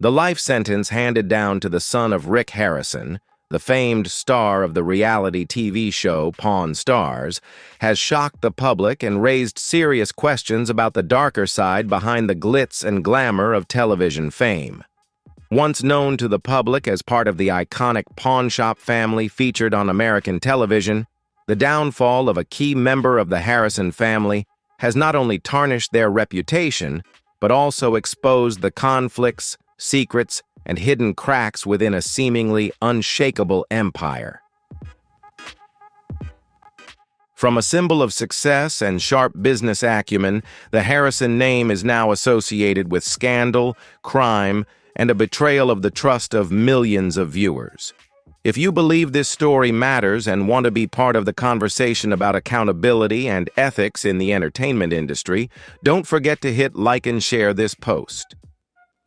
The life sentence handed down to the son of Rick Harrison, the famed star of the reality TV show Pawn Stars, has shocked the public and raised serious questions about the darker side behind the glitz and glamour of television fame. Once known to the public as part of the iconic pawnshop family featured on American television, the downfall of a key member of the Harrison family has not only tarnished their reputation, but also exposed the conflicts, secrets, and hidden cracks within a seemingly unshakable empire. From a symbol of success and sharp business acumen, the Harrison name is now associated with scandal, crime, and a betrayal of the trust of millions of viewers. If you believe this story matters and want to be part of the conversation about accountability and ethics in the entertainment industry, don't forget to hit like and share this post.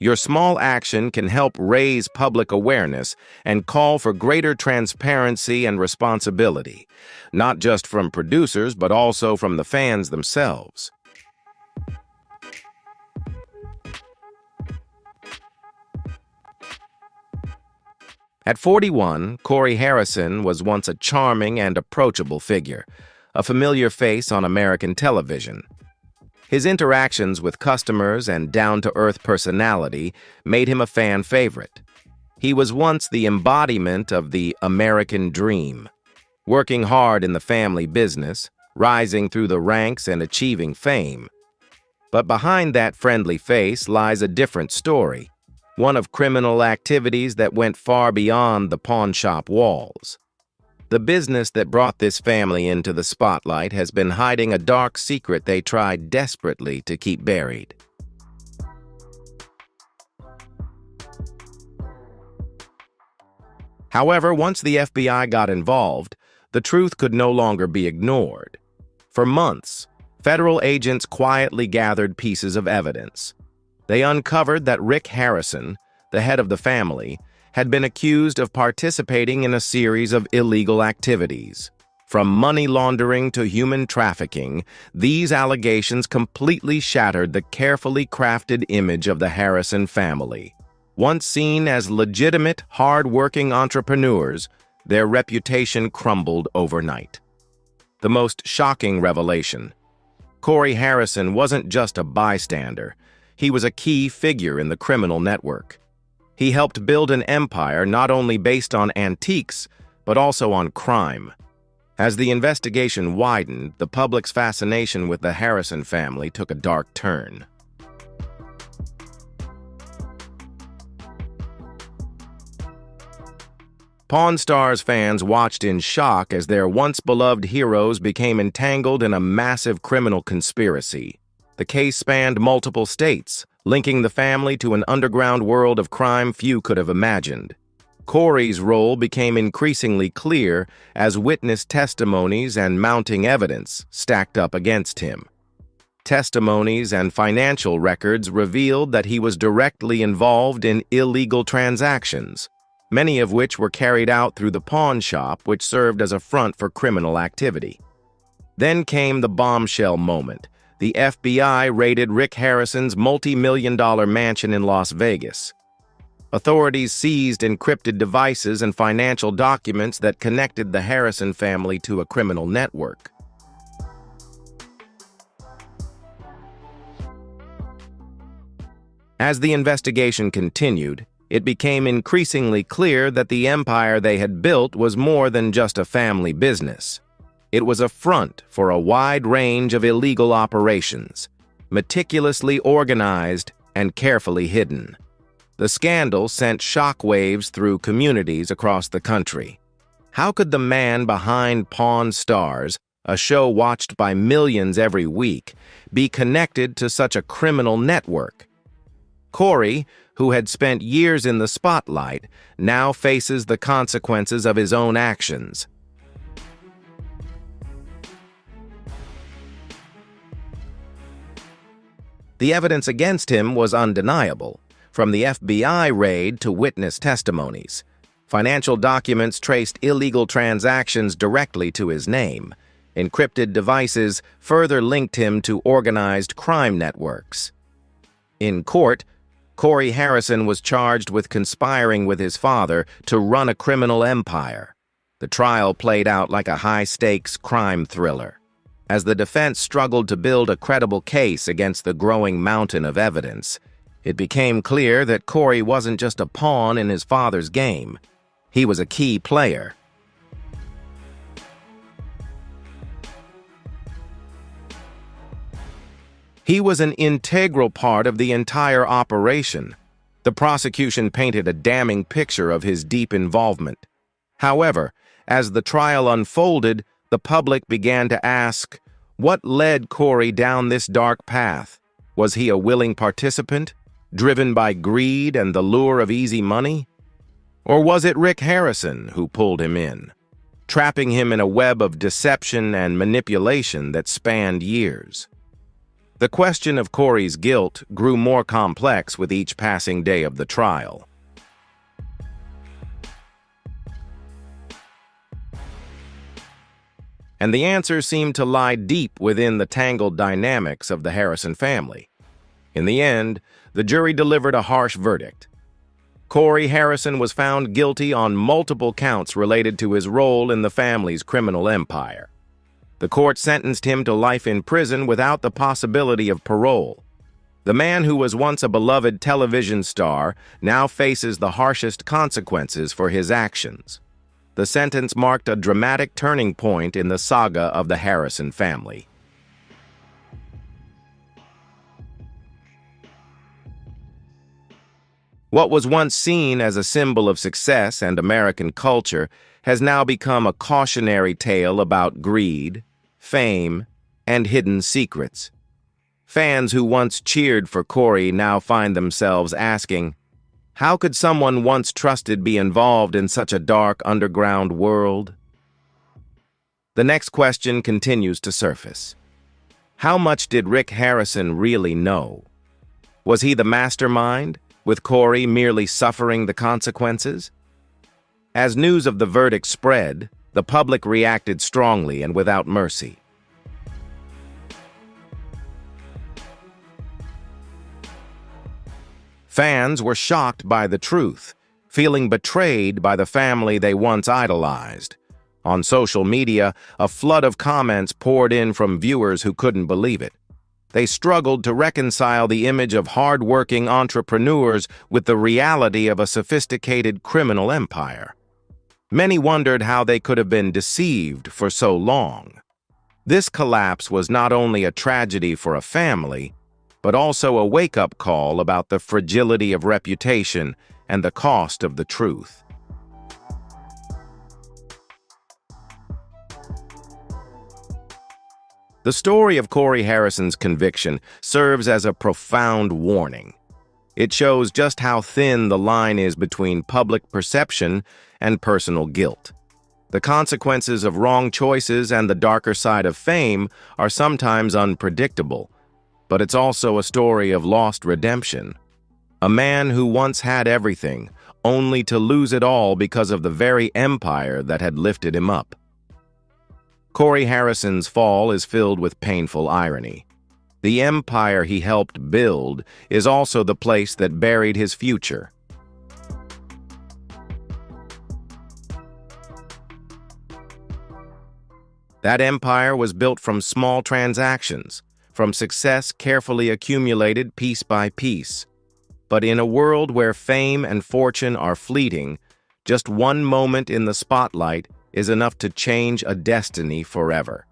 Your small action can help raise public awareness and call for greater transparency and responsibility, not just from producers but also from the fans themselves. At 41, Cory Harrison was once a charming and approachable figure, a familiar face on American television. His interactions with customers and down-to-earth personality made him a fan favorite. He was once the embodiment of the American dream, working hard in the family business, rising through the ranks and achieving fame. But behind that friendly face lies a different story, one of criminal activities that went far beyond the pawnshop walls. The business that brought this family into the spotlight has been hiding a dark secret they tried desperately to keep buried. However, once the FBI got involved, the truth could no longer be ignored. For months, federal agents quietly gathered pieces of evidence. They uncovered that Rick Harrison, the head of the family, had been accused of participating in a series of illegal activities. From money laundering to human trafficking, these allegations completely shattered the carefully crafted image of the Harrison family. Once seen as legitimate, hard-working entrepreneurs, their reputation crumbled overnight. The most shocking revelation: Cory Harrison wasn't just a bystander. He was a key figure in the criminal network. He helped build an empire not only based on antiques, but also on crime. As the investigation widened, the public's fascination with the Harrison family took a dark turn. Pawn Stars fans watched in shock as their once-beloved heroes became entangled in a massive criminal conspiracy. The case spanned multiple states, linking the family to an underground world of crime few could have imagined. Cory's role became increasingly clear as witness testimonies and mounting evidence stacked up against him. Testimonies and financial records revealed that he was directly involved in illegal transactions, many of which were carried out through the pawn shop, which served as a front for criminal activity. Then came the bombshell moment. The FBI raided Rick Harrison's multi-million-dollar mansion in Las Vegas. Authorities seized encrypted devices and financial documents that connected the Harrison family to a criminal network. As the investigation continued, it became increasingly clear that the empire they had built was more than just a family business. It was a front for a wide range of illegal operations, meticulously organized and carefully hidden. The scandal sent shockwaves through communities across the country. How could the man behind Pawn Stars, a show watched by millions every week, be connected to such a criminal network? Cory, who had spent years in the spotlight, now faces the consequences of his own actions. The evidence against him was undeniable, from the FBI raid to witness testimonies. Financial documents traced illegal transactions directly to his name. Encrypted devices further linked him to organized crime networks. In court, Cory Harrison was charged with conspiring with his father to run a criminal empire. The trial played out like a high-stakes crime thriller. As the defense struggled to build a credible case against the growing mountain of evidence, it became clear that Cory wasn't just a pawn in his father's game. He was a key player. He was an integral part of the entire operation. The prosecution painted a damning picture of his deep involvement. However, as the trial unfolded, the public began to ask, what led Cory down this dark path? Was he a willing participant, driven by greed and the lure of easy money? Or was it Rick Harrison who pulled him in, trapping him in a web of deception and manipulation that spanned years? The question of Cory's guilt grew more complex with each passing day of the trial. And the answer seemed to lie deep within the tangled dynamics of the Harrison family. In the end, the jury delivered a harsh verdict. Cory Harrison was found guilty on multiple counts related to his role in the family's criminal empire. The court sentenced him to life in prison without the possibility of parole. The man who was once a beloved television star now faces the harshest consequences for his actions. The sentence marked a dramatic turning point in the saga of the Harrison family. What was once seen as a symbol of success and American culture has now become a cautionary tale about greed, fame, and hidden secrets. Fans who once cheered for Cory now find themselves asking, how could someone once trusted be involved in such a dark underground world? The next question continues to surface. How much did Rick Harrison really know? Was he the mastermind, with Cory merely suffering the consequences? As news of the verdict spread, the public reacted strongly and without mercy. Fans were shocked by the truth, feeling betrayed by the family they once idolized. On social media, a flood of comments poured in from viewers who couldn't believe it. They struggled to reconcile the image of hard-working entrepreneurs with the reality of a sophisticated criminal empire. Many wondered how they could have been deceived for so long. This collapse was not only a tragedy for a family, but also a wake-up call about the fragility of reputation and the cost of the truth. The story of Cory Harrison's conviction serves as a profound warning. It shows just how thin the line is between public perception and personal guilt. The consequences of wrong choices and the darker side of fame are sometimes unpredictable, but it's also a story of lost redemption. A man who once had everything, only to lose it all because of the very empire that had lifted him up. Cory Harrison's fall is filled with painful irony. The empire he helped build is also the place that buried his future. That empire was built from small transactions, from success carefully accumulated piece by piece. But in a world where fame and fortune are fleeting, just one moment in the spotlight is enough to change a destiny forever.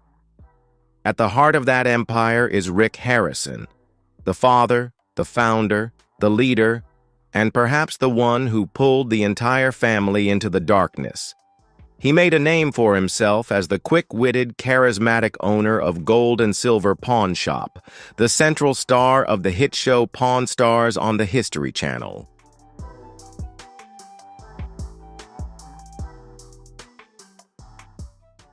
At the heart of that empire is Rick Harrison, the father, the founder, the leader, and perhaps the one who pulled the entire family into the darkness. He made a name for himself as the quick-witted, charismatic owner of Gold and Silver Pawn Shop, the central star of the hit show Pawn Stars on the History Channel.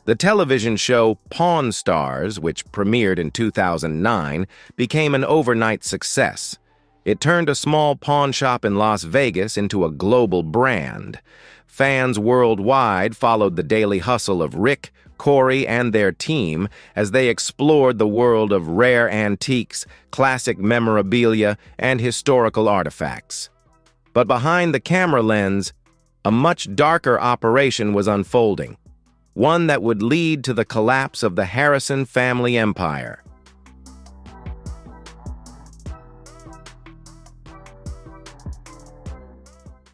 The television show Pawn Stars, which premiered in 2009, became an overnight success. It turned a small pawn shop in Las Vegas into a global brand. Fans worldwide followed the daily hustle of Rick, Cory, and their team as they explored the world of rare antiques, classic memorabilia, and historical artifacts. But behind the camera lens, a much darker operation was unfolding, one that would lead to the collapse of the Harrison family empire.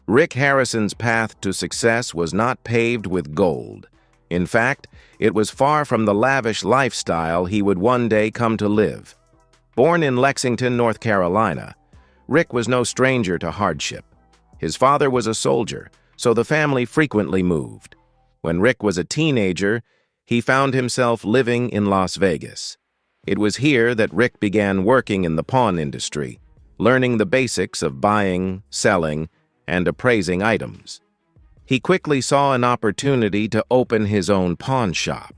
Rick Harrison's path to success was not paved with gold. In fact, it was far from the lavish lifestyle he would one day come to live. Born in Lexington, North Carolina, Rick was no stranger to hardship. His father was a soldier, so the family frequently moved. When Rick was a teenager, he found himself living in Las Vegas. It was here that Rick began working in the pawn industry, learning the basics of buying, selling, and appraising items. He quickly saw an opportunity to open his own pawn shop.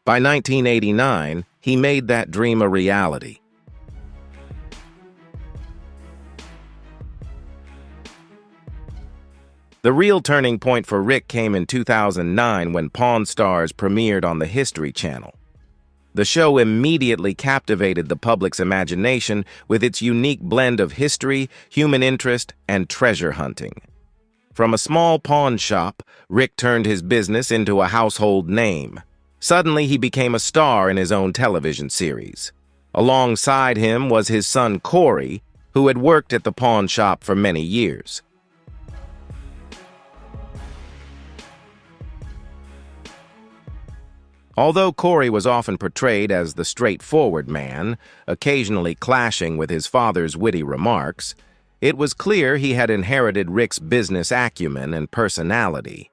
By 1989, he made that dream a reality. The real turning point for Rick came in 2009 when Pawn Stars premiered on the History Channel. The show immediately captivated the public's imagination with its unique blend of history, human interest, and treasure hunting. From a small pawn shop, Rick turned his business into a household name. Suddenly, he became a star in his own television series. Alongside him was his son Cory, who had worked at the pawn shop for many years. Although Cory was often portrayed as the straightforward man, occasionally clashing with his father's witty remarks, it was clear he had inherited Rick's business acumen and personality.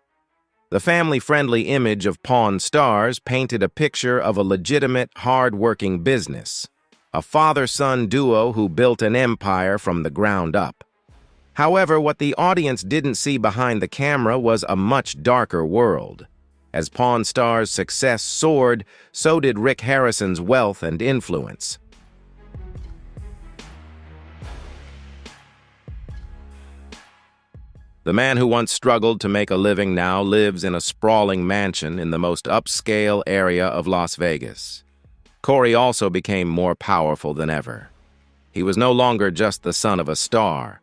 The family-friendly image of Pawn Stars painted a picture of a legitimate, hard-working business, a father-son duo who built an empire from the ground up. However, what the audience didn't see behind the camera was a much darker world. As Pawn Stars' success soared, so did Rick Harrison's wealth and influence. The man who once struggled to make a living now lives in a sprawling mansion in the most upscale area of Las Vegas. Cory also became more powerful than ever. He was no longer just the son of a star.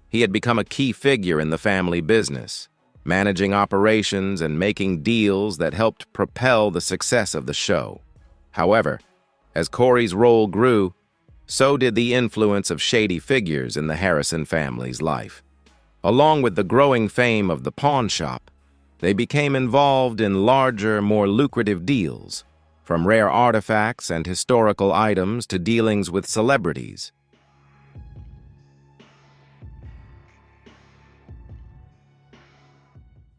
He had become a key figure in the family business, managing operations and making deals that helped propel the success of the show. However, as Cory's role grew, so did the influence of shady figures in the Harrison family's life. Along with the growing fame of the pawn shop, they became involved in larger, more lucrative deals, from rare artifacts and historical items to dealings with celebrities.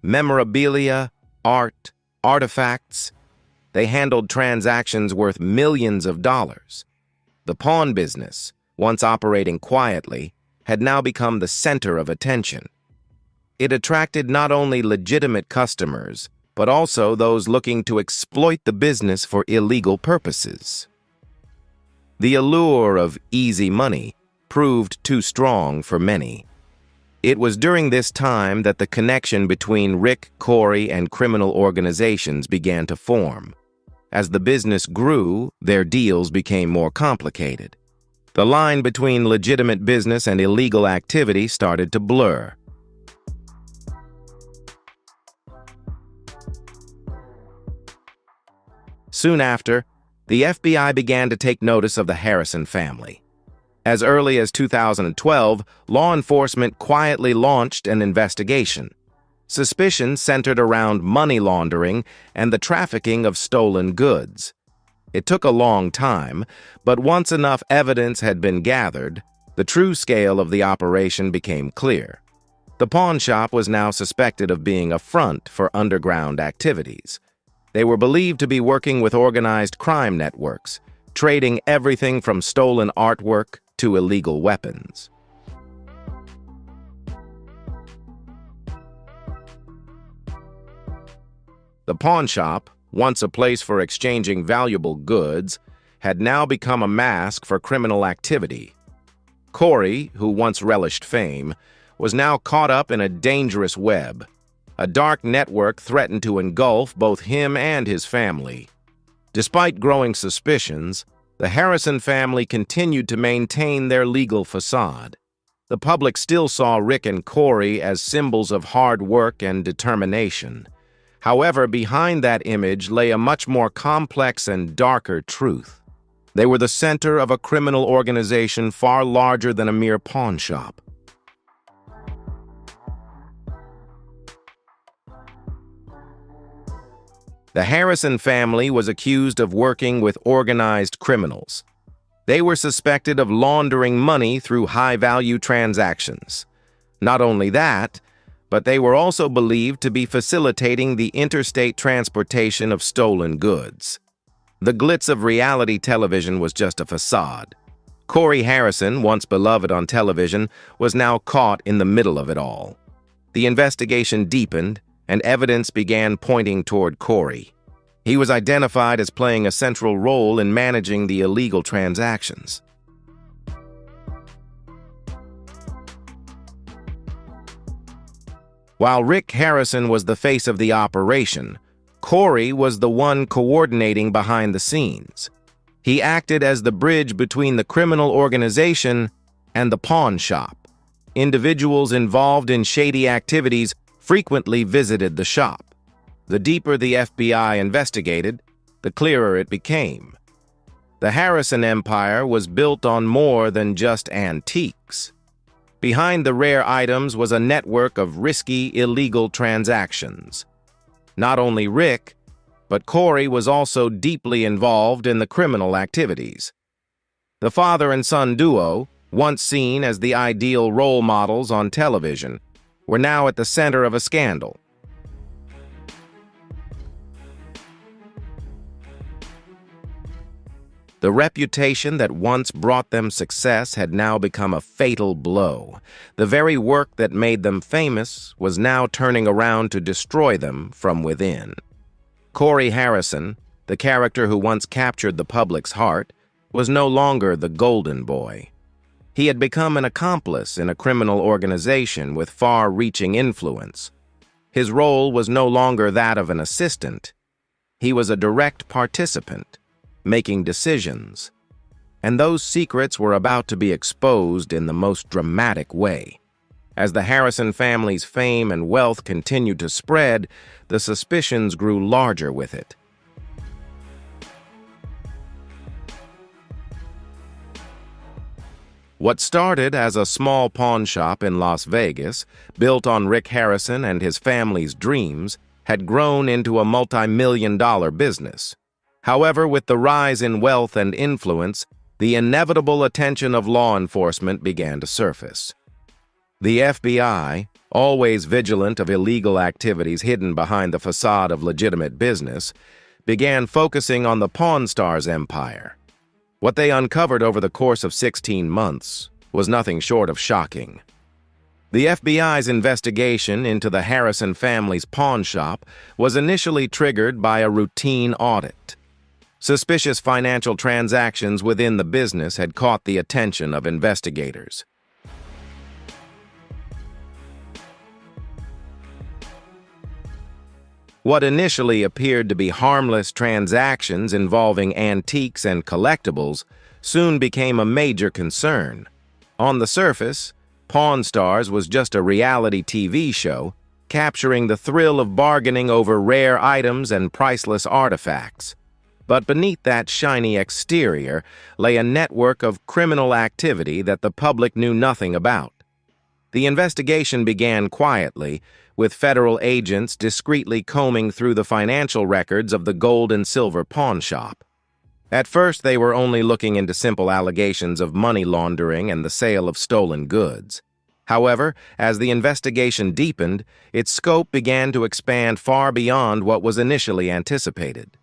Memorabilia, art, artifacts, they handled transactions worth millions of dollars. The pawn business, once operating quietly, had now become the center of attention. It attracted not only legitimate customers, but also those looking to exploit the business for illegal purposes. The allure of easy money proved too strong for many. It was during this time that the connection between Rick, Cory, and criminal organizations began to form. As the business grew, their deals became more complicated. The line between legitimate business and illegal activity started to blur. Soon after, the FBI began to take notice of the Harrison family. As early as 2012, law enforcement quietly launched an investigation. Suspicion centered around money laundering and the trafficking of stolen goods. It took a long time, but once enough evidence had been gathered, the true scale of the operation became clear. The pawn shop was now suspected of being a front for underground activities. They were believed to be working with organized crime networks, trading everything from stolen artwork to illegal weapons. The pawn shop, once a place for exchanging valuable goods, had now become a mask for criminal activity. Cory, who once relished fame, was now caught up in a dangerous web. A dark network threatened to engulf both him and his family. Despite growing suspicions, the Harrison family continued to maintain their legal facade. The public still saw Rick and Cory as symbols of hard work and determination. However, behind that image lay a much more complex and darker truth. They were the center of a criminal organization far larger than a mere pawn shop. The Harrison family was accused of working with organized criminals. They were suspected of laundering money through high-value transactions. Not only that, but they were also believed to be facilitating the interstate transportation of stolen goods. The glitz of reality television was just a facade. Cory Harrison, once beloved on television, was now caught in the middle of it all. The investigation deepened, and evidence began pointing toward Cory. He was identified as playing a central role in managing the illegal transactions. While Rick Harrison was the face of the operation, Cory was the one coordinating behind the scenes. He acted as the bridge between the criminal organization and the pawn shop. Individuals involved in shady activities frequently visited the shop. The deeper the FBI investigated, the clearer it became. The Harrison empire was built on more than just antiques. Behind the rare items was a network of risky, illegal transactions. Not only Rick, but Cory was also deeply involved in the criminal activities. The father and son duo, once seen as the ideal role models on television, were now at the center of a scandal. The reputation that once brought them success had now become a fatal blow. The very work that made them famous was now turning around to destroy them from within. Cory Harrison, the character who once captured the public's heart, was no longer the golden boy. He had become an accomplice in a criminal organization with far-reaching influence. His role was no longer that of an assistant. He was a direct participant, making decisions. And those secrets were about to be exposed in the most dramatic way. As the Harrison family's fame and wealth continued to spread, the suspicions grew larger with it. What started as a small pawn shop in Las Vegas, built on Rick Harrison and his family's dreams, had grown into a multi-million-dollar business. However, with the rise in wealth and influence, the inevitable attention of law enforcement began to surface. The FBI, always vigilant of illegal activities hidden behind the facade of legitimate business, began focusing on the Pawn Stars empire. What they uncovered over the course of 16 months was nothing short of shocking. The FBI's investigation into the Harrison family's pawn shop was initially triggered by a routine audit. Suspicious financial transactions within the business had caught the attention of investigators. What initially appeared to be harmless transactions involving antiques and collectibles soon became a major concern. On the surface, Pawn Stars was just a reality TV show, capturing the thrill of bargaining over rare items and priceless artifacts. But beneath that shiny exterior lay a network of criminal activity that the public knew nothing about. The investigation began quietly, with federal agents discreetly combing through the financial records of the gold and silver pawn shop. At first, they were only looking into simple allegations of money laundering and the sale of stolen goods. However, as the investigation deepened, its scope began to expand far beyond what was initially anticipated.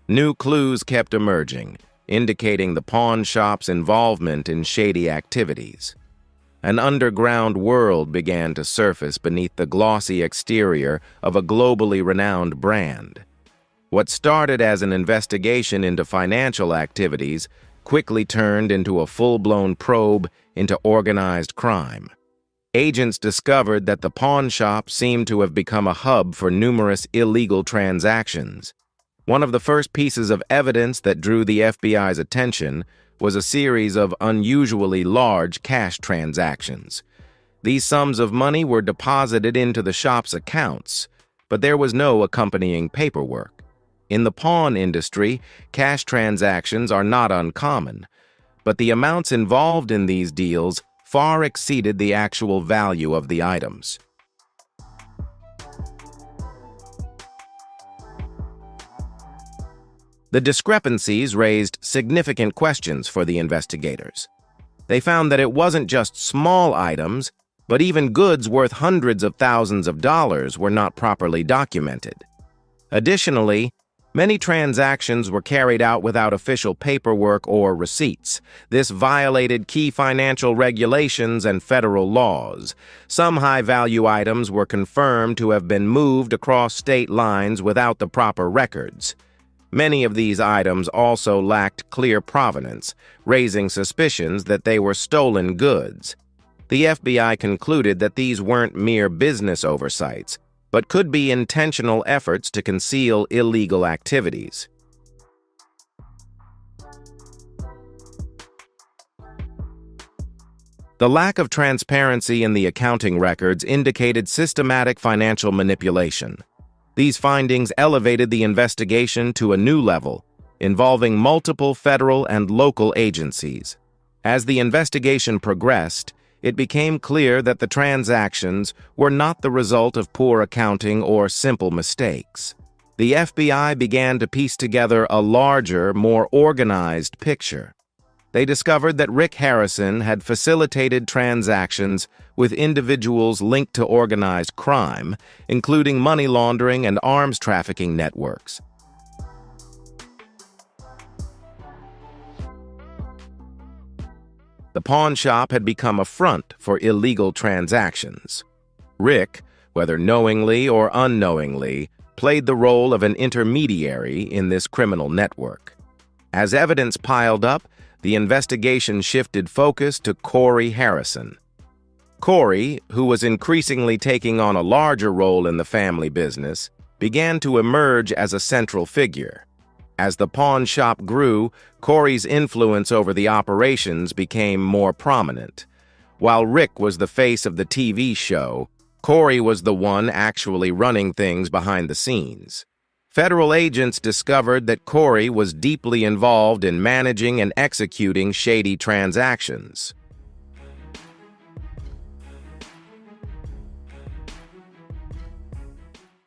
New clues kept emerging, indicating the pawn shop's involvement in shady activities. An underground world began to surface beneath the glossy exterior of a globally renowned brand. What started as an investigation into financial activities quickly turned into a full-blown probe into organized crime. Agents discovered that the pawn shop seemed to have become a hub for numerous illegal transactions. One of the first pieces of evidence that drew the FBI's attention was a series of unusually large cash transactions. These sums of money were deposited into the shop's accounts, but there was no accompanying paperwork. In the pawn industry, cash transactions are not uncommon, but the amounts involved in these deals far exceeded the actual value of the items. The discrepancies raised significant questions for the investigators. They found that it wasn't just small items, but even goods worth hundreds of thousands of dollars were not properly documented. Additionally, many transactions were carried out without official paperwork or receipts. This violated key financial regulations and federal laws. Some high-value items were confirmed to have been moved across state lines without the proper records. Many of these items also lacked clear provenance, raising suspicions that they were stolen goods. The FBI concluded that these weren't mere business oversights, but could be intentional efforts to conceal illegal activities. The lack of transparency in the accounting records indicated systematic financial manipulation. These findings elevated the investigation to a new level, involving multiple federal and local agencies. As the investigation progressed, it became clear that the transactions were not the result of poor accounting or simple mistakes. The FBI began to piece together a larger, more organized picture. They discovered that Rick Harrison had facilitated transactions with individuals linked to organized crime, including money laundering and arms trafficking networks. The pawn shop had become a front for illegal transactions. Rick, whether knowingly or unknowingly, played the role of an intermediary in this criminal network. As evidence piled up, the investigation shifted focus to Cory Harrison. Cory, who was increasingly taking on a larger role in the family business, began to emerge as a central figure. As the pawn shop grew, Cory's influence over the operations became more prominent. While Rick was the face of the TV show, Cory was the one actually running things behind the scenes. Federal agents discovered that Cory was deeply involved in managing and executing shady transactions.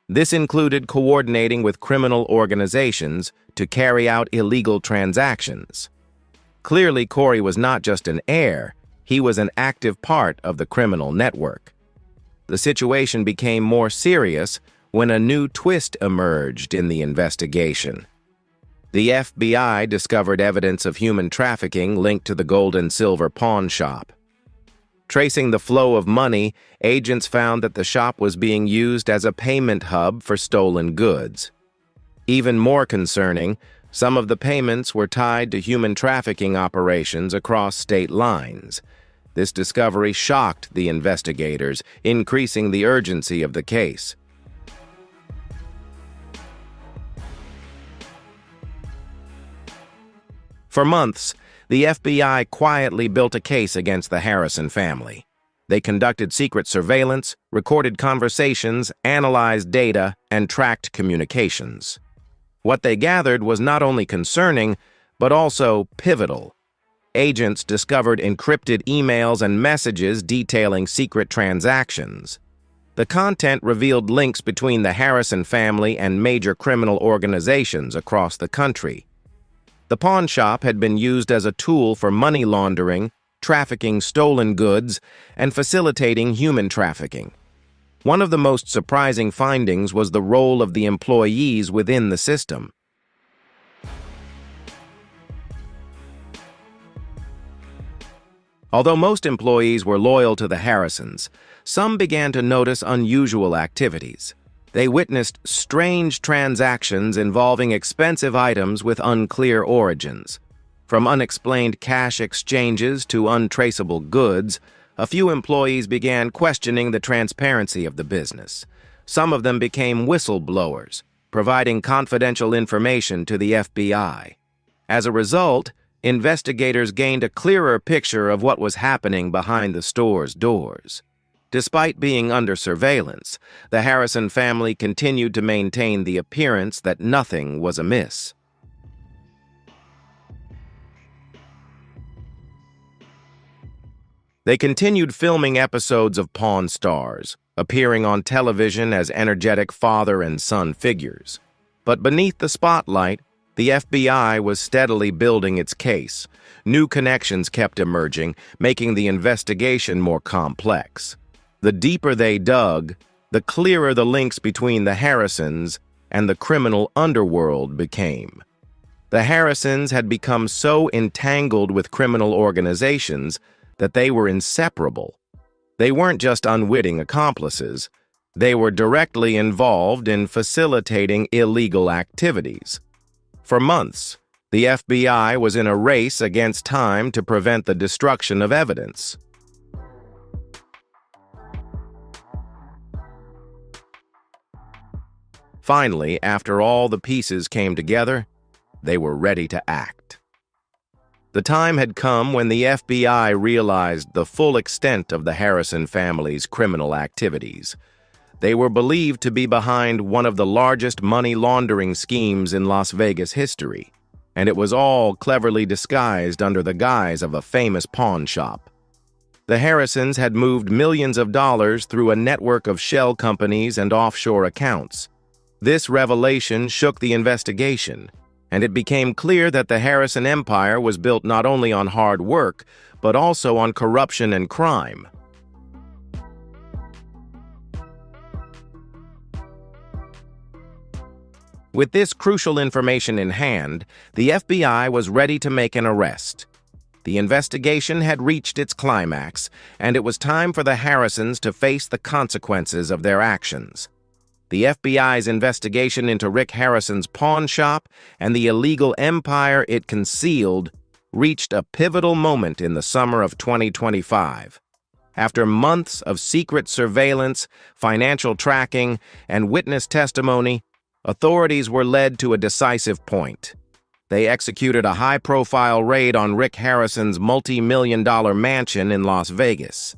This included coordinating with criminal organizations to carry out illegal transactions. Clearly, Cory was not just an heir, he was an active part of the criminal network. The situation became more serious when a new twist emerged in the investigation. The FBI discovered evidence of human trafficking linked to the gold and silver pawn shop. Tracing the flow of money, agents found that the shop was being used as a payment hub for stolen goods. Even more concerning, some of the payments were tied to human trafficking operations across state lines. This discovery shocked the investigators, increasing the urgency of the case. For months, the FBI quietly built a case against the Harrison family. They conducted secret surveillance, recorded conversations, analyzed data, and tracked communications. What they gathered was not only concerning, but also pivotal. Agents discovered encrypted emails and messages detailing secret transactions. The content revealed links between the Harrison family and major criminal organizations across the country. The pawn shop had been used as a tool for money laundering, trafficking stolen goods, and facilitating human trafficking. One of the most surprising findings was the role of the employees within the system. Although most employees were loyal to the Harrisons, some began to notice unusual activities. They witnessed strange transactions involving expensive items with unclear origins. From unexplained cash exchanges to untraceable goods, a few employees began questioning the transparency of the business. Some of them became whistleblowers, providing confidential information to the FBI. As a result, investigators gained a clearer picture of what was happening behind the store's doors. Despite being under surveillance, the Harrison family continued to maintain the appearance that nothing was amiss. They continued filming episodes of Pawn Stars, appearing on television as energetic father and son figures. But beneath the spotlight, the FBI was steadily building its case. New connections kept emerging, making the investigation more complex. The deeper they dug, the clearer the links between the Harrisons and the criminal underworld became. The Harrisons had become so entangled with criminal organizations that they were inseparable. They weren't just unwitting accomplices, they were directly involved in facilitating illegal activities. For months, the FBI was in a race against time to prevent the destruction of evidence. Finally, after all the pieces came together, they were ready to act. The time had come when the FBI realized the full extent of the Harrison family's criminal activities. They were believed to be behind one of the largest money laundering schemes in Las Vegas history, and it was all cleverly disguised under the guise of a famous pawn shop. The Harrisons had moved millions of dollars through a network of shell companies and offshore accounts. This revelation shook the investigation, and it became clear that the Harrison empire was built not only on hard work, but also on corruption and crime. With this crucial information in hand, the FBI was ready to make an arrest. The investigation had reached its climax, and it was time for the Harrisons to face the consequences of their actions. The FBI's investigation into Rick Harrison's pawn shop and the illegal empire it concealed reached a pivotal moment in the summer of 2025. After months of secret surveillance, financial tracking, and witness testimony, authorities were led to a decisive point. They executed a high-profile raid on Rick Harrison's multi-million-dollar mansion in Las Vegas.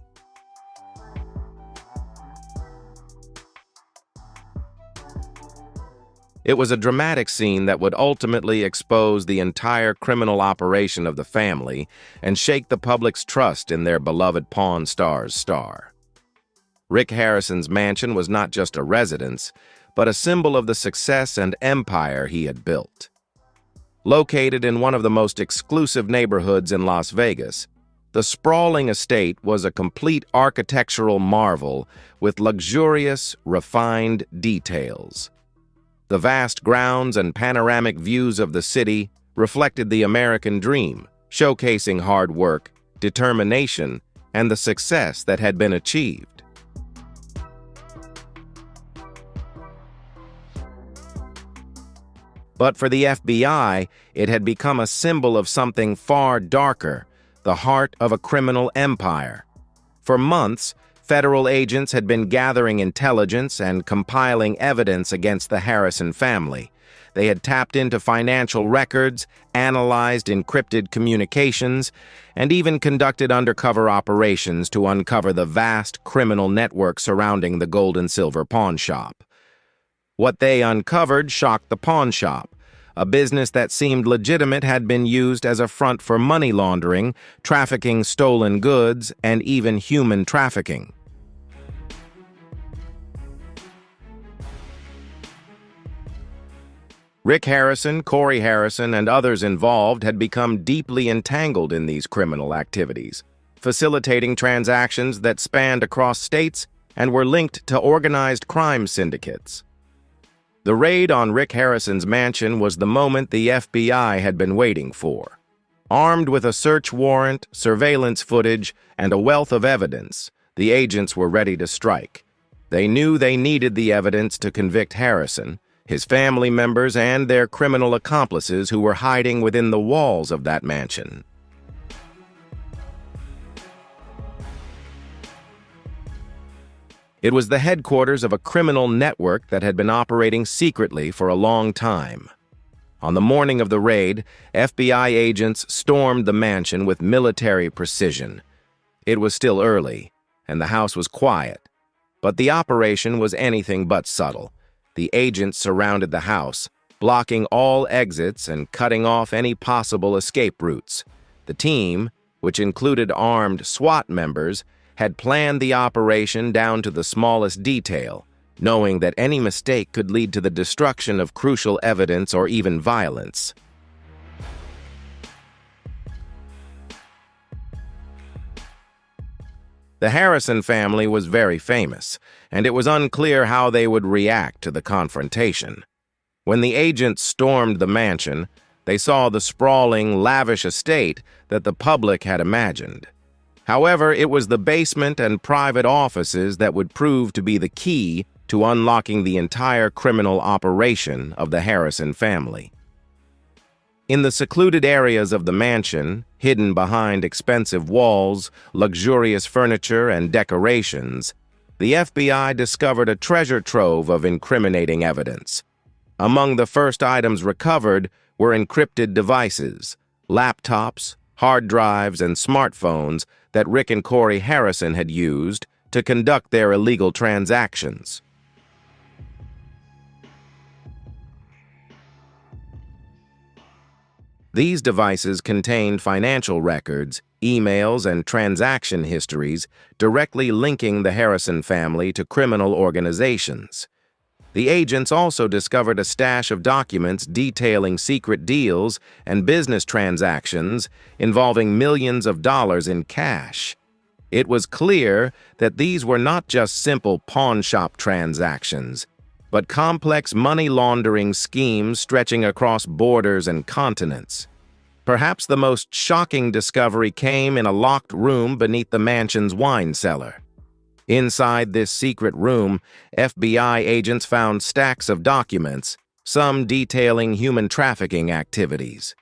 It was a dramatic scene that would ultimately expose the entire criminal operation of the family and shake the public's trust in their beloved Pawn Stars star. Rick Harrison's mansion was not just a residence, but a symbol of the success and empire he had built. Located in one of the most exclusive neighborhoods in Las Vegas, the sprawling estate was a complete architectural marvel with luxurious, refined details. The vast grounds and panoramic views of the city reflected the American dream, showcasing hard work, determination, and the success that had been achieved. But for the FBI, it had become a symbol of something far darker, the heart of a criminal empire. For months, federal agents had been gathering intelligence and compiling evidence against the Harrison family. They had tapped into financial records, analyzed encrypted communications, and even conducted undercover operations to uncover the vast criminal network surrounding the gold and silver pawn shop. What they uncovered shocked the pawn shop. A business that seemed legitimate had been used as a front for money laundering, trafficking stolen goods, and even human trafficking. Rick Harrison, Cory Harrison, and others involved had become deeply entangled in these criminal activities, facilitating transactions that spanned across states and were linked to organized crime syndicates. The raid on Rick Harrison's mansion was the moment the FBI had been waiting for. Armed with a search warrant, surveillance footage, and a wealth of evidence, the agents were ready to strike. They knew they needed the evidence to convict Harrison, his family members, and their criminal accomplices who were hiding within the walls of that mansion. It was the headquarters of a criminal network that had been operating secretly for a long time. On the morning of the raid, FBI agents stormed the mansion with military precision. It was still early, and the house was quiet, but the operation was anything but subtle. The agents surrounded the house, blocking all exits and cutting off any possible escape routes. The team, which included armed SWAT members, had planned the operation down to the smallest detail, knowing that any mistake could lead to the destruction of crucial evidence or even violence. The Harrison family was very famous, and it was unclear how they would react to the confrontation. When the agents stormed the mansion, they saw the sprawling, lavish estate that the public had imagined. However, it was the basement and private offices that would prove to be the key to unlocking the entire criminal operation of the Harrison family. In the secluded areas of the mansion, hidden behind expensive walls, luxurious furniture, and decorations, the FBI discovered a treasure trove of incriminating evidence. Among the first items recovered were encrypted devices, laptops, hard drives, and smartphones that Rick and Cory Harrison had used to conduct their illegal transactions. These devices contained financial records, emails, and transaction histories directly linking the Harrison family to criminal organizations. The agents also discovered a stash of documents detailing secret deals and business transactions involving millions of dollars in cash. It was clear that these were not just simple pawn shop transactions, but complex money laundering schemes stretching across borders and continents. Perhaps the most shocking discovery came in a locked room beneath the mansion's wine cellar. Inside this secret room, FBI agents found stacks of documents, some detailing human trafficking activities.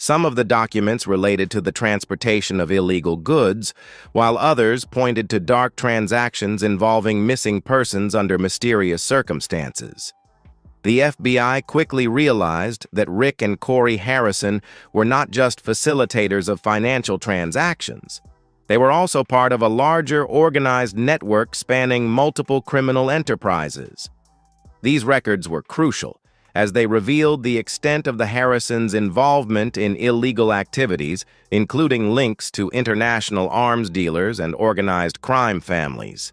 Some of the documents related to the transportation of illegal goods, while others pointed to dark transactions involving missing persons under mysterious circumstances. The FBI quickly realized that Rick and Cory Harrison were not just facilitators of financial transactions. They were also part of a larger organized network spanning multiple criminal enterprises. These records were crucial, as they revealed the extent of the Harrisons' involvement in illegal activities, including links to international arms dealers and organized crime families.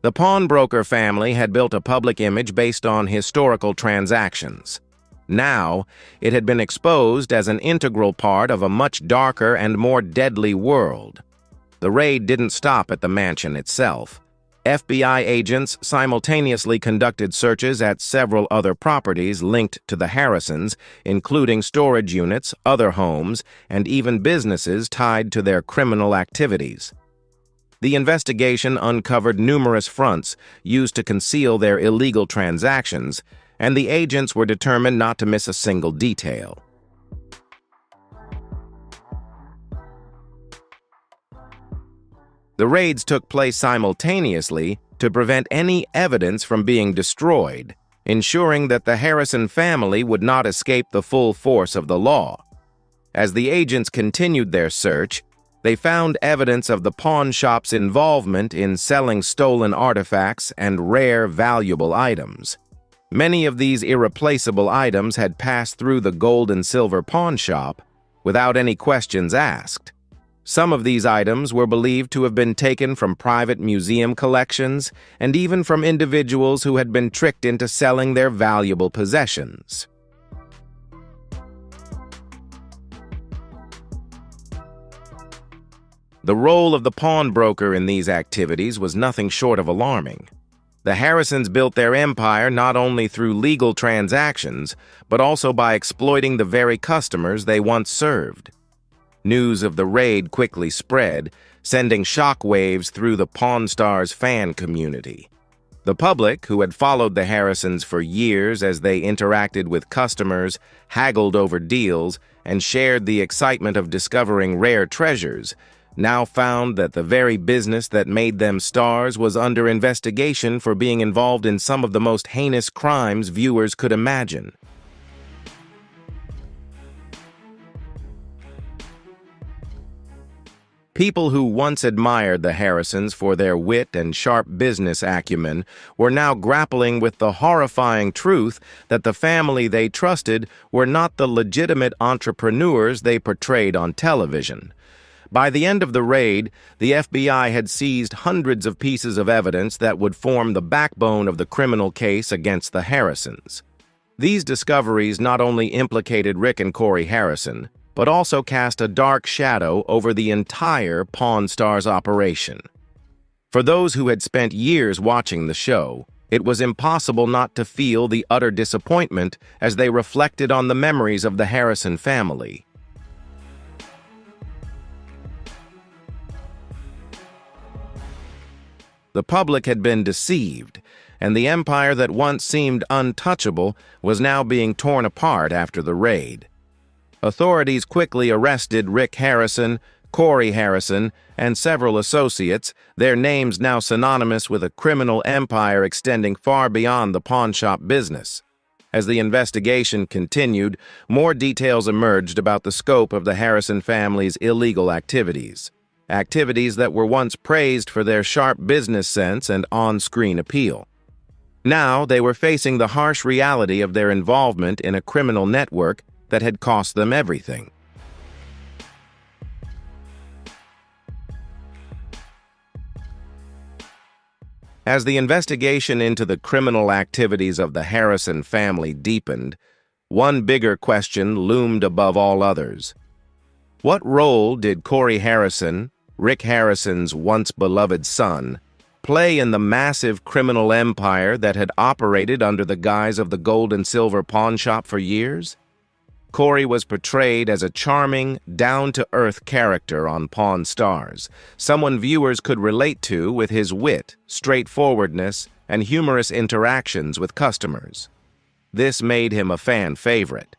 The pawnbroker family had built a public image based on historical transactions. Now, it had been exposed as an integral part of a much darker and more deadly world. The raid didn't stop at the mansion itself. FBI agents simultaneously conducted searches at several other properties linked to the Harrisons, including storage units, other homes, and even businesses tied to their criminal activities. The investigation uncovered numerous fronts used to conceal their illegal transactions, and the agents were determined not to miss a single detail. The raids took place simultaneously to prevent any evidence from being destroyed, ensuring that the Harrison family would not escape the full force of the law. As the agents continued their search, they found evidence of the pawn shop's involvement in selling stolen artifacts and rare, valuable items. Many of these irreplaceable items had passed through the gold and silver pawn shop without any questions asked. Some of these items were believed to have been taken from private museum collections and even from individuals who had been tricked into selling their valuable possessions. The role of the pawnbroker in these activities was nothing short of alarming. The Harrisons built their empire not only through legal transactions, but also by exploiting the very customers they once served. News of the raid quickly spread, sending shockwaves through the Pawn Stars fan community. The public, who had followed the Harrisons for years as they interacted with customers, haggled over deals, and shared the excitement of discovering rare treasures, now found that the very business that made them stars was under investigation for being involved in some of the most heinous crimes viewers could imagine. People who once admired the Harrisons for their wit and sharp business acumen were now grappling with the horrifying truth that the family they trusted were not the legitimate entrepreneurs they portrayed on television. By the end of the raid, the FBI had seized hundreds of pieces of evidence that would form the backbone of the criminal case against the Harrisons. These discoveries not only implicated Rick and Cory Harrison, but also cast a dark shadow over the entire Pawn Stars operation. For those who had spent years watching the show, it was impossible not to feel the utter disappointment as they reflected on the memories of the Harrison family. The public had been deceived, and the empire that once seemed untouchable was now being torn apart after the raid. Authorities quickly arrested Rick Harrison, Cory Harrison, and several associates, their names now synonymous with a criminal empire extending far beyond the pawnshop business. As the investigation continued, more details emerged about the scope of the Harrison family's illegal activities that were once praised for their sharp business sense and on-screen appeal. Now they were facing the harsh reality of their involvement in a criminal network that had cost them everything. As the investigation into the criminal activities of the Harrison family deepened, one bigger question loomed above all others. What role did Cory Harrison, Rick Harrison's once beloved son, play in the massive criminal empire that had operated under the guise of the gold and silver pawnshop for years? Cory was portrayed as a charming, down-to-earth character on Pawn Stars, someone viewers could relate to with his wit, straightforwardness, and humorous interactions with customers. This made him a fan favorite.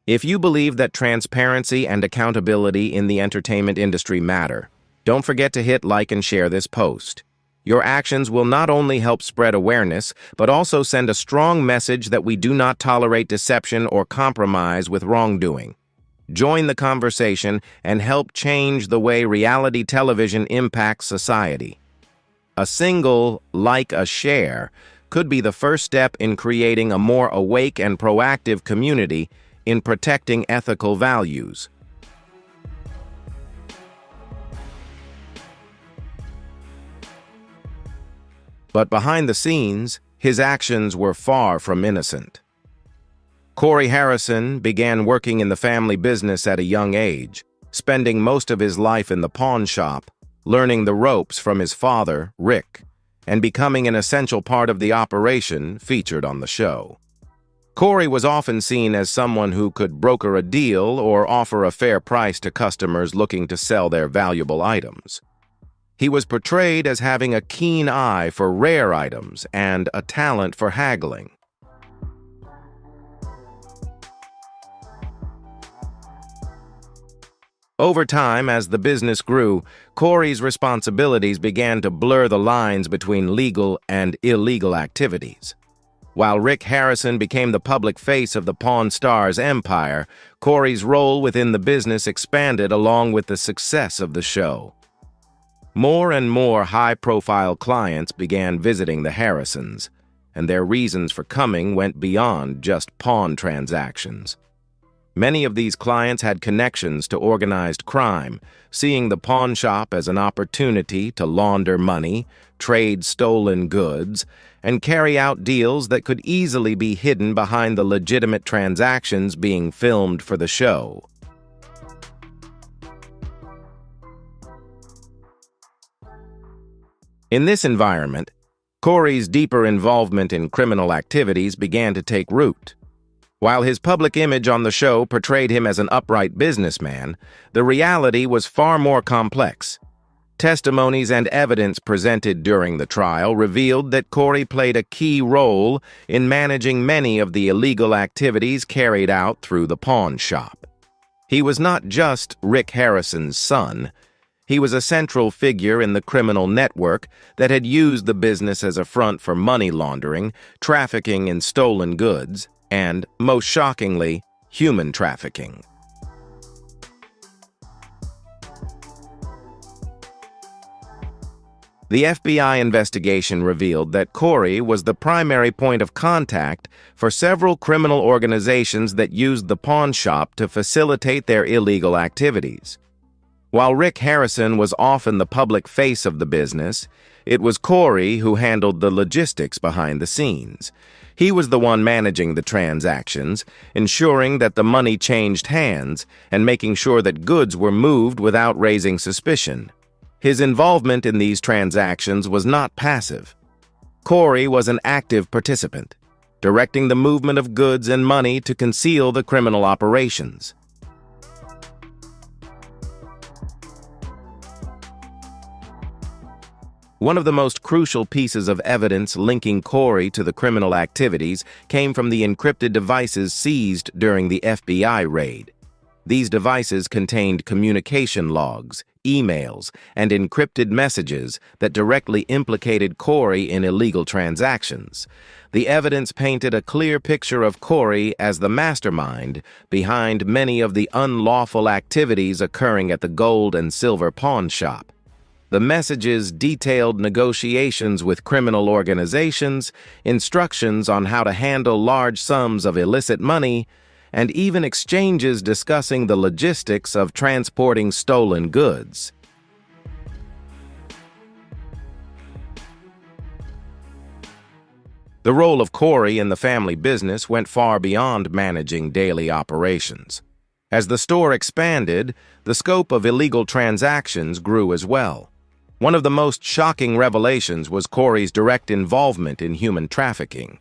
If you believe that transparency and accountability in the entertainment industry matter, don't forget to hit like and share this post. Your actions will not only help spread awareness, but also send a strong message that we do not tolerate deception or compromise with wrongdoing. Join the conversation and help change the way reality television impacts society. A single like a share could be the first step in creating a more awake and proactive community in protecting ethical values. But behind the scenes, his actions were far from innocent. Cory Harrison began working in the family business at a young age, spending most of his life in the pawn shop, learning the ropes from his father, Rick, and becoming an essential part of the operation featured on the show. Cory was often seen as someone who could broker a deal or offer a fair price to customers looking to sell their valuable items. He was portrayed as having a keen eye for rare items and a talent for haggling. Over time, as the business grew, Cory's responsibilities began to blur the lines between legal and illegal activities. While Rick Harrison became the public face of the Pawn Stars empire, Cory's role within the business expanded along with the success of the show. More and more high-profile clients began visiting the Harrisons, and their reasons for coming went beyond just pawn transactions. Many of these clients had connections to organized crime, seeing the pawn shop as an opportunity to launder money, trade stolen goods, and carry out deals that could easily be hidden behind the legitimate transactions being filmed for the show. In this environment, Cory's deeper involvement in criminal activities began to take root. While his public image on the show portrayed him as an upright businessman, the reality was far more complex. Testimonies and evidence presented during the trial revealed that Cory played a key role in managing many of the illegal activities carried out through the pawn shop. He was not just Rick Harrison's son. He was a central figure in the criminal network that had used the business as a front for money laundering, trafficking in stolen goods, and, most shockingly, human trafficking. The FBI investigation revealed that Cory was the primary point of contact for several criminal organizations that used the pawn shop to facilitate their illegal activities. While Rick Harrison was often the public face of the business, it was Cory who handled the logistics behind the scenes. He was the one managing the transactions, ensuring that the money changed hands, and making sure that goods were moved without raising suspicion. His involvement in these transactions was not passive. Cory was an active participant, directing the movement of goods and money to conceal the criminal operations. One of the most crucial pieces of evidence linking Cory to the criminal activities came from the encrypted devices seized during the FBI raid. These devices contained communication logs, emails, and encrypted messages that directly implicated Cory in illegal transactions. The evidence painted a clear picture of Cory as the mastermind behind many of the unlawful activities occurring at the gold and silver pawn shop. The messages detailed negotiations with criminal organizations, instructions on how to handle large sums of illicit money, and even exchanges discussing the logistics of transporting stolen goods. The role of Cory in the family business went far beyond managing daily operations. As the store expanded, the scope of illegal transactions grew as well. One of the most shocking revelations was Cory's direct involvement in human trafficking.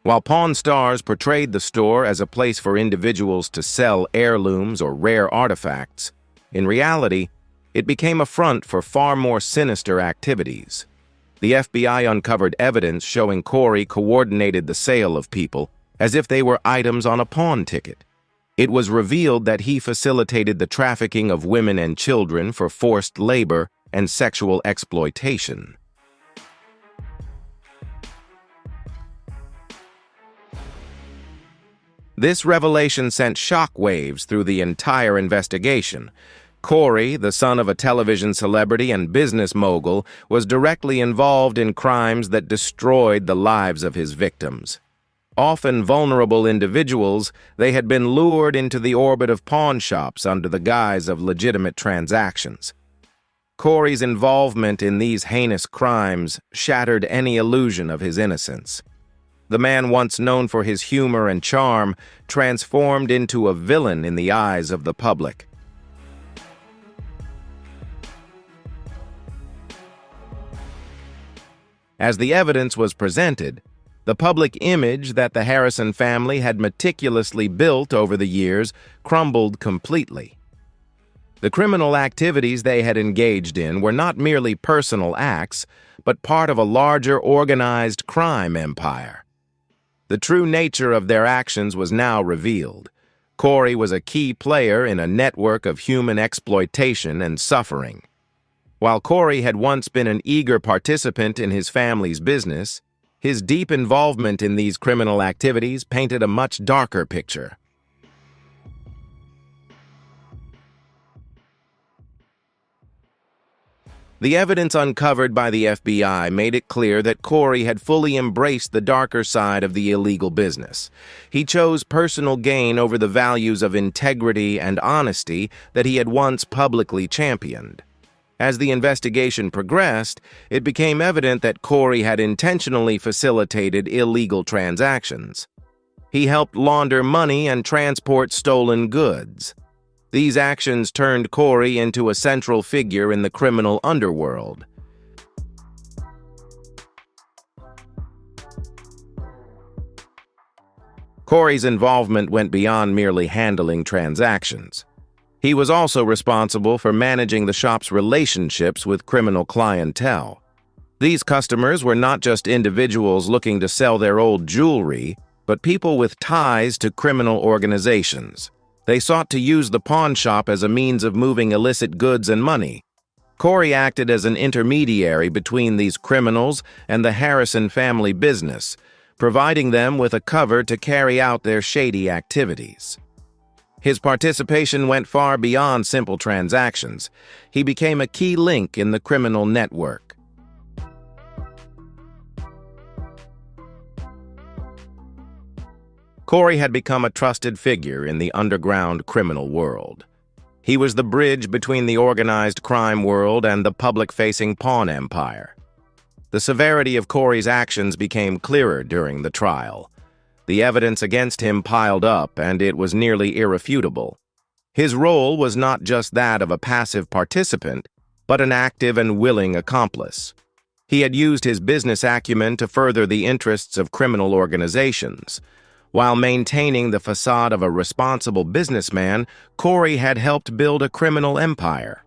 While Pawn Stars portrayed the store as a place for individuals to sell heirlooms or rare artifacts, in reality, it became a front for far more sinister activities. The FBI uncovered evidence showing Cory coordinated the sale of people as if they were items on a pawn ticket. It was revealed that he facilitated the trafficking of women and children for forced labor and sexual exploitation. This revelation sent shockwaves through the entire investigation. Cory, the son of a television celebrity and business mogul, was directly involved in crimes that destroyed the lives of his victims. Often vulnerable individuals, they had been lured into the orbit of pawn shops under the guise of legitimate transactions. Cory's involvement in these heinous crimes shattered any illusion of his innocence. The man once known for his humor and charm transformed into a villain in the eyes of the public. As the evidence was presented, the public image that the Harrison family had meticulously built over the years crumbled completely. The criminal activities they had engaged in were not merely personal acts, but part of a larger organized crime empire. The true nature of their actions was now revealed. Cory was a key player in a network of human exploitation and suffering. While Cory had once been an eager participant in his family's business, his deep involvement in these criminal activities painted a much darker picture. The evidence uncovered by the FBI made it clear that Cory had fully embraced the darker side of the illegal business. He chose personal gain over the values of integrity and honesty that he had once publicly championed. As the investigation progressed, it became evident that Cory had intentionally facilitated illegal transactions. He helped launder money and transport stolen goods. These actions turned Cory into a central figure in the criminal underworld. Cory's involvement went beyond merely handling transactions. He was also responsible for managing the shop's relationships with criminal clientele. These customers were not just individuals looking to sell their old jewelry, but people with ties to criminal organizations. They sought to use the pawn shop as a means of moving illicit goods and money. Cory acted as an intermediary between these criminals and the Harrison family business, providing them with a cover to carry out their shady activities. His participation went far beyond simple transactions. He became a key link in the criminal network. Cory had become a trusted figure in the underground criminal world. He was the bridge between the organized crime world and the public-facing pawn empire. The severity of Cory's actions became clearer during the trial. The evidence against him piled up, and it was nearly irrefutable. His role was not just that of a passive participant, but an active and willing accomplice. He had used his business acumen to further the interests of criminal organizations. While maintaining the facade of a responsible businessman, Cory had helped build a criminal empire.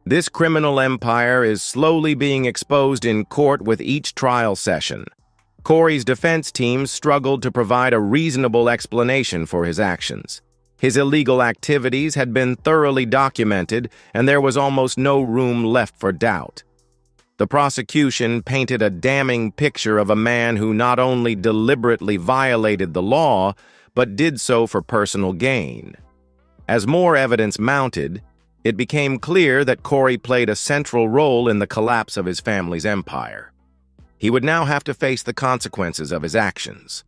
This criminal empire is slowly being exposed in court with each trial session. Cory's defense team struggled to provide a reasonable explanation for his actions. His illegal activities had been thoroughly documented, and there was almost no room left for doubt. The prosecution painted a damning picture of a man who not only deliberately violated the law, but did so for personal gain. As more evidence mounted, it became clear that Cory played a central role in the collapse of his family's empire. He would now have to face the consequences of his actions.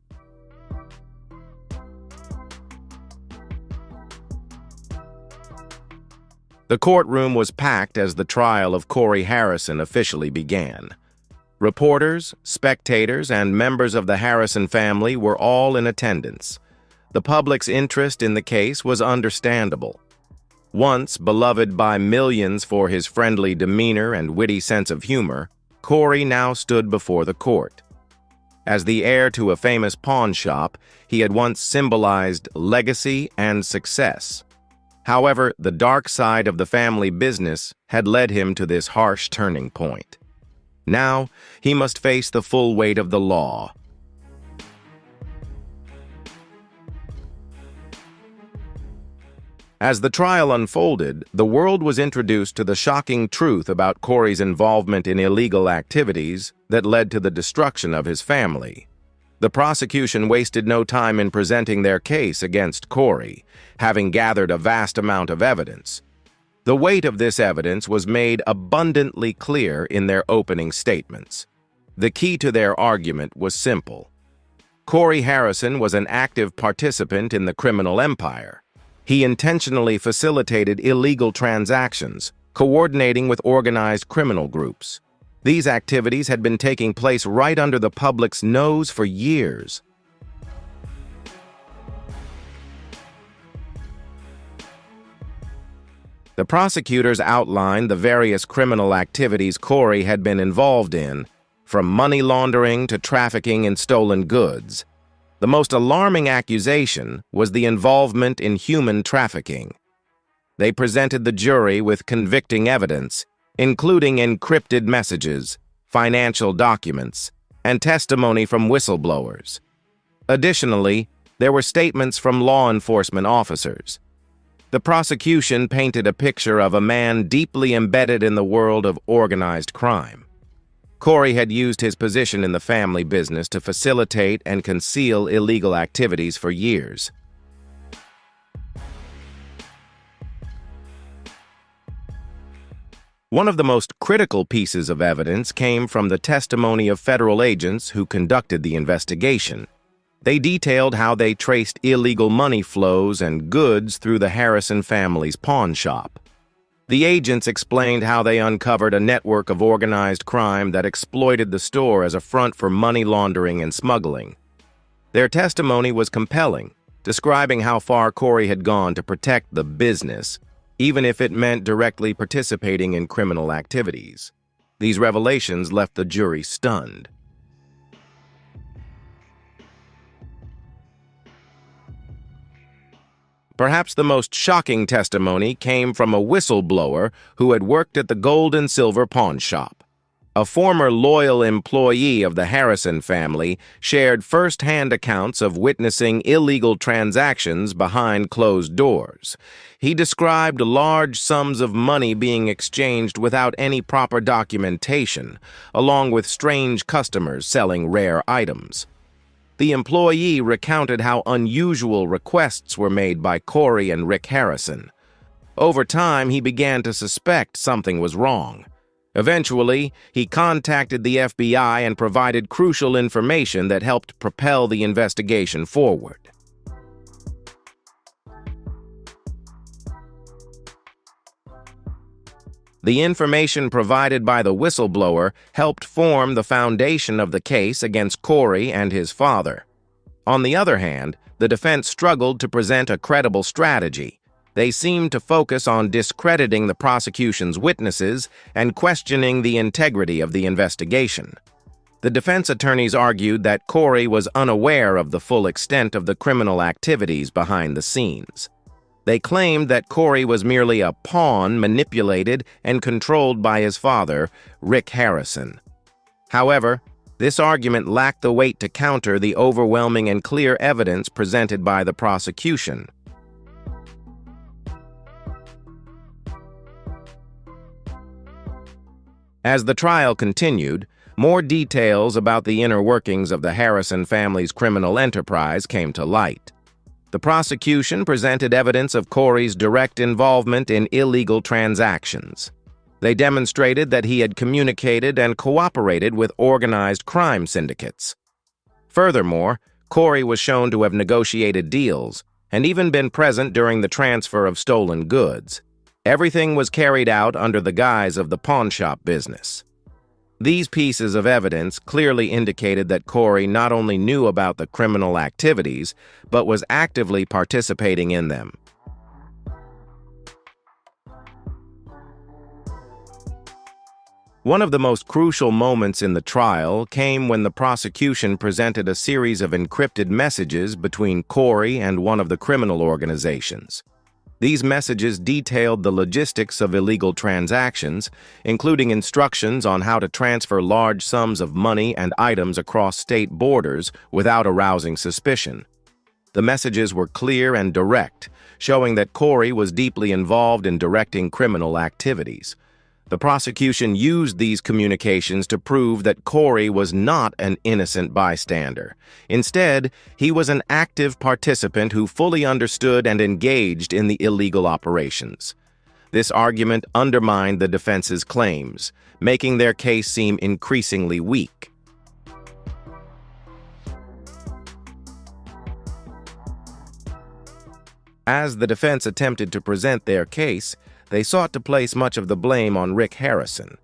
The courtroom was packed as the trial of Cory Harrison officially began. Reporters, spectators, and members of the Harrison family were all in attendance. The public's interest in the case was understandable. Once beloved by millions for his friendly demeanor and witty sense of humor, Cory now stood before the court. As the heir to a famous pawn shop, he had once symbolized legacy and success. However, the dark side of the family business had led him to this harsh turning point. Now, he must face the full weight of the law. As the trial unfolded, the world was introduced to the shocking truth about Cory's involvement in illegal activities that led to the destruction of his family. The prosecution wasted no time in presenting their case against Cory, having gathered a vast amount of evidence. The weight of this evidence was made abundantly clear in their opening statements. The key to their argument was simple. Cory Harrison was an active participant in the criminal empire. He intentionally facilitated illegal transactions, coordinating with organized criminal groups. These activities had been taking place right under the public's nose for years. The prosecutors outlined the various criminal activities Cory had been involved in, from money laundering to trafficking in stolen goods. The most alarming accusation was the involvement in human trafficking. They presented the jury with convicting evidence, including encrypted messages, financial documents, and testimony from whistleblowers. Additionally, there were statements from law enforcement officers. The prosecution painted a picture of a man deeply embedded in the world of organized crime. Cory had used his position in the family business to facilitate and conceal illegal activities for years. One of the most critical pieces of evidence came from the testimony of federal agents who conducted the investigation. They detailed how they traced illegal money flows and goods through the Harrison family's pawn shop. The agents explained how they uncovered a network of organized crime that exploited the store as a front for money laundering and smuggling. Their testimony was compelling, describing how far Cory had gone to protect the business, even if it meant directly participating in criminal activities. These revelations left the jury stunned. Perhaps the most shocking testimony came from a whistleblower who had worked at the gold and silver pawn shop. A former loyal employee of the Harrison family shared first-hand accounts of witnessing illegal transactions behind closed doors. He described large sums of money being exchanged without any proper documentation, along with strange customers selling rare items. The employee recounted how unusual requests were made by Cory and Rick Harrison. Over time, he began to suspect something was wrong. Eventually, he contacted the FBI and provided crucial information that helped propel the investigation forward. The information provided by the whistleblower helped form the foundation of the case against Cory and his father. On the other hand, the defense struggled to present a credible strategy. They seemed to focus on discrediting the prosecution's witnesses and questioning the integrity of the investigation. The defense attorneys argued that Cory was unaware of the full extent of the criminal activities behind the scenes. They claimed that Cory was merely a pawn manipulated and controlled by his father, Rick Harrison. However, this argument lacked the weight to counter the overwhelming and clear evidence presented by the prosecution. As the trial continued, more details about the inner workings of the Harrison family's criminal enterprise came to light. The prosecution presented evidence of Cory's direct involvement in illegal transactions. They demonstrated that he had communicated and cooperated with organized crime syndicates. Furthermore, Cory was shown to have negotiated deals and even been present during the transfer of stolen goods. Everything was carried out under the guise of the pawnshop business. These pieces of evidence clearly indicated that Cory not only knew about the criminal activities, but was actively participating in them. One of the most crucial moments in the trial came when the prosecution presented a series of encrypted messages between Cory and one of the criminal organizations. These messages detailed the logistics of illegal transactions, including instructions on how to transfer large sums of money and items across state borders without arousing suspicion. The messages were clear and direct, showing that Cory was deeply involved in directing criminal activities. The prosecution used these communications to prove that Cory was not an innocent bystander. Instead, he was an active participant who fully understood and engaged in the illegal operations. This argument undermined the defense's claims, making their case seem increasingly weak. As the defense attempted to present their case, they sought to place much of the blame on Rick Harrison.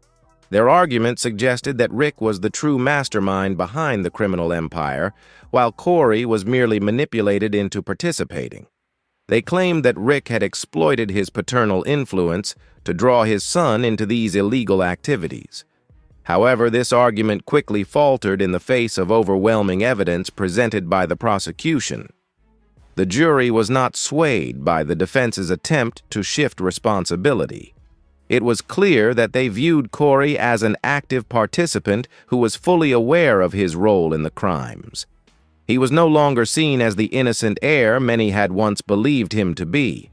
Their argument suggested that Rick was the true mastermind behind the criminal empire, while Cory was merely manipulated into participating. They claimed that Rick had exploited his paternal influence to draw his son into these illegal activities. However, this argument quickly faltered in the face of overwhelming evidence presented by the prosecution. The jury was not swayed by the defense's attempt to shift responsibility. It was clear that they viewed Cory as an active participant who was fully aware of his role in the crimes. He was no longer seen as the innocent heir many had once believed him to be.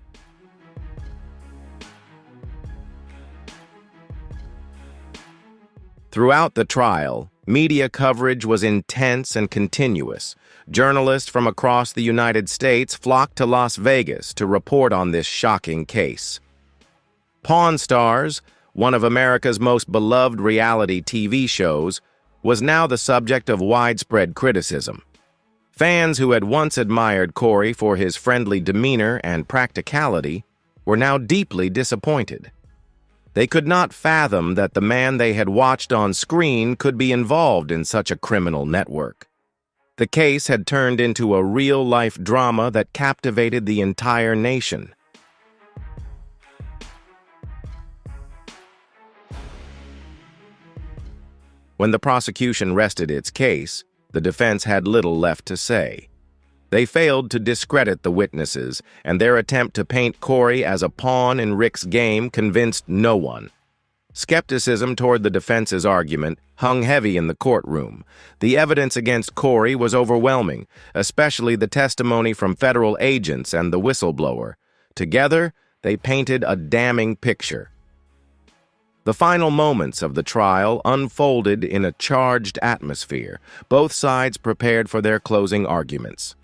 Throughout the trial, media coverage was intense and continuous. Journalists from across the United States flocked to Las Vegas to report on this shocking case. Pawn Stars, one of America's most beloved reality TV shows, was now the subject of widespread criticism. Fans who had once admired Cory for his friendly demeanor and practicality were now deeply disappointed. They could not fathom that the man they had watched on screen could be involved in such a criminal network. The case had turned into a real-life drama that captivated the entire nation. When the prosecution rested its case, the defense had little left to say. They failed to discredit the witnesses, and their attempt to paint Cory as a pawn in Rick's game convinced no one. Skepticism toward the defense's argument hung heavy in the courtroom. The evidence against Cory was overwhelming, especially the testimony from federal agents and the whistleblower. Together, they painted a damning picture. The final moments of the trial unfolded in a charged atmosphere. Both sides prepared for their closing arguments.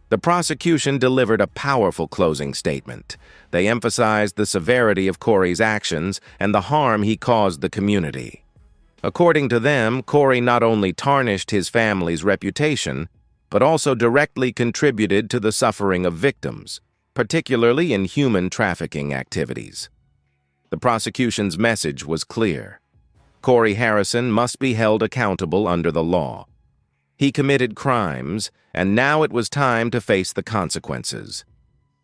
The prosecution delivered a powerful closing statement. They emphasized the severity of Cory's actions and the harm he caused the community. According to them, Cory not only tarnished his family's reputation, but also directly contributed to the suffering of victims, particularly in human trafficking activities. The prosecution's message was clear. Cory Harrison must be held accountable under the law. He committed crimes, and now it was time to face the consequences.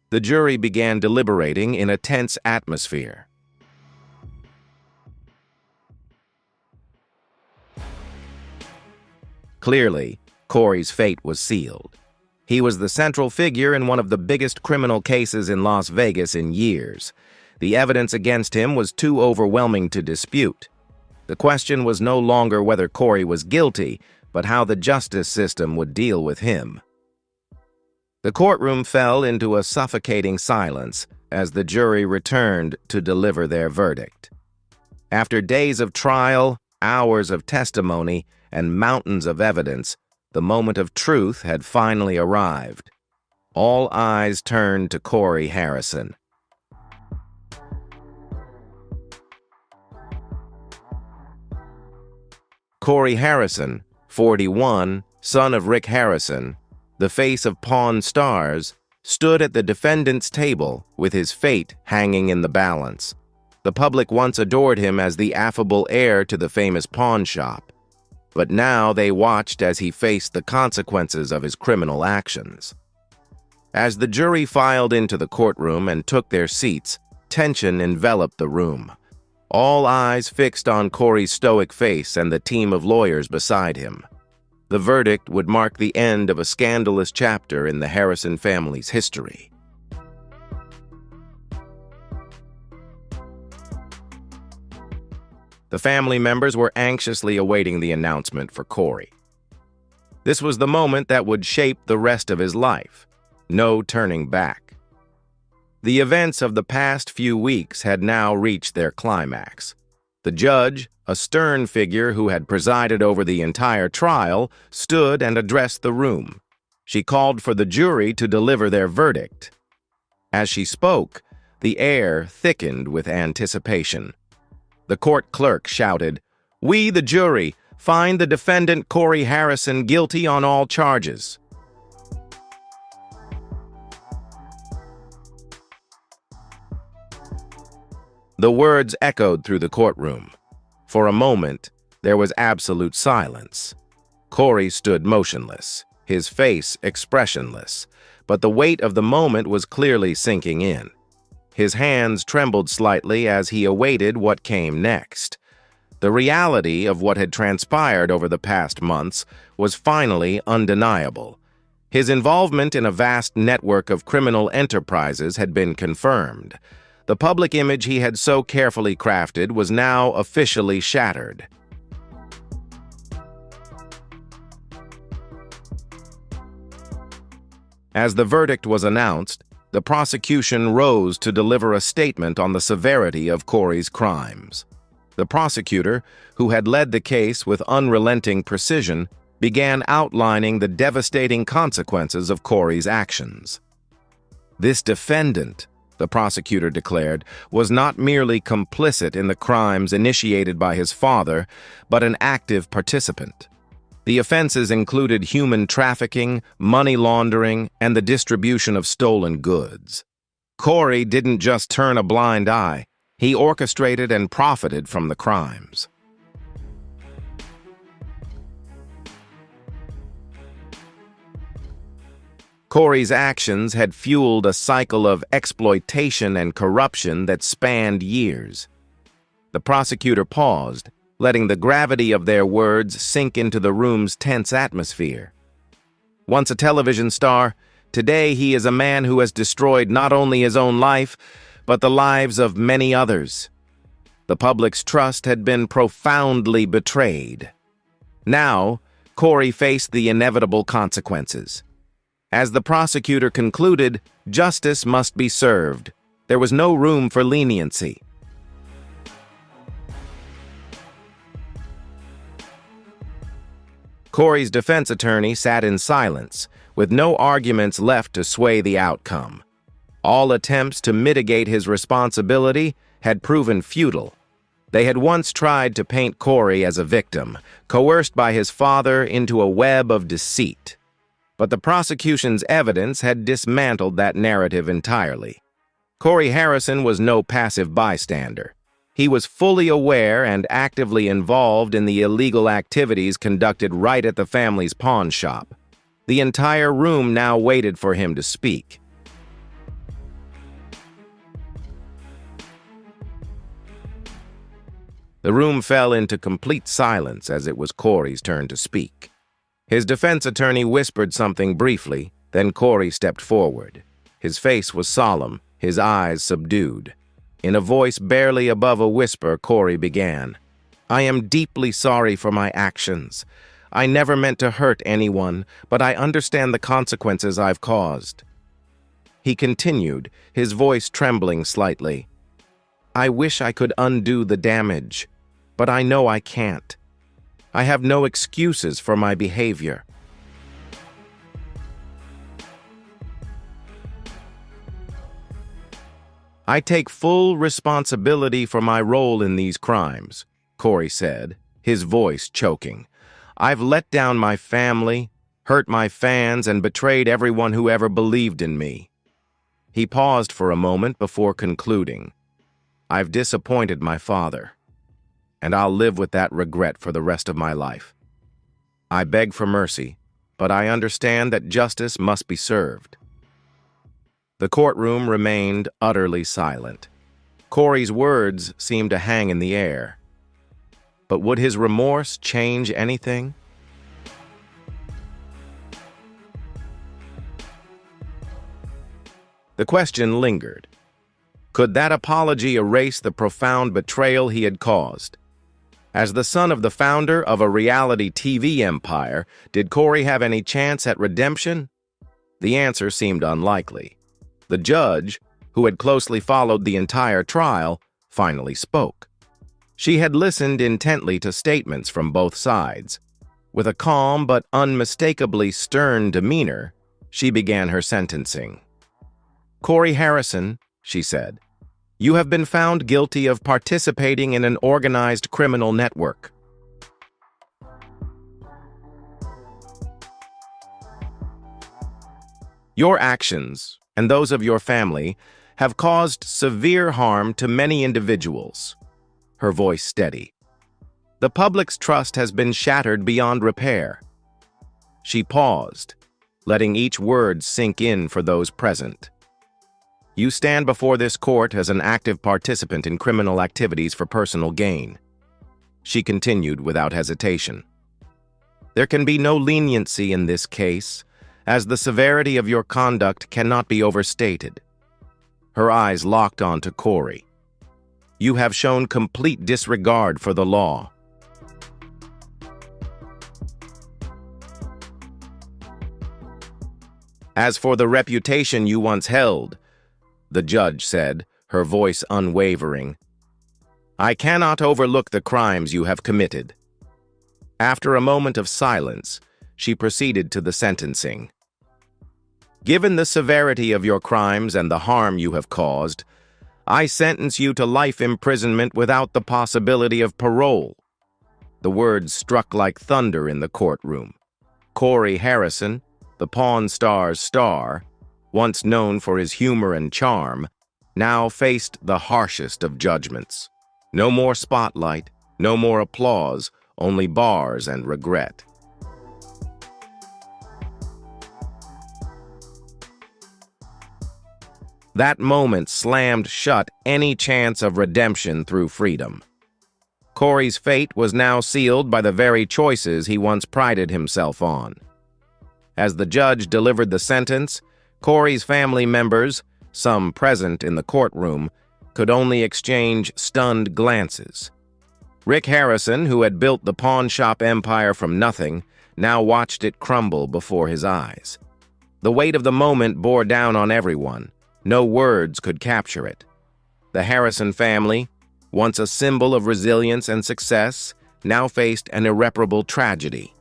The jury began deliberating in a tense atmosphere. Clearly, Cory's fate was sealed. He was the central figure in one of the biggest criminal cases in Las Vegas in years. The evidence against him was too overwhelming to dispute. The question was no longer whether Cory was guilty, but how the justice system would deal with him. The courtroom fell into a suffocating silence as the jury returned to deliver their verdict. After days of trial, hours of testimony, and mountains of evidence, the moment of truth had finally arrived. All eyes turned to Cory Harrison. Cory Harrison, 41, son of Rick Harrison, the face of Pawn Stars, stood at the defendant's table with his fate hanging in the balance. The public once adored him as the affable heir to the famous pawn shop, but now they watched as he faced the consequences of his criminal actions. As the jury filed into the courtroom and took their seats, tension enveloped the room. All eyes fixed on Cory's stoic face and the team of lawyers beside him. The verdict would mark the end of a scandalous chapter in the Harrison family's history. The family members were anxiously awaiting the announcement for Cory. This was the moment that would shape the rest of his life. No turning back. The events of the past few weeks had now reached their climax. The judge, a stern figure who had presided over the entire trial, stood and addressed the room. She called for the jury to deliver their verdict. As she spoke, the air thickened with anticipation. The court clerk shouted, "We, the jury, find the defendant Cory Harrison guilty on all charges." The words echoed through the courtroom. For a moment, there was absolute silence. Cory stood motionless, his face expressionless, but the weight of the moment was clearly sinking in. His hands trembled slightly as he awaited what came next. The reality of what had transpired over the past months was finally undeniable. His involvement in a vast network of criminal enterprises had been confirmed. The public image he had so carefully crafted was now officially shattered. As the verdict was announced, the prosecution rose to deliver a statement on the severity of Cory's crimes. The prosecutor, who had led the case with unrelenting precision, began outlining the devastating consequences of Cory's actions. This defendant, the prosecutor declared, was not merely complicit in the crimes initiated by his father, but an active participant. The offenses included human trafficking, money laundering, and the distribution of stolen goods. Cory didn't just turn a blind eye, he orchestrated and profited from the crimes. Cory's actions had fueled a cycle of exploitation and corruption that spanned years. The prosecutor paused, letting the gravity of their words sink into the room's tense atmosphere. Once a television star, today he is a man who has destroyed not only his own life, but the lives of many others. The public's trust had been profoundly betrayed. Now, Cory faced the inevitable consequences. As the prosecutor concluded, justice must be served. There was no room for leniency. Cory's defense attorney sat in silence, with no arguments left to sway the outcome. All attempts to mitigate his responsibility had proven futile. They had once tried to paint Cory as a victim, coerced by his father into a web of deceit. But the prosecution's evidence had dismantled that narrative entirely. Cory Harrison was no passive bystander. He was fully aware and actively involved in the illegal activities conducted right at the family's pawn shop. The entire room now waited for him to speak. The room fell into complete silence as it was Cory's turn to speak. His defense attorney whispered something briefly, then Cory stepped forward. His face was solemn, his eyes subdued. In a voice barely above a whisper, Cory began, "I am deeply sorry for my actions. I never meant to hurt anyone, but I understand the consequences I've caused." He continued, his voice trembling slightly. "I wish I could undo the damage, but I know I can't. I have no excuses for my behavior." "I take full responsibility for my role in these crimes," Cory said, his voice choking. "I've let down my family, hurt my fans, and betrayed everyone who ever believed in me." He paused for a moment before concluding, "I've disappointed my father, and I'll live with that regret for the rest of my life. I beg for mercy, but I understand that justice must be served." The courtroom remained utterly silent. Cory's words seemed to hang in the air. But would his remorse change anything? The question lingered. Could that apology erase the profound betrayal he had caused? As the son of the founder of a reality TV empire, did Cory have any chance at redemption? The answer seemed unlikely. The judge, who had closely followed the entire trial, finally spoke. She had listened intently to statements from both sides. With a calm but unmistakably stern demeanor, she began her sentencing. "Cory Harrison," she said, "you have been found guilty of participating in an organized criminal network. Your actions, and those of your family, have caused severe harm to many individuals." Her voice steady. "The public's trust has been shattered beyond repair." She paused, letting each word sink in for those present. "You stand before this court as an active participant in criminal activities for personal gain." She continued without hesitation. "There can be no leniency in this case, as the severity of your conduct cannot be overstated." Her eyes locked onto Cory. "You have shown complete disregard for the law." "As for the reputation you once held," the judge said, her voice unwavering, "I cannot overlook the crimes you have committed." After a moment of silence, she proceeded to the sentencing. "Given the severity of your crimes and the harm you have caused, I sentence you to life imprisonment without the possibility of parole." The words struck like thunder in the courtroom. Cory Harrison, the Pawn Star's star, once known for his humor and charm, now faced the harshest of judgments. No more spotlight, no more applause, only bars and regret. That moment slammed shut any chance of redemption through freedom. Cory's fate was now sealed by the very choices he once prided himself on. As the judge delivered the sentence, Cory's family members, some present in the courtroom, could only exchange stunned glances. Rick Harrison, who had built the pawn shop empire from nothing, now watched it crumble before his eyes. The weight of the moment bore down on everyone. No words could capture it. The Harrison family, once a symbol of resilience and success, now faced an irreparable tragedy.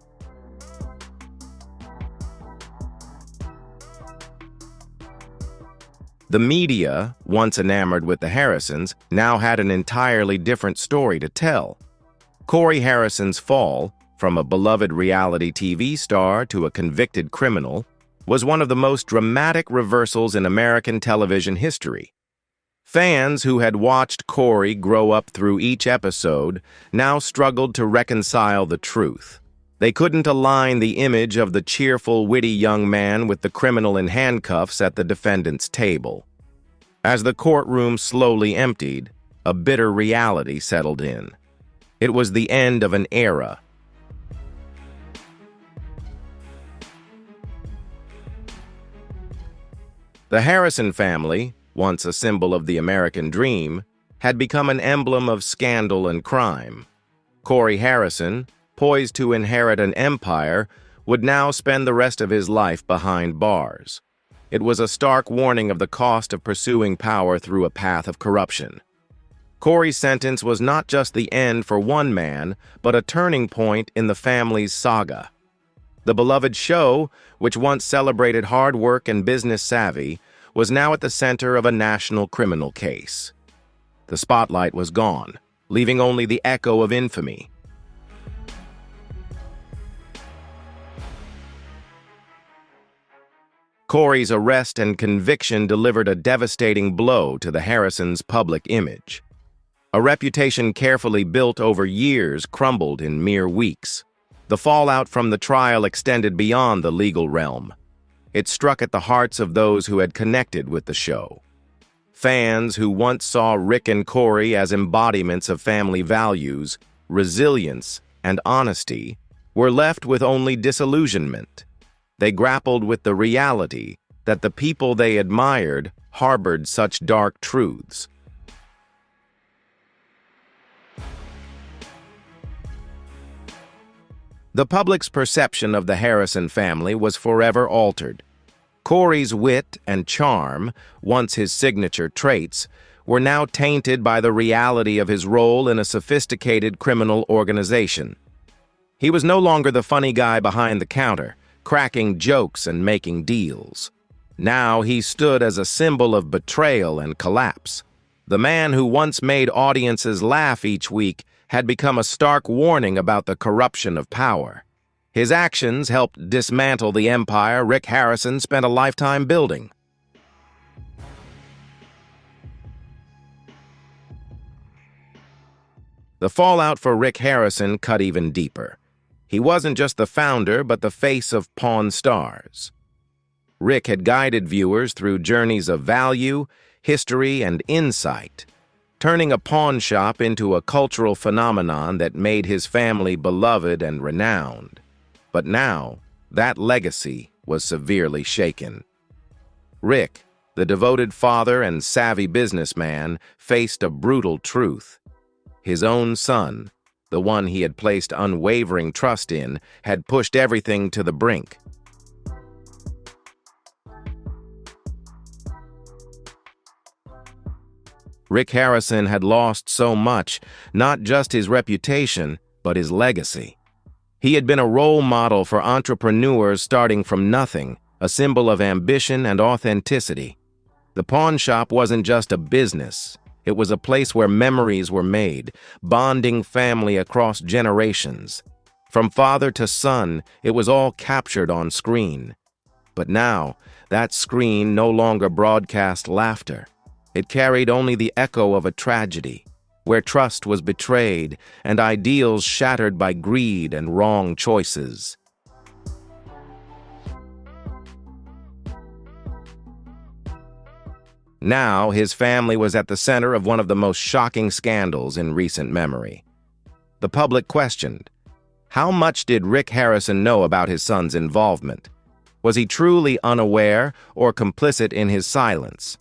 The media, once enamored with the Harrisons, now had an entirely different story to tell. Cory Harrison's fall, from a beloved reality TV star to a convicted criminal, was one of the most dramatic reversals in American television history. Fans who had watched Cory grow up through each episode now struggled to reconcile the truth. They couldn't align the image of the cheerful, witty young man with the criminal in handcuffs at the defendant's table. As the courtroom slowly emptied, a bitter reality settled in. It was the end of an era. The Harrison family, once a symbol of the American dream, had become an emblem of scandal and crime. Cory Harrison, poised to inherit an empire, would now spend the rest of his life behind bars. It was a stark warning of the cost of pursuing power through a path of corruption. Cory's sentence was not just the end for one man, but a turning point in the family's saga. The beloved show, which once celebrated hard work and business savvy, was now at the center of a national criminal case. The spotlight was gone, leaving only the echo of infamy. Cory's arrest and conviction delivered a devastating blow to the Harrisons' public image. A reputation carefully built over years crumbled in mere weeks. The fallout from the trial extended beyond the legal realm. It struck at the hearts of those who had connected with the show. Fans who once saw Rick and Cory as embodiments of family values, resilience, and honesty were left with only disillusionment. They grappled with the reality that the people they admired harbored such dark truths. The public's perception of the Harrison family was forever altered. Cory's wit and charm, once his signature traits, were now tainted by the reality of his role in a sophisticated criminal organization. He was no longer the funny guy behind the counter, cracking jokes and making deals. Now he stood as a symbol of betrayal and collapse. The man who once made audiences laugh each week had become a stark warning about the corruption of power. His actions helped dismantle the empire Rick Harrison spent a lifetime building. The fallout for Rick Harrison cut even deeper. He wasn't just the founder, but the face of Pawn Stars. Rick had guided viewers through journeys of value, history, and insight, turning a pawn shop into a cultural phenomenon that made his family beloved and renowned. But now, that legacy was severely shaken. Rick, the devoted father and savvy businessman, faced a brutal truth. His own son, the one he had placed unwavering trust in, had pushed everything to the brink. Rick Harrison had lost so much, not just his reputation, but his legacy. He had been a role model for entrepreneurs starting from nothing, a symbol of ambition and authenticity. The pawn shop wasn't just a business. It was a place where memories were made, bonding family across generations. From father to son, it was all captured on screen. But now, that screen no longer broadcast laughter. It carried only the echo of a tragedy, where trust was betrayed and ideals shattered by greed and wrong choices. Now, his family was at the center of one of the most shocking scandals in recent memory. The public questioned, how much did Rick Harrison know about his son's involvement? Was he truly unaware or complicit in his silence?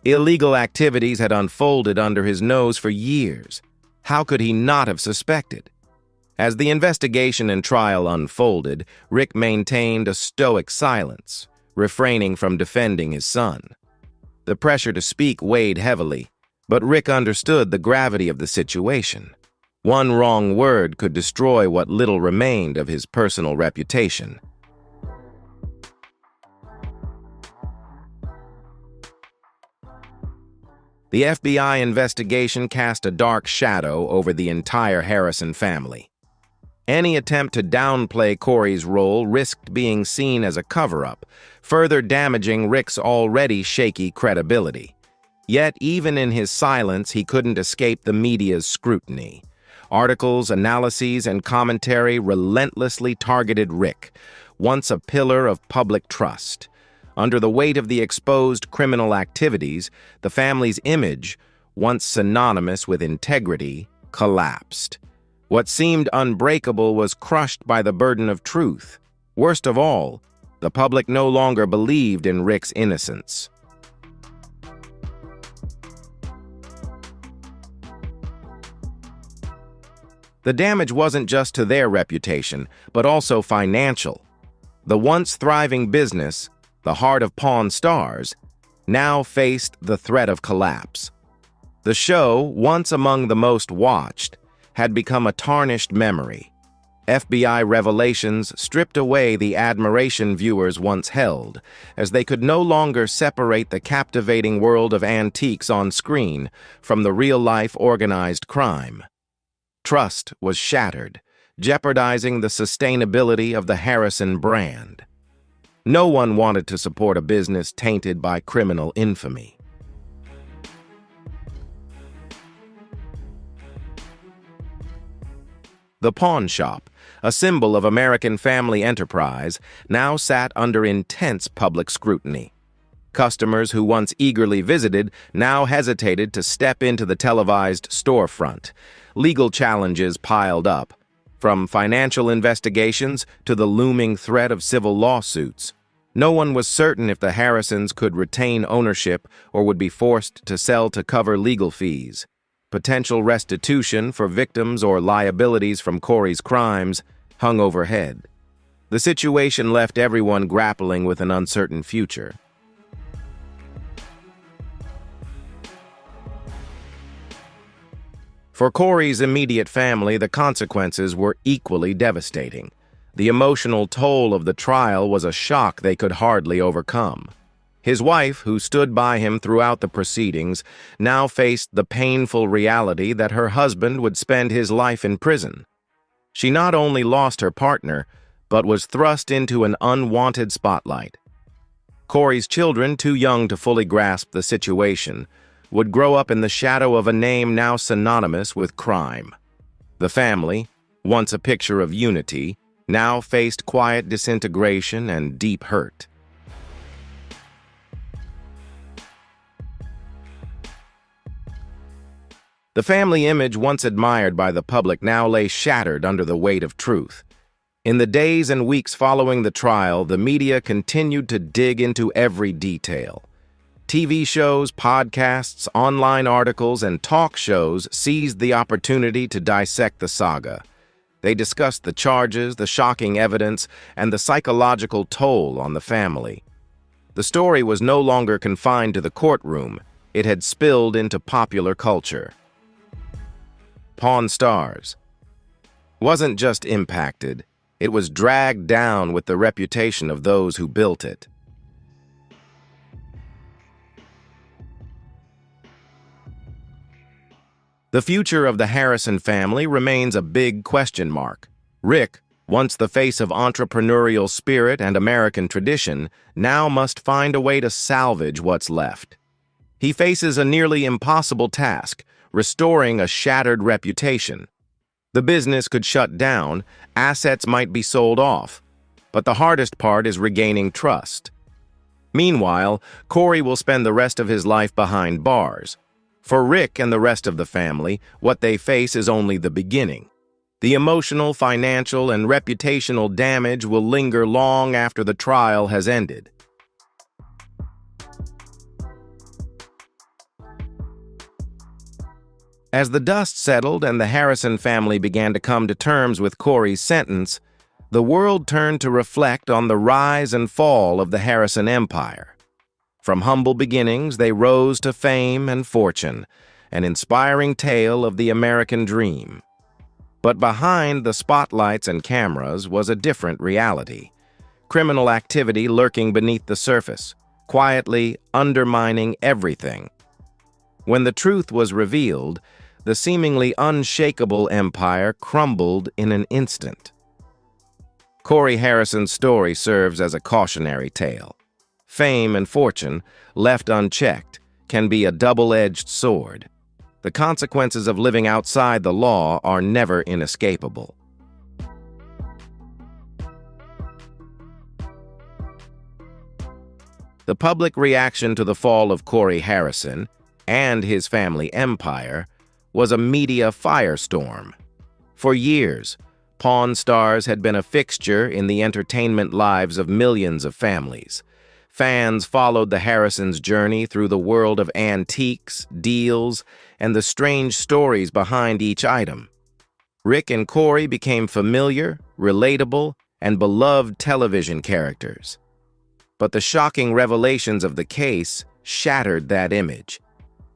Illegal activities had unfolded under his nose for years. How could he not have suspected? As the investigation and trial unfolded, Rick maintained a stoic silence, refraining from defending his son. The pressure to speak weighed heavily, but Rick understood the gravity of the situation. One wrong word could destroy what little remained of his personal reputation. The FBI investigation cast a dark shadow over the entire Harrison family. Any attempt to downplay Cory's role risked being seen as a cover-up, further damaging Rick's already shaky credibility. Yet, even in his silence, he couldn't escape the media's scrutiny. Articles, analyses, and commentary relentlessly targeted Rick, once a pillar of public trust. Under the weight of the exposed criminal activities, the family's image, once synonymous with integrity, collapsed. What seemed unbreakable was crushed by the burden of truth. Worst of all, the public no longer believed in Rick's innocence. The damage wasn't just to their reputation, but also financial. The once thriving business, the heart of Pawn Stars, now faced the threat of collapse. The show, once among the most watched, had become a tarnished memory. FBI revelations stripped away the admiration viewers once held, as they could no longer separate the captivating world of antiques on screen from the real-life organized crime. Trust was shattered, jeopardizing the sustainability of the Harrison brand. No one wanted to support a business tainted by criminal infamy. The pawn shop, a symbol of American family enterprise, now sat under intense public scrutiny. Customers who once eagerly visited now hesitated to step into the televised storefront. Legal challenges piled up, from financial investigations to the looming threat of civil lawsuits. No one was certain if the Harrisons could retain ownership or would be forced to sell to cover legal fees. Potential restitution for victims or liabilities from Cory's crimes hung overhead. The situation left everyone grappling with an uncertain future. For Cory's immediate family, the consequences were equally devastating. The emotional toll of the trial was a shock they could hardly overcome. His wife, who stood by him throughout the proceedings, now faced the painful reality that her husband would spend his life in prison. She not only lost her partner, but was thrust into an unwanted spotlight. Cory's children, too young to fully grasp the situation, would grow up in the shadow of a name now synonymous with crime. The family, once a picture of unity, now faced quiet disintegration and deep hurt. The family image once admired by the public now lay shattered under the weight of truth. In the days and weeks following the trial, the media continued to dig into every detail. TV shows, podcasts, online articles, and talk shows seized the opportunity to dissect the saga. They discussed the charges, the shocking evidence, and the psychological toll on the family. The story was no longer confined to the courtroom. It had spilled into popular culture. Pawn Stars wasn't just impacted, it was dragged down with the reputation of those who built it. The future of the Harrison family remains a big question mark. Rick, once the face of entrepreneurial spirit and American tradition, now must find a way to salvage what's left. He faces a nearly impossible task, restoring a shattered reputation. The business could shut down, assets might be sold off, but the hardest part is regaining trust. Meanwhile, Cory will spend the rest of his life behind bars. For Rick and the rest of the family, what they face is only the beginning. The emotional, financial, and reputational damage will linger long after the trial has ended. As the dust settled and the Harrison family began to come to terms with Cory's sentence, the world turned to reflect on the rise and fall of the Harrison empire. From humble beginnings, they rose to fame and fortune, an inspiring tale of the American dream. But behind the spotlights and cameras was a different reality. Criminal activity lurking beneath the surface, quietly undermining everything. When the truth was revealed, the seemingly unshakable empire crumbled in an instant. Cory Harrison's story serves as a cautionary tale. Fame and fortune, left unchecked, can be a double-edged sword. The consequences of living outside the law are never inescapable. The public reaction to the fall of Cory Harrison and his family empire was a media firestorm. For years, Pawn Stars had been a fixture in the entertainment lives of millions of families. Fans followed the Harrisons' journey through the world of antiques, deals, and the strange stories behind each item. Rick and Cory became familiar, relatable, and beloved television characters. But the shocking revelations of the case shattered that image.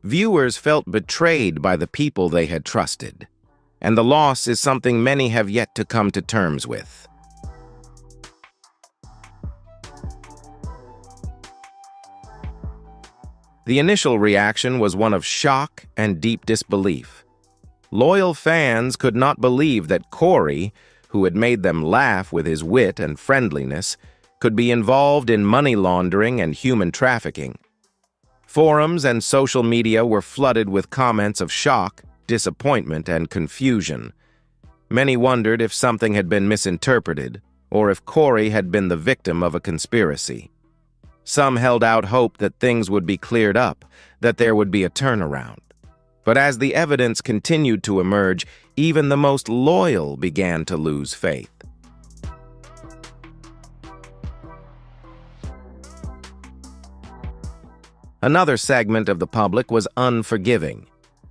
Viewers felt betrayed by the people they had trusted, and the loss is something many have yet to come to terms with. The initial reaction was one of shock and deep disbelief. Loyal fans could not believe that Cory, who had made them laugh with his wit and friendliness, could be involved in money laundering and human trafficking. Forums and social media were flooded with comments of shock, disappointment, and confusion. Many wondered if something had been misinterpreted, or if Cory had been the victim of a conspiracy. Some held out hope that things would be cleared up, that there would be a turnaround. But as the evidence continued to emerge, even the most loyal began to lose faith. Another segment of the public was unforgiving.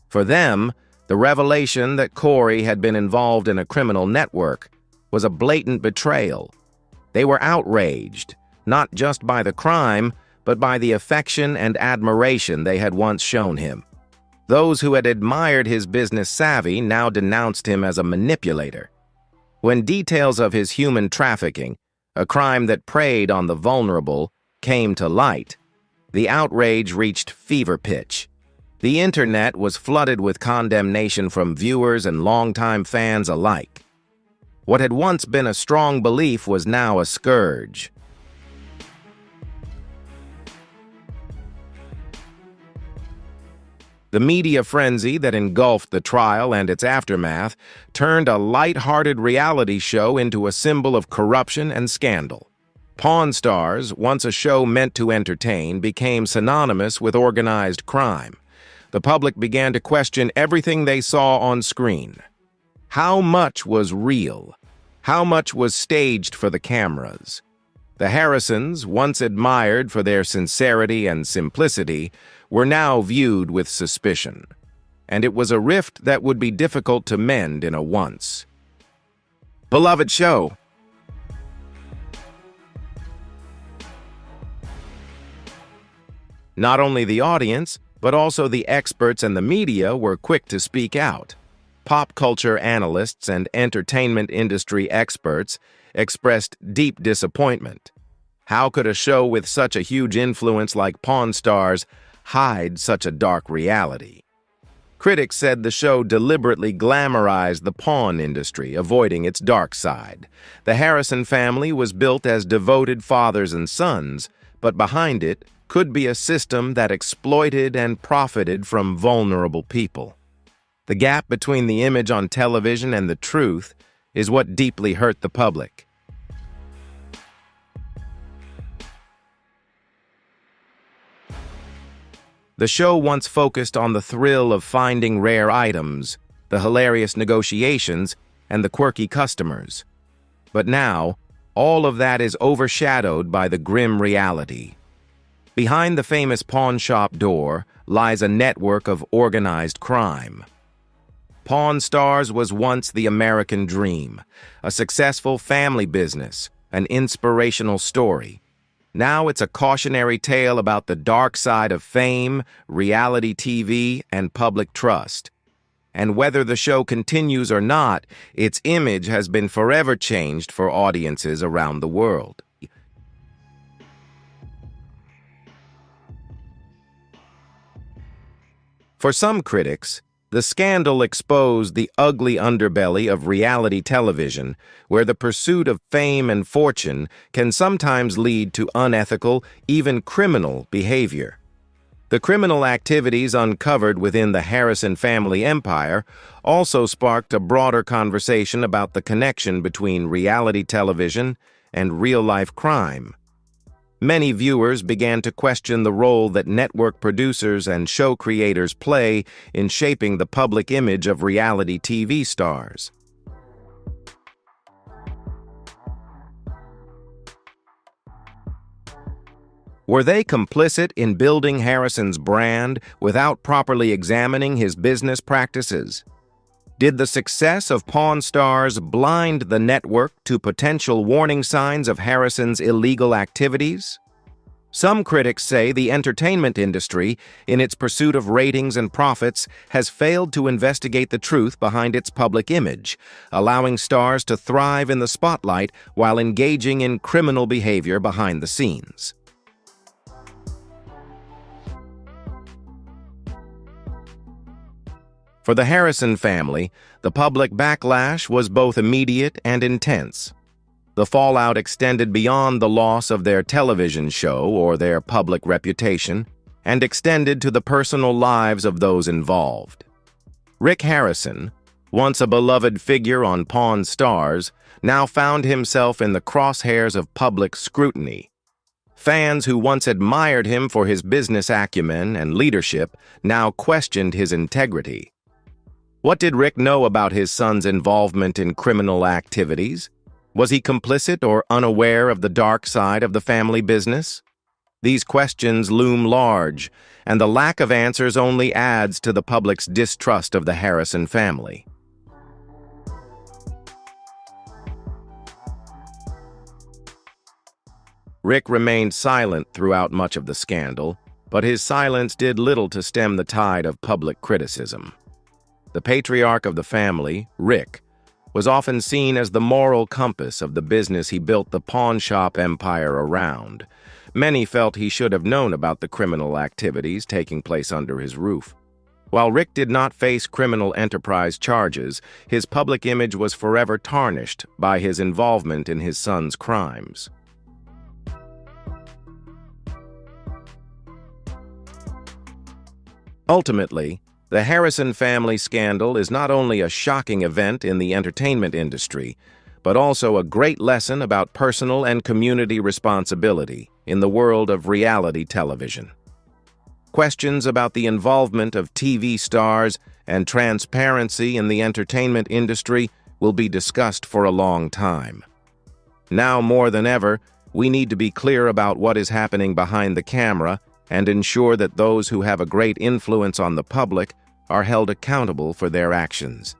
For them, the revelation that Cory had been involved in a criminal network was a blatant betrayal. They were outraged, not just by the crime, but by the affection and admiration they had once shown him. Those who had admired his business savvy now denounced him as a manipulator. When details of his human trafficking, a crime that preyed on the vulnerable, came to light, the outrage reached fever pitch. The internet was flooded with condemnation from viewers and longtime fans alike. What had once been a strong belief was now a scourge. The media frenzy that engulfed the trial and its aftermath turned a light-hearted reality show into a symbol of corruption and scandal. Pawn Stars, once a show meant to entertain, became synonymous with organized crime. The public began to question everything they saw on screen. How much was real? How much was staged for the cameras? The Harrisons, once admired for their sincerity and simplicity, were now viewed with suspicion. And it was a rift that would be difficult to mend in a once beloved show. Not only the audience, but also the experts and the media were quick to speak out. Pop culture analysts and entertainment industry experts expressed deep disappointment. How could a show with such a huge influence like Pawn Stars hide such a dark reality? Critics said the show deliberately glamorized the pawn industry, avoiding its dark side. The Harrison family was built as devoted fathers and sons, but behind it could be a system that exploited and profited from vulnerable people. The gap between the image on television and the truth is what deeply hurt the public. The show once focused on the thrill of finding rare items, the hilarious negotiations, and the quirky customers. But now, all of that is overshadowed by the grim reality. Behind the famous pawn shop door lies a network of organized crime. Pawn Stars was once the American dream, a successful family business, an inspirational story. Now it's a cautionary tale about the dark side of fame, reality TV, and public trust. And whether the show continues or not, its image has been forever changed for audiences around the world. For some critics, the scandal exposed the ugly underbelly of reality television, where the pursuit of fame and fortune can sometimes lead to unethical, even criminal behavior. The criminal activities uncovered within the Harrison family empire also sparked a broader conversation about the connection between reality television and real-life crime. Many viewers began to question the role that network producers and show creators play in shaping the public image of reality TV stars. Were they complicit in building Harrison's brand without properly examining his business practices? Did the success of Pawn Stars blind the network to potential warning signs of Harrison's illegal activities? Some critics say the entertainment industry, in its pursuit of ratings and profits, has failed to investigate the truth behind its public image, allowing stars to thrive in the spotlight while engaging in criminal behavior behind the scenes. For the Harrison family, the public backlash was both immediate and intense. The fallout extended beyond the loss of their television show or their public reputation, and extended to the personal lives of those involved. Rick Harrison, once a beloved figure on Pawn Stars, now found himself in the crosshairs of public scrutiny. Fans who once admired him for his business acumen and leadership now questioned his integrity. What did Rick know about his son's involvement in criminal activities? Was he complicit or unaware of the dark side of the family business? These questions loom large, and the lack of answers only adds to the public's distrust of the Harrison family. Rick remained silent throughout much of the scandal, but his silence did little to stem the tide of public criticism. The patriarch of the family, Rick, was often seen as the moral compass of the business he built the pawn shop empire around. Many felt he should have known about the criminal activities taking place under his roof. While Rick did not face criminal enterprise charges, his public image was forever tarnished by his involvement in his son's crimes. Ultimately, the Harrison family scandal is not only a shocking event in the entertainment industry, but also a great lesson about personal and community responsibility in the world of reality television. Questions about the involvement of TV stars and transparency in the entertainment industry will be discussed for a long time. Now more than ever, we need to be clear about what is happening behind the camera and ensure that those who have a great influence on the public are held accountable for their actions.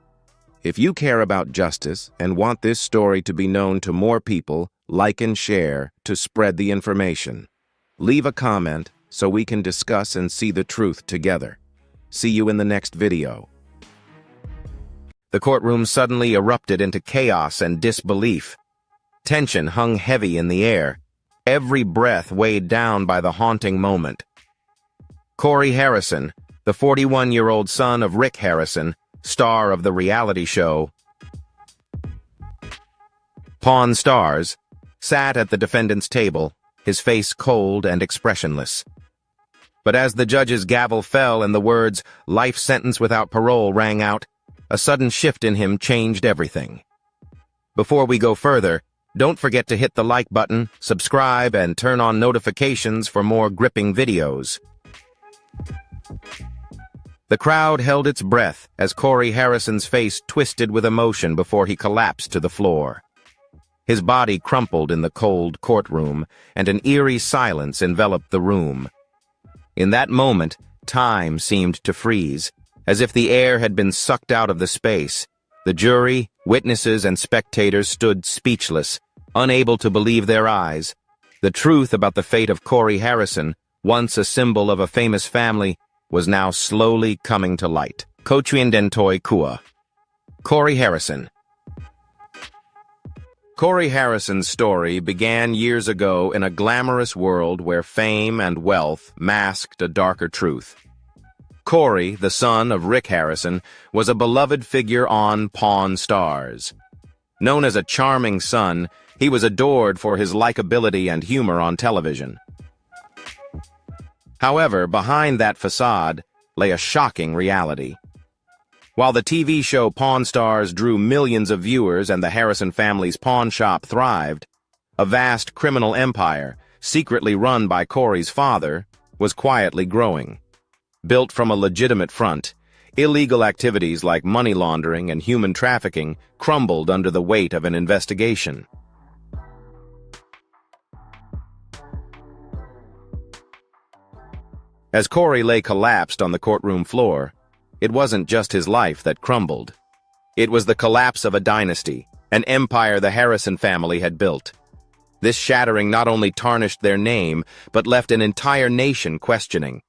If you care about justice and want this story to be known to more people, like and share to spread the information. Leave a comment so we can discuss and see the truth together. See you in the next video. The courtroom suddenly erupted into chaos and disbelief. Tension hung heavy in the air, every breath weighed down by the haunting moment. Cory Harrison, the 41-year-old son of Rick Harrison, star of the reality show Pawn Stars, sat at the defendant's table, his face cold and expressionless. But as the judge's gavel fell and the words, "life sentence without parole," rang out, a sudden shift in him changed everything. Before we go further, don't forget to hit the like button, subscribe, and turn on notifications for more gripping videos. The crowd held its breath as Cory Harrison's face twisted with emotion before he collapsed to the floor. His body crumpled in the cold courtroom, and an eerie silence enveloped the room. In that moment, time seemed to freeze, as if the air had been sucked out of the space. The jury, witnesses, and spectators stood speechless, unable to believe their eyes. The truth about the fate of Cory Harrison, once a symbol of a famous family, was now slowly coming to light. Courtroom dentoi kua. Cory Harrison. Cory Harrison's story began years ago in a glamorous world where fame and wealth masked a darker truth. Cory, the son of Rick Harrison, was a beloved figure on Pawn Stars. Known as a charming son, he was adored for his likability and humor on television. However, behind that facade lay a shocking reality. While the TV show Pawn Stars drew millions of viewers and the Harrison family's pawn shop thrived, a vast criminal empire, secretly run by Cory's father, was quietly growing. Built from a legitimate front, illegal activities like money laundering and human trafficking crumbled under the weight of an investigation. As Cory lay collapsed on the courtroom floor, it wasn't just his life that crumbled. It was the collapse of a dynasty, an empire the Harrison family had built. This shattering not only tarnished their name, but left an entire nation questioning.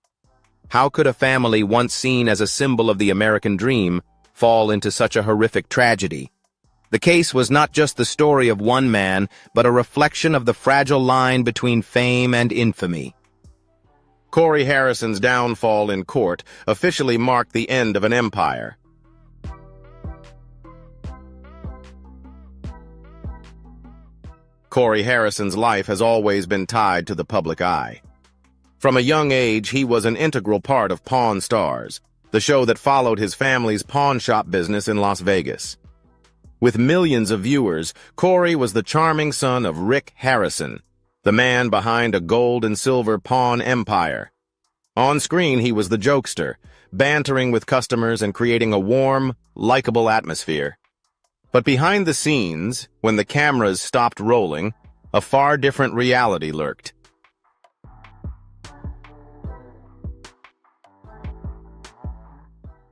How could a family once seen as a symbol of the American dream fall into such a horrific tragedy? The case was not just the story of one man, but a reflection of the fragile line between fame and infamy. Cory Harrison's downfall in court officially marked the end of an empire. Cory Harrison's life has always been tied to the public eye. From a young age, he was an integral part of Pawn Stars, the show that followed his family's pawn shop business in Las Vegas. With millions of viewers, Cory was the charming son of Rick Harrison, the man behind a gold and silver pawn empire. On screen, he was the jokester, bantering with customers and creating a warm, likable atmosphere. But behind the scenes, when the cameras stopped rolling, a far different reality lurked.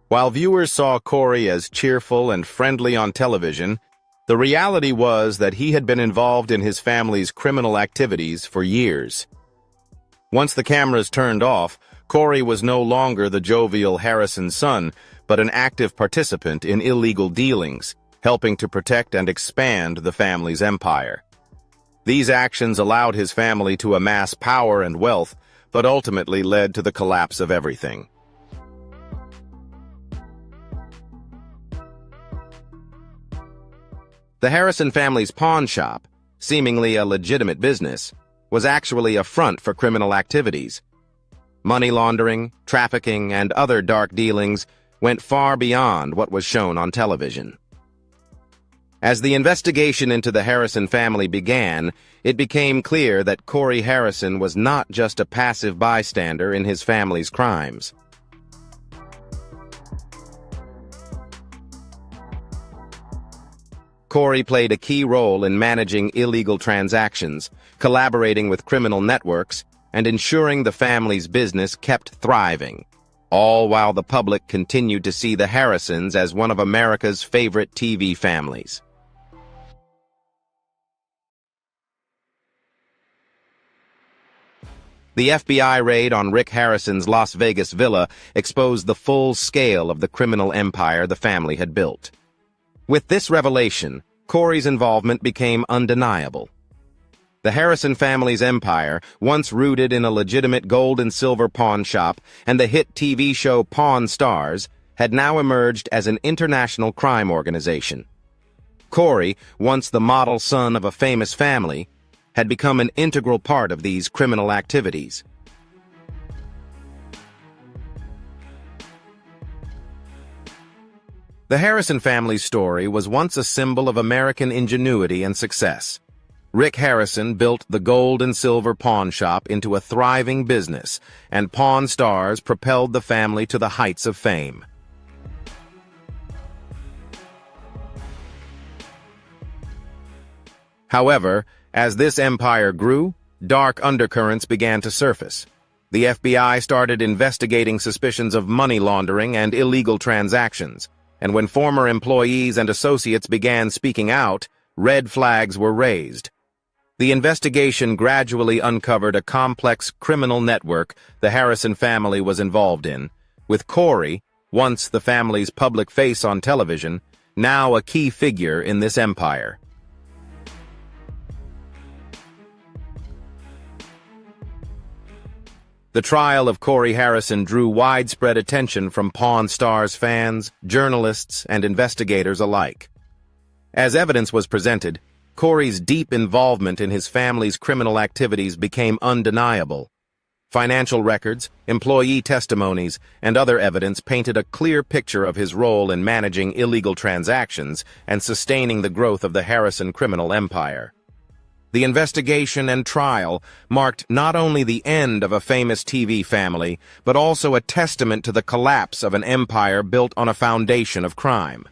While viewers saw Cory as cheerful and friendly on television, the reality was that he had been involved in his family's criminal activities for years. Once the cameras turned off, Cory was no longer the jovial Harrison son, but an active participant in illegal dealings, helping to protect and expand the family's empire. These actions allowed his family to amass power and wealth, but ultimately led to the collapse of everything. The Harrison family's pawn shop, seemingly a legitimate business, was actually a front for criminal activities. Money laundering, trafficking, and other dark dealings went far beyond what was shown on television. As the investigation into the Harrison family began, it became clear that Cory Harrison was not just a passive bystander in his family's crimes. Cory played a key role in managing illegal transactions, collaborating with criminal networks, and ensuring the family's business kept thriving, all while the public continued to see the Harrisons as one of America's favorite TV families. The FBI raid on Rick Harrison's Las Vegas villa exposed the full scale of the criminal empire the family had built. With this revelation, Cory's involvement became undeniable. The Harrison family's empire, once rooted in a legitimate gold and silver pawn shop and the hit TV show Pawn Stars, had now emerged as an international crime organization. Cory, once the model son of a famous family, had become an integral part of these criminal activities. The Harrison family's story was once a symbol of American ingenuity and success. Rick Harrison built the gold and silver pawn shop into a thriving business, and Pawn Stars propelled the family to the heights of fame. However, as this empire grew, dark undercurrents began to surface. The FBI started investigating suspicions of money laundering and illegal transactions, and when former employees and associates began speaking out, red flags were raised. The investigation gradually uncovered a complex criminal network the Harrison family was involved in, with Cory, once the family's public face on television, now a key figure in this empire. The trial of Cory Harrison drew widespread attention from Pawn Stars fans, journalists, and investigators alike. As evidence was presented, Cory's deep involvement in his family's criminal activities became undeniable. Financial records, employee testimonies, and other evidence painted a clear picture of his role in managing illegal transactions and sustaining the growth of the Harrison criminal empire. The investigation and trial marked not only the end of a famous TV family, but also a testament to the collapse of an empire built on a foundation of crime.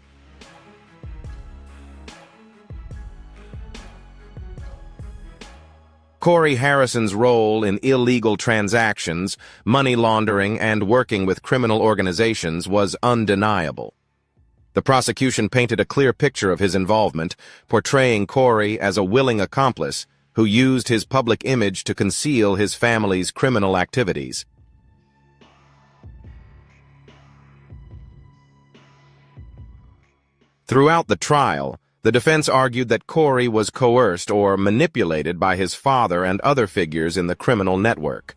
Cory Harrison's role in illegal transactions, money laundering, and working with criminal organizations was undeniable. The prosecution painted a clear picture of his involvement, portraying Cory as a willing accomplice who used his public image to conceal his family's criminal activities. Throughout the trial, the defense argued that Cory was coerced or manipulated by his father and other figures in the criminal network.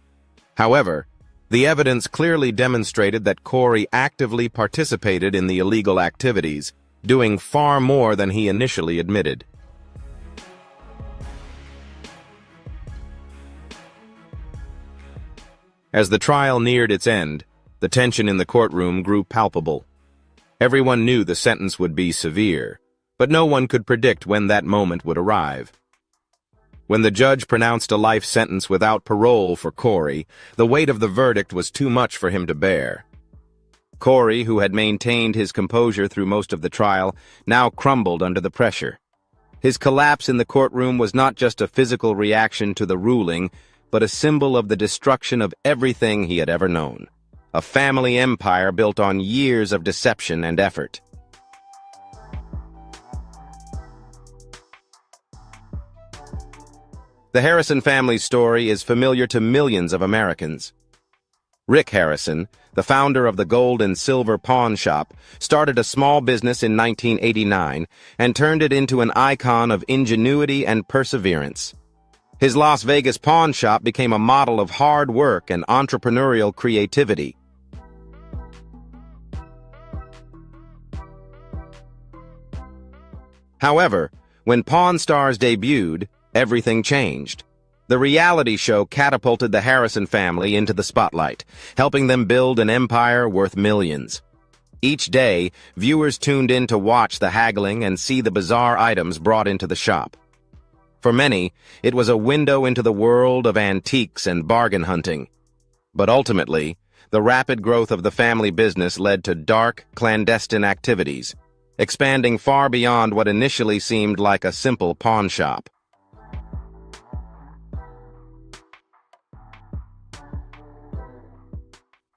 However, the evidence clearly demonstrated that Cory actively participated in the illegal activities, doing far more than he initially admitted. As the trial neared its end, the tension in the courtroom grew palpable. Everyone knew the sentence would be severe, but no one could predict when that moment would arrive. When the judge pronounced a life sentence without parole for Cory, the weight of the verdict was too much for him to bear. Cory, who had maintained his composure through most of the trial, now crumbled under the pressure. His collapse in the courtroom was not just a physical reaction to the ruling, but a symbol of the destruction of everything he had ever known. A family empire built on years of deception and effort. The Harrison family's story is familiar to millions of Americans. Rick Harrison, the founder of the gold and silver pawn shop, started a small business in 1989 and turned it into an icon of ingenuity and perseverance. His Las Vegas pawn shop became a model of hard work and entrepreneurial creativity. However, when Pawn Stars debuted, everything changed. The reality show catapulted the Harrison family into the spotlight, helping them build an empire worth millions. Each day, viewers tuned in to watch the haggling and see the bizarre items brought into the shop. For many, it was a window into the world of antiques and bargain hunting. But ultimately, the rapid growth of the family business led to dark, clandestine activities, expanding far beyond what initially seemed like a simple pawn shop.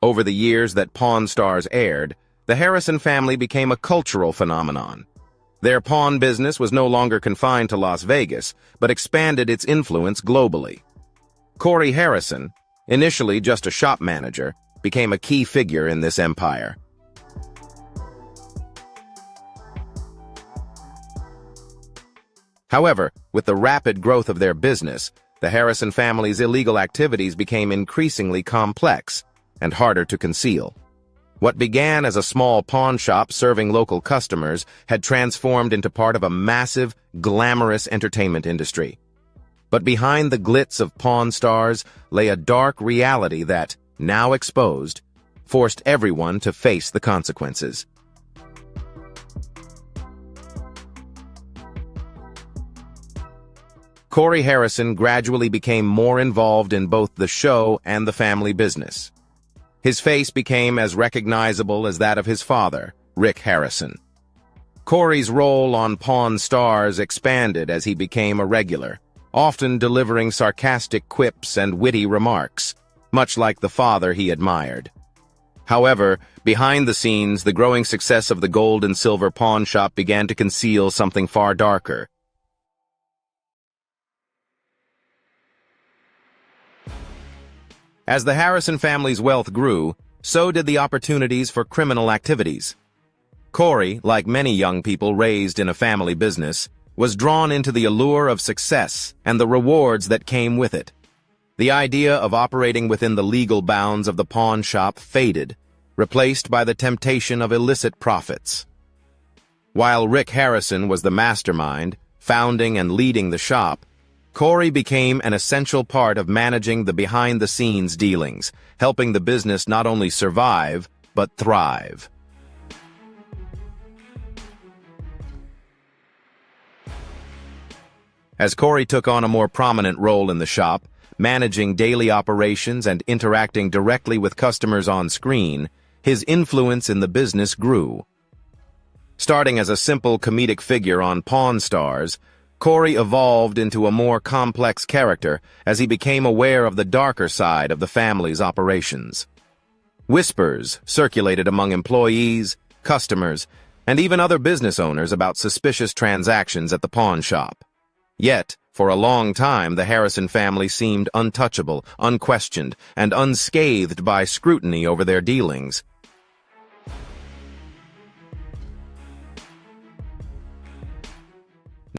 Over the years that Pawn Stars aired, the Harrison family became a cultural phenomenon. Their pawn business was no longer confined to Las Vegas, but expanded its influence globally. Cory Harrison, initially just a shop manager, became a key figure in this empire. However, with the rapid growth of their business, the Harrison family's illegal activities became increasingly complex and harder to conceal. What began as a small pawn shop serving local customers had transformed into part of a massive, glamorous entertainment industry. But behind the glitz of Pawn Stars lay a dark reality that, now exposed, forced everyone to face the consequences. Cory Harrison gradually became more involved in both the show and the family business. His face became as recognizable as that of his father, Rick Harrison. Cory's role on Pawn Stars expanded as he became a regular, often delivering sarcastic quips and witty remarks, much like the father he admired. However, behind the scenes, the growing success of the gold and silver pawn shop began to conceal something far darker. As the Harrison family's wealth grew, so did the opportunities for criminal activities. Cory, like many young people raised in a family business, was drawn into the allure of success and the rewards that came with it. The idea of operating within the legal bounds of the pawn shop faded, replaced by the temptation of illicit profits. While Rick Harrison was the mastermind, founding and leading the shop, Cory became an essential part of managing the behind-the-scenes dealings, helping the business not only survive, but thrive. As Cory took on a more prominent role in the shop, managing daily operations and interacting directly with customers on screen, his influence in the business grew. Starting as a simple comedic figure on Pawn Stars, Cory evolved into a more complex character as he became aware of the darker side of the family's operations. Whispers circulated among employees, customers, and even other business owners about suspicious transactions at the pawn shop. Yet, for a long time, the Harrison family seemed untouchable, unquestioned, and unscathed by scrutiny over their dealings.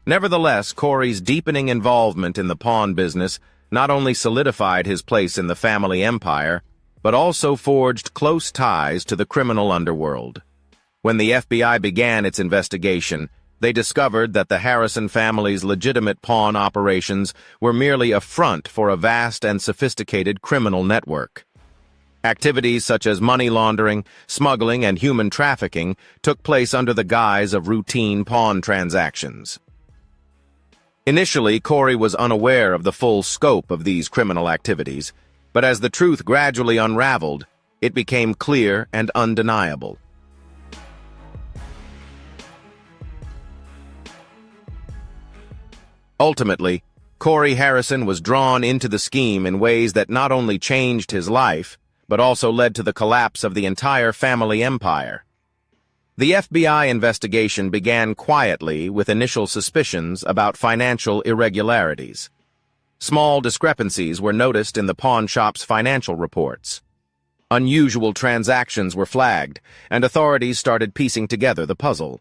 Nevertheless, Cory's deepening involvement in the pawn business not only solidified his place in the family empire, but also forged close ties to the criminal underworld. When the FBI began its investigation, they discovered that the Harrison family's legitimate pawn operations were merely a front for a vast and sophisticated criminal network. Activities such as money laundering, smuggling, and human trafficking took place under the guise of routine pawn transactions. Initially, Cory was unaware of the full scope of these criminal activities, but as the truth gradually unraveled, it became clear and undeniable. Ultimately, Cory Harrison was drawn into the scheme in ways that not only changed his life, but also led to the collapse of the entire family empire. The FBI investigation began quietly with initial suspicions about financial irregularities. Small discrepancies were noticed in the pawn shop's financial reports. Unusual transactions were flagged, and authorities started piecing together the puzzle.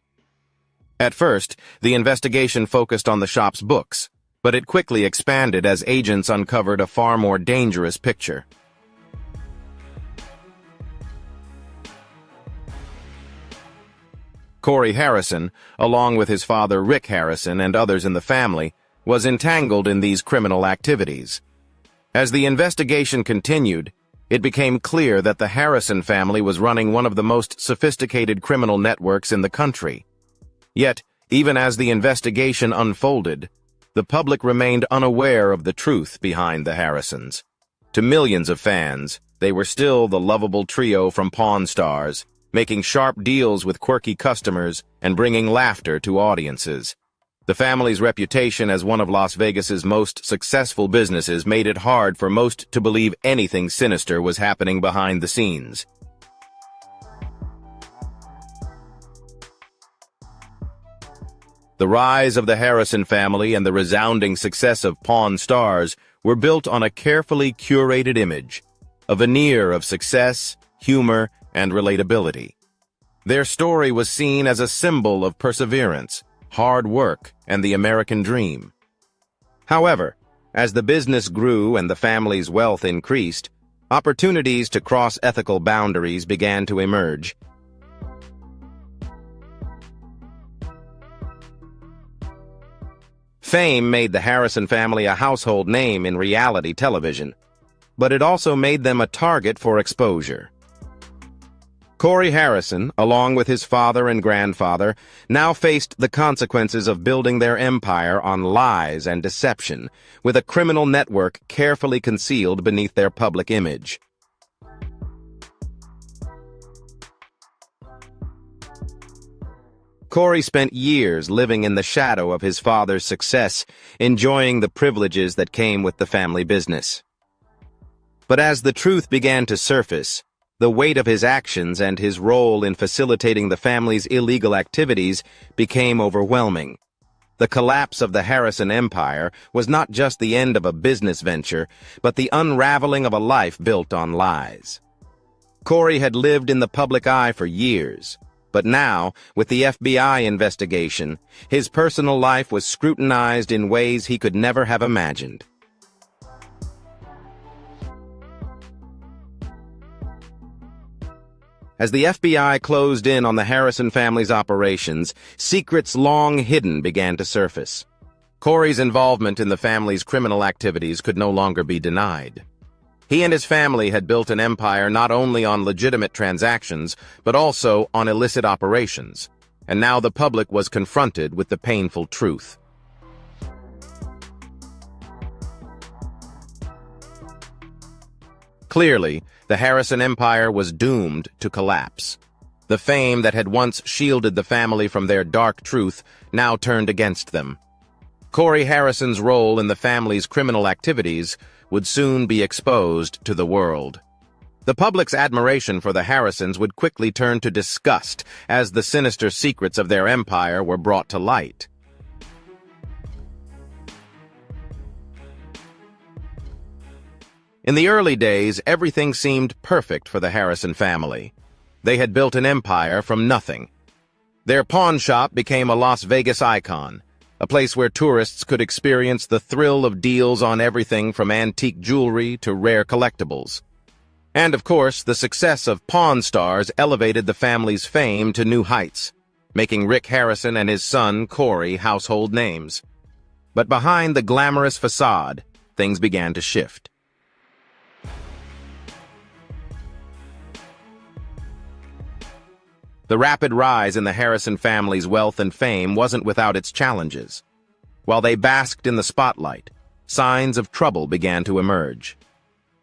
At first, the investigation focused on the shop's books, but it quickly expanded as agents uncovered a far more dangerous picture. Cory Harrison, along with his father Rick Harrison and others in the family, was entangled in these criminal activities. As the investigation continued, it became clear that the Harrison family was running one of the most sophisticated criminal networks in the country. Yet, even as the investigation unfolded, the public remained unaware of the truth behind the Harrisons. To millions of fans, they were still the lovable trio from Pawn Stars, making sharp deals with quirky customers and bringing laughter to audiences. The family's reputation as one of Las Vegas's most successful businesses made it hard for most to believe anything sinister was happening behind the scenes. The rise of the Harrison family and the resounding success of Pawn Stars were built on a carefully curated image, a veneer of success, humor, and relatability. Their story was seen as a symbol of perseverance, hard work, and the American dream. However, as the business grew and the family's wealth increased, opportunities to cross ethical boundaries began to emerge. Fame made the Harrison family a household name in reality television, but it also made them a target for exposure. Cory Harrison, along with his father and grandfather, now faced the consequences of building their empire on lies and deception, with a criminal network carefully concealed beneath their public image. Cory spent years living in the shadow of his father's success, enjoying the privileges that came with the family business. But as the truth began to surface, the weight of his actions and his role in facilitating the family's illegal activities became overwhelming. The collapse of the Harrison empire was not just the end of a business venture, but the unraveling of a life built on lies. Cory had lived in the public eye for years, but now, with the FBI investigation, his personal life was scrutinized in ways he could never have imagined. As the FBI closed in on the Harrison family's operations, secrets long hidden began to surface. Cory's involvement in the family's criminal activities could no longer be denied. He and his family had built an empire not only on legitimate transactions, but also on illicit operations, and now the public was confronted with the painful truth. Clearly, the Harrison empire was doomed to collapse. The fame that had once shielded the family from their dark truth now turned against them. Cory Harrison's role in the family's criminal activities would soon be exposed to the world. The public's admiration for the Harrisons would quickly turn to disgust as the sinister secrets of their empire were brought to light. In the early days, everything seemed perfect for the Harrison family. They had built an empire from nothing. Their pawn shop became a Las Vegas icon, a place where tourists could experience the thrill of deals on everything from antique jewelry to rare collectibles. And of course, the success of Pawn Stars elevated the family's fame to new heights, making Rick Harrison and his son, Cory, household names. But behind the glamorous facade, things began to shift. The rapid rise in the Harrison family's wealth and fame wasn't without its challenges. While they basked in the spotlight, signs of trouble began to emerge.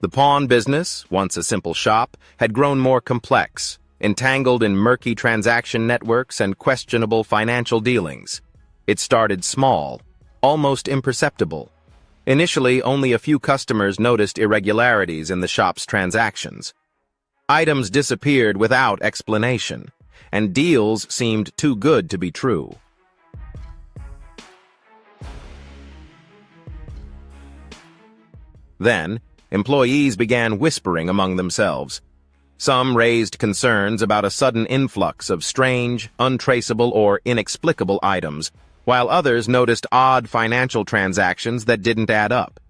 The pawn business, once a simple shop, had grown more complex, entangled in murky transaction networks and questionable financial dealings. It started small, almost imperceptible. Initially, only a few customers noticed irregularities in the shop's transactions. Items disappeared without explanation, and deals seemed too good to be true. Then, employees began whispering among themselves. Some raised concerns about a sudden influx of strange, untraceable, or inexplicable items, while others noticed odd financial transactions that didn't add up.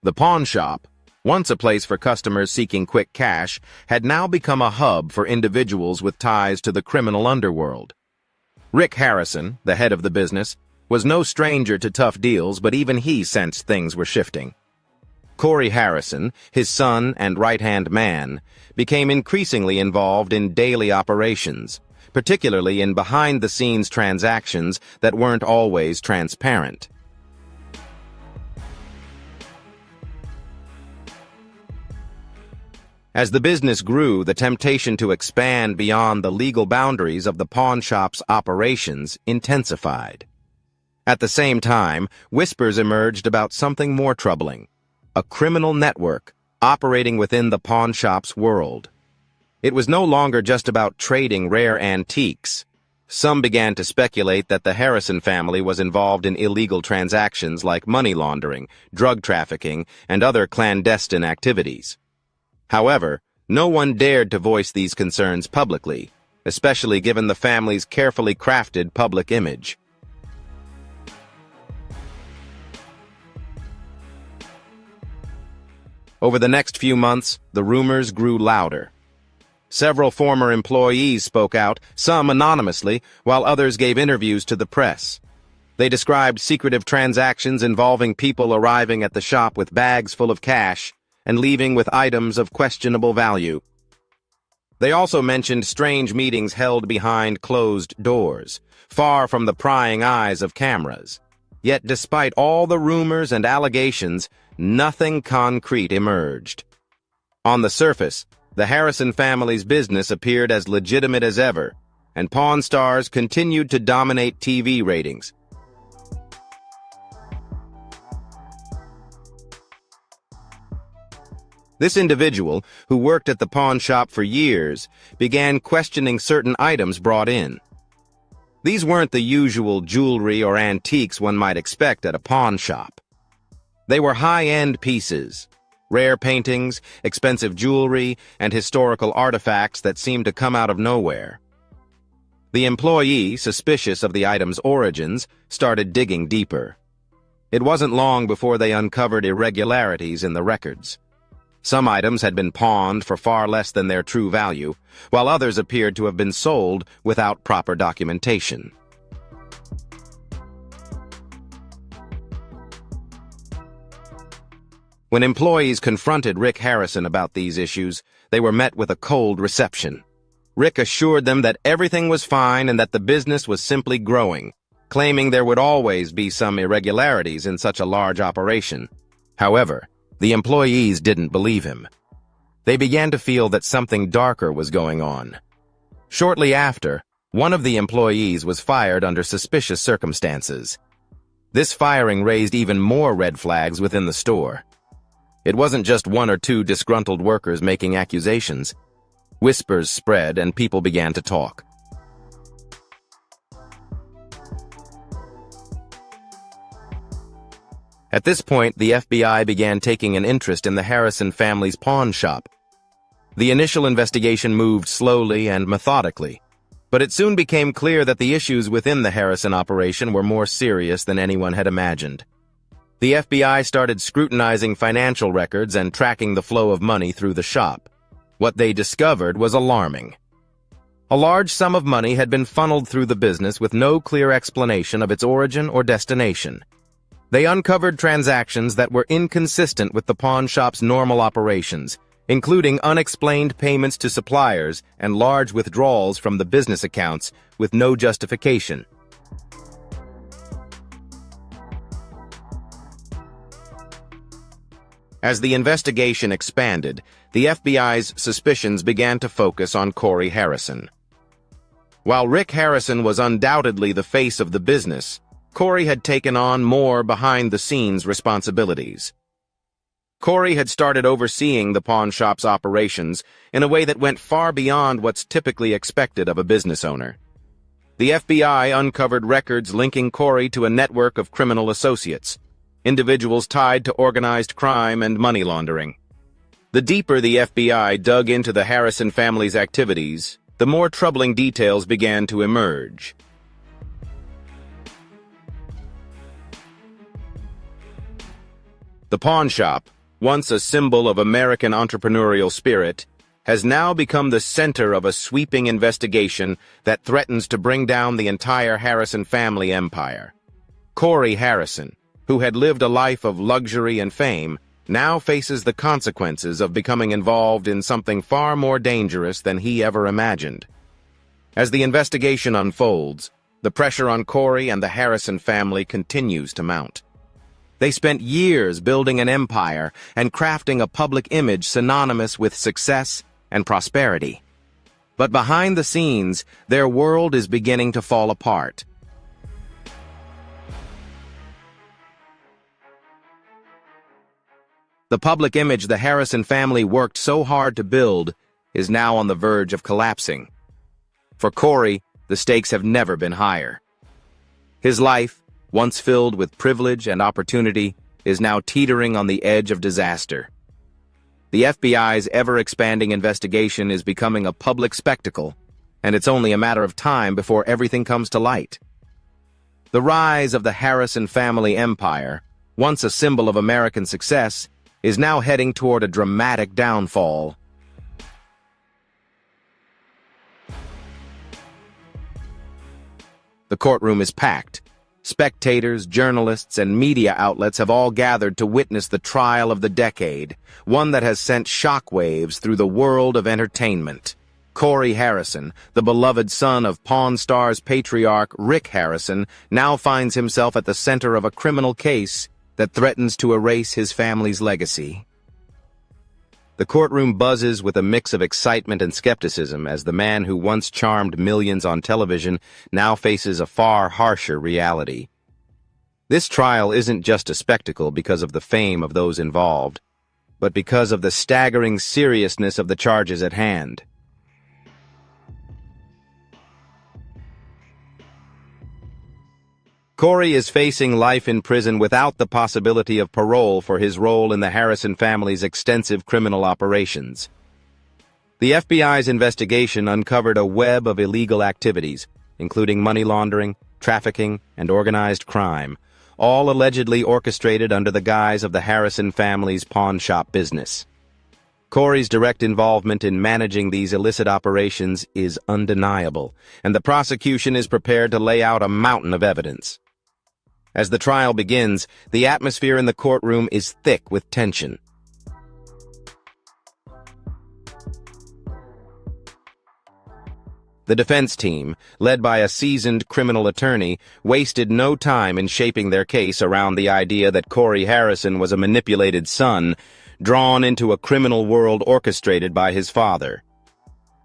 The pawn shop, once a place for customers seeking quick cash, had now become a hub for individuals with ties to the criminal underworld. Rick Harrison, the head of the business, was no stranger to tough deals, but even he sensed things were shifting. Cory Harrison, his son and right-hand man, became increasingly involved in daily operations, particularly in behind-the-scenes transactions that weren't always transparent. As the business grew, the temptation to expand beyond the legal boundaries of the pawn shop's operations intensified. At the same time, whispers emerged about something more troubling: a criminal network operating within the pawn shop's world. It was no longer just about trading rare antiques. Some began to speculate that the Harrison family was involved in illegal transactions like money laundering, drug trafficking, and other clandestine activities. However, no one dared to voice these concerns publicly, especially given the family's carefully crafted public image. Over the next few months, the rumors grew louder. Several former employees spoke out, some anonymously, while others gave interviews to the press. They described secretive transactions involving people arriving at the shop with bags full of cash and leaving with items of questionable value. They also mentioned strange meetings held behind closed doors, far from the prying eyes of cameras. Yet despite all the rumors and allegations, nothing concrete emerged. On the surface, the Harrison family's business appeared as legitimate as ever, and Pawn Stars continued to dominate TV ratings. This individual, who worked at the pawn shop for years, began questioning certain items brought in. These weren't the usual jewelry or antiques one might expect at a pawn shop. They were high-end pieces, rare paintings, expensive jewelry, and historical artifacts that seemed to come out of nowhere. The employee, suspicious of the item's origins, started digging deeper. It wasn't long before they uncovered irregularities in the records. Some items had been pawned for far less than their true value, while others appeared to have been sold without proper documentation. When employees confronted Rick Harrison about these issues, they were met with a cold reception. Rick assured them that everything was fine and that the business was simply growing, claiming there would always be some irregularities in such a large operation. However, the employees didn't believe him. They began to feel that something darker was going on. Shortly after, one of the employees was fired under suspicious circumstances. This firing raised even more red flags within the store. It wasn't just one or two disgruntled workers making accusations. Whispers spread and people began to talk. At this point, the FBI began taking an interest in the Harrison family's pawn shop. The initial investigation moved slowly and methodically, but it soon became clear that the issues within the Harrison operation were more serious than anyone had imagined. The FBI started scrutinizing financial records and tracking the flow of money through the shop. What they discovered was alarming. A large sum of money had been funneled through the business with no clear explanation of its origin or destination. They uncovered transactions that were inconsistent with the pawn shop's normal operations, including unexplained payments to suppliers and large withdrawals from the business accounts with no justification. As the investigation expanded, the FBI's suspicions began to focus on Cory Harrison. While Rick Harrison was undoubtedly the face of the business, Cory had taken on more behind-the-scenes responsibilities. Cory had started overseeing the pawn shop's operations in a way that went far beyond what's typically expected of a business owner. The FBI uncovered records linking Cory to a network of criminal associates, individuals tied to organized crime and money laundering. The deeper the FBI dug into the Harrison family's activities, the more troubling details began to emerge. The pawn shop, once a symbol of American entrepreneurial spirit, has now become the center of a sweeping investigation that threatens to bring down the entire Harrison family empire. Cory Harrison, who had lived a life of luxury and fame, now faces the consequences of becoming involved in something far more dangerous than he ever imagined. As the investigation unfolds, the pressure on Cory and the Harrison family continues to mount. They spent years building an empire and crafting a public image synonymous with success and prosperity. But behind the scenes, their world is beginning to fall apart. The public image the Harrison family worked so hard to build is now on the verge of collapsing. For Cory, the stakes have never been higher. His life, once filled with privilege and opportunity, is now teetering on the edge of disaster. The FBI's ever-expanding investigation is becoming a public spectacle, and it's only a matter of time before everything comes to light. The rise of the Harrison family empire, once a symbol of American success, is now heading toward a dramatic downfall. The courtroom is packed. Spectators, journalists, and media outlets have all gathered to witness the trial of the decade, one that has sent shockwaves through the world of entertainment. Cory Harrison, the beloved son of Pawn Stars patriarch Rick Harrison, now finds himself at the center of a criminal case that threatens to erase his family's legacy. The courtroom buzzes with a mix of excitement and skepticism as the man who once charmed millions on television now faces a far harsher reality. This trial isn't just a spectacle because of the fame of those involved, but because of the staggering seriousness of the charges at hand. Cory is facing life in prison without the possibility of parole for his role in the Harrison family's extensive criminal operations. The FBI's investigation uncovered a web of illegal activities, including money laundering, trafficking, and organized crime, all allegedly orchestrated under the guise of the Harrison family's pawn shop business. Cory's direct involvement in managing these illicit operations is undeniable, and the prosecution is prepared to lay out a mountain of evidence. As the trial begins, the atmosphere in the courtroom is thick with tension. The defense team, led by a seasoned criminal attorney, wasted no time in shaping their case around the idea that Cory Harrison was a manipulated son, drawn into a criminal world orchestrated by his father.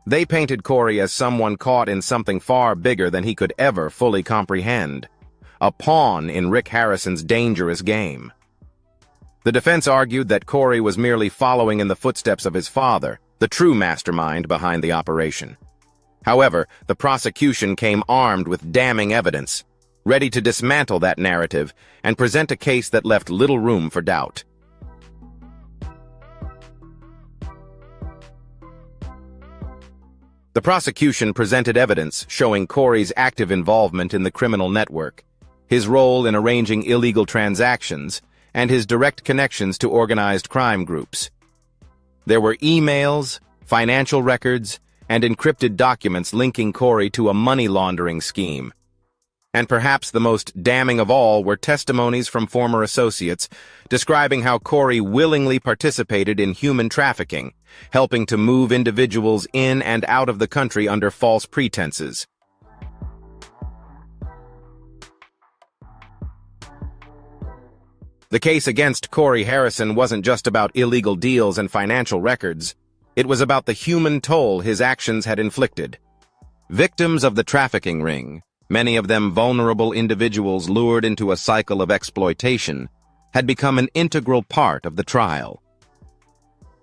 They painted Cory as someone caught in something far bigger than he could ever fully comprehend. A pawn in Rick Harrison's dangerous game. The defense argued that Cory was merely following in the footsteps of his father, the true mastermind behind the operation. However, the prosecution came armed with damning evidence, ready to dismantle that narrative and present a case that left little room for doubt. The prosecution presented evidence showing Cory's active involvement in the criminal network, his role in arranging illegal transactions, and his direct connections to organized crime groups. There were emails, financial records, and encrypted documents linking Cory to a money laundering scheme. And perhaps the most damning of all were testimonies from former associates describing how Cory willingly participated in human trafficking, helping to move individuals in and out of the country under false pretenses. The case against Cory Harrison wasn't just about illegal deals and financial records. It was about the human toll his actions had inflicted. Victims of the trafficking ring, many of them vulnerable individuals lured into a cycle of exploitation, had become an integral part of the trial.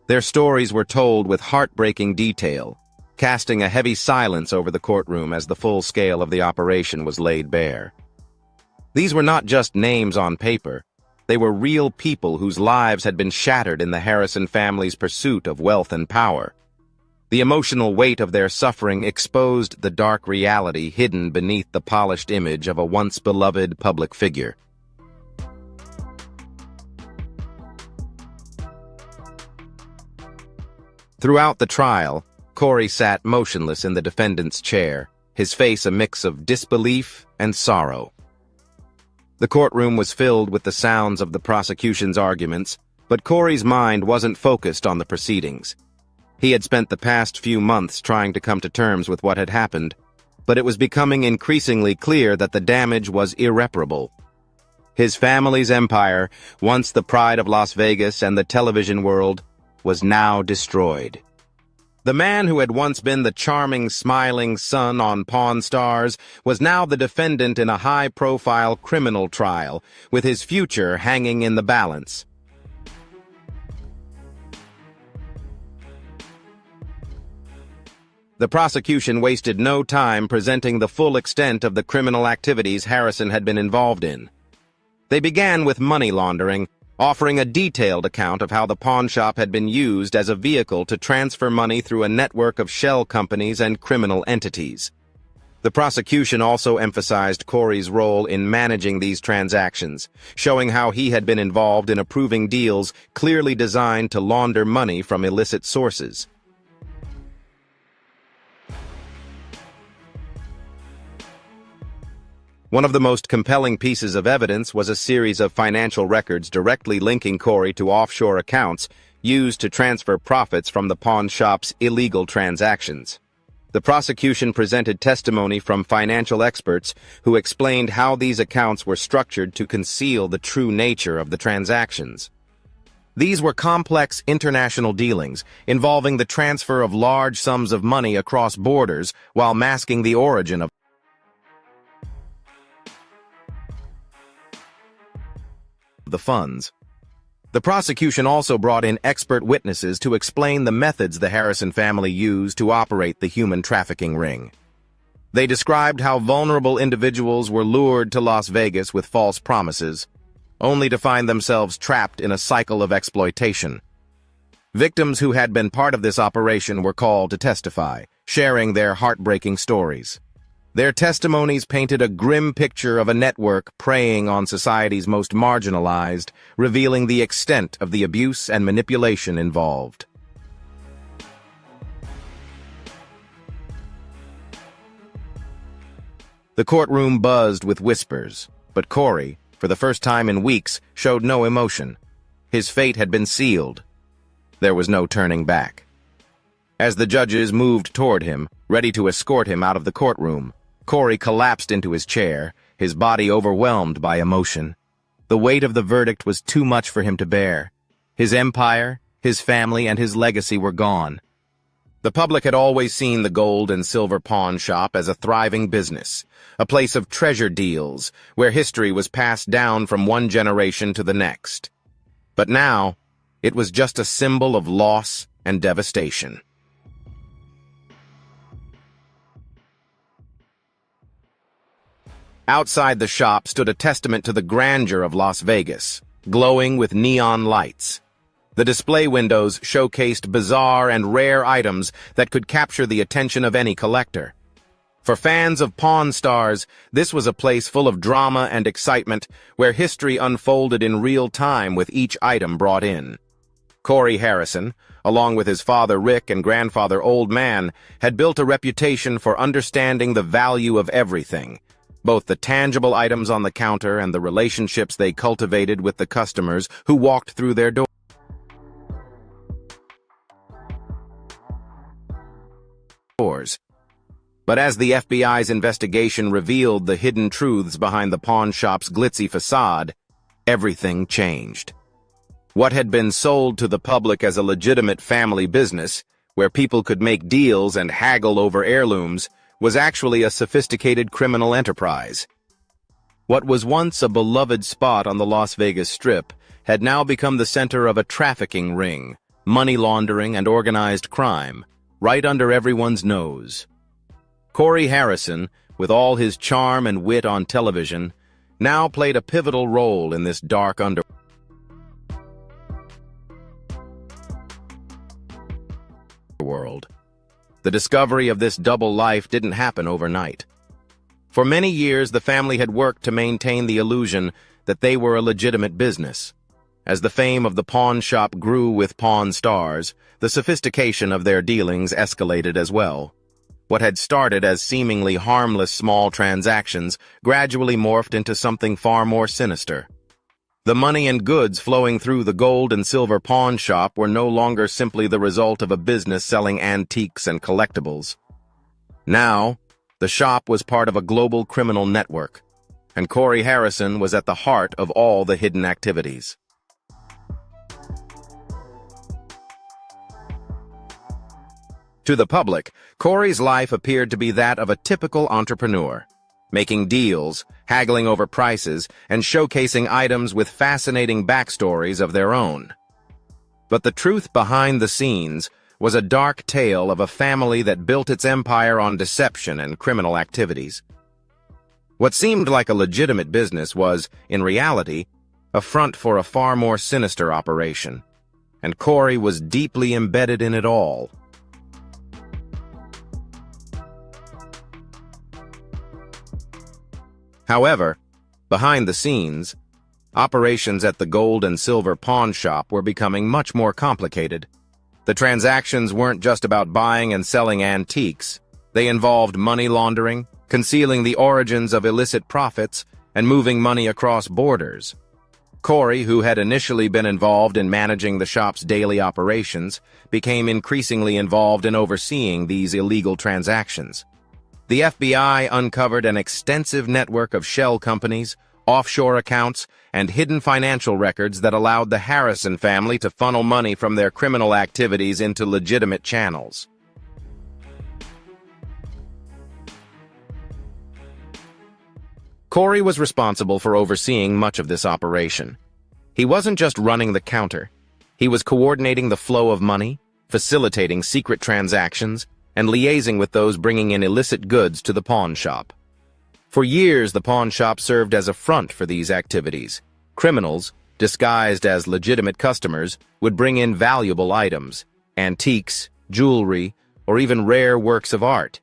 Their stories were told with heartbreaking detail, casting a heavy silence over the courtroom as the full scale of the operation was laid bare. These were not just names on paper. They were real people whose lives had been shattered in the Harrison family's pursuit of wealth and power. The emotional weight of their suffering exposed the dark reality hidden beneath the polished image of a once beloved public figure. Throughout the trial, Cory sat motionless in the defendant's chair, his face a mix of disbelief and sorrow. The courtroom was filled with the sounds of the prosecution's arguments, but Cory's mind wasn't focused on the proceedings. He had spent the past few months trying to come to terms with what had happened, but it was becoming increasingly clear that the damage was irreparable. His family's empire, once the pride of Las Vegas and the television world, was now destroyed. The man who had once been the charming, smiling son on Pawn Stars was now the defendant in a high-profile criminal trial, with his future hanging in the balance. The prosecution wasted no time presenting the full extent of the criminal activities Harrison had been involved in. They began with money laundering, offering a detailed account of how the pawn shop had been used as a vehicle to transfer money through a network of shell companies and criminal entities. The prosecution also emphasized Cory's role in managing these transactions, showing how he had been involved in approving deals clearly designed to launder money from illicit sources. One of the most compelling pieces of evidence was a series of financial records directly linking Cory to offshore accounts used to transfer profits from the pawn shop's illegal transactions. The prosecution presented testimony from financial experts who explained how these accounts were structured to conceal the true nature of the transactions. These were complex international dealings involving the transfer of large sums of money across borders while masking the origin of the funds. The prosecution also brought in expert witnesses to explain the methods the Harrison family used to operate the human trafficking ring. They described how vulnerable individuals were lured to Las Vegas with false promises, only to find themselves trapped in a cycle of exploitation. Victims who had been part of this operation were called to testify, sharing their heartbreaking stories. Their testimonies painted a grim picture of a network preying on society's most marginalized, revealing the extent of the abuse and manipulation involved. The courtroom buzzed with whispers, but Cory, for the first time in weeks, showed no emotion. His fate had been sealed. There was no turning back. As the judges moved toward him, ready to escort him out of the courtroom, Cory collapsed into his chair, his body overwhelmed by emotion. The weight of the verdict was too much for him to bear. His empire, his family, and his legacy were gone. The public had always seen the gold and silver pawn shop as a thriving business, a place of treasure deals, where history was passed down from one generation to the next. But now, it was just a symbol of loss and devastation. Outside the shop stood a testament to the grandeur of Las Vegas, glowing with neon lights. The display windows showcased bizarre and rare items that could capture the attention of any collector. For fans of Pawn Stars, this was a place full of drama and excitement where history unfolded in real time with each item brought in. Cory Harrison, along with his father Rick and grandfather Old Man, had built a reputation for understanding the value of everything, both the tangible items on the counter and the relationships they cultivated with the customers who walked through their doors. But as the FBI's investigation revealed the hidden truths behind the pawn shop's glitzy facade, everything changed. What had been sold to the public as a legitimate family business, where people could make deals and haggle over heirlooms, was actually a sophisticated criminal enterprise. What was once a beloved spot on the Las Vegas Strip had now become the center of a trafficking ring, money laundering, and organized crime, right under everyone's nose. Cory Harrison, with all his charm and wit on television, now played a pivotal role in this dark underworld. The discovery of this double life didn't happen overnight. For many years, the family had worked to maintain the illusion that they were a legitimate business. As the fame of the pawn shop grew with Pawn Stars, the sophistication of their dealings escalated as well. What had started as seemingly harmless small transactions gradually morphed into something far more sinister. The money and goods flowing through the gold and silver pawn shop were no longer simply the result of a business selling antiques and collectibles. Now, the shop was part of a global criminal network, and Cory Harrison was at the heart of all the hidden activities. To the public, Cory's life appeared to be that of a typical entrepreneur, making deals, haggling over prices, and showcasing items with fascinating backstories of their own. But the truth behind the scenes was a dark tale of a family that built its empire on deception and criminal activities. What seemed like a legitimate business was, in reality, a front for a far more sinister operation, and Cory was deeply embedded in it all. However, behind the scenes, operations at the gold and silver pawn shop were becoming much more complicated. The transactions weren't just about buying and selling antiques. They involved money laundering, concealing the origins of illicit profits, and moving money across borders. Cory, who had initially been involved in managing the shop's daily operations, became increasingly involved in overseeing these illegal transactions. The FBI uncovered an extensive network of shell companies, offshore accounts, and hidden financial records that allowed the Harrison family to funnel money from their criminal activities into legitimate channels. Cory was responsible for overseeing much of this operation. He wasn't just running the counter. He was coordinating the flow of money, facilitating secret transactions, and liaising with those bringing in illicit goods to the pawn shop. For years, the pawn shop served as a front for these activities. Criminals, disguised as legitimate customers, would bring in valuable items, antiques, jewelry, or even rare works of art.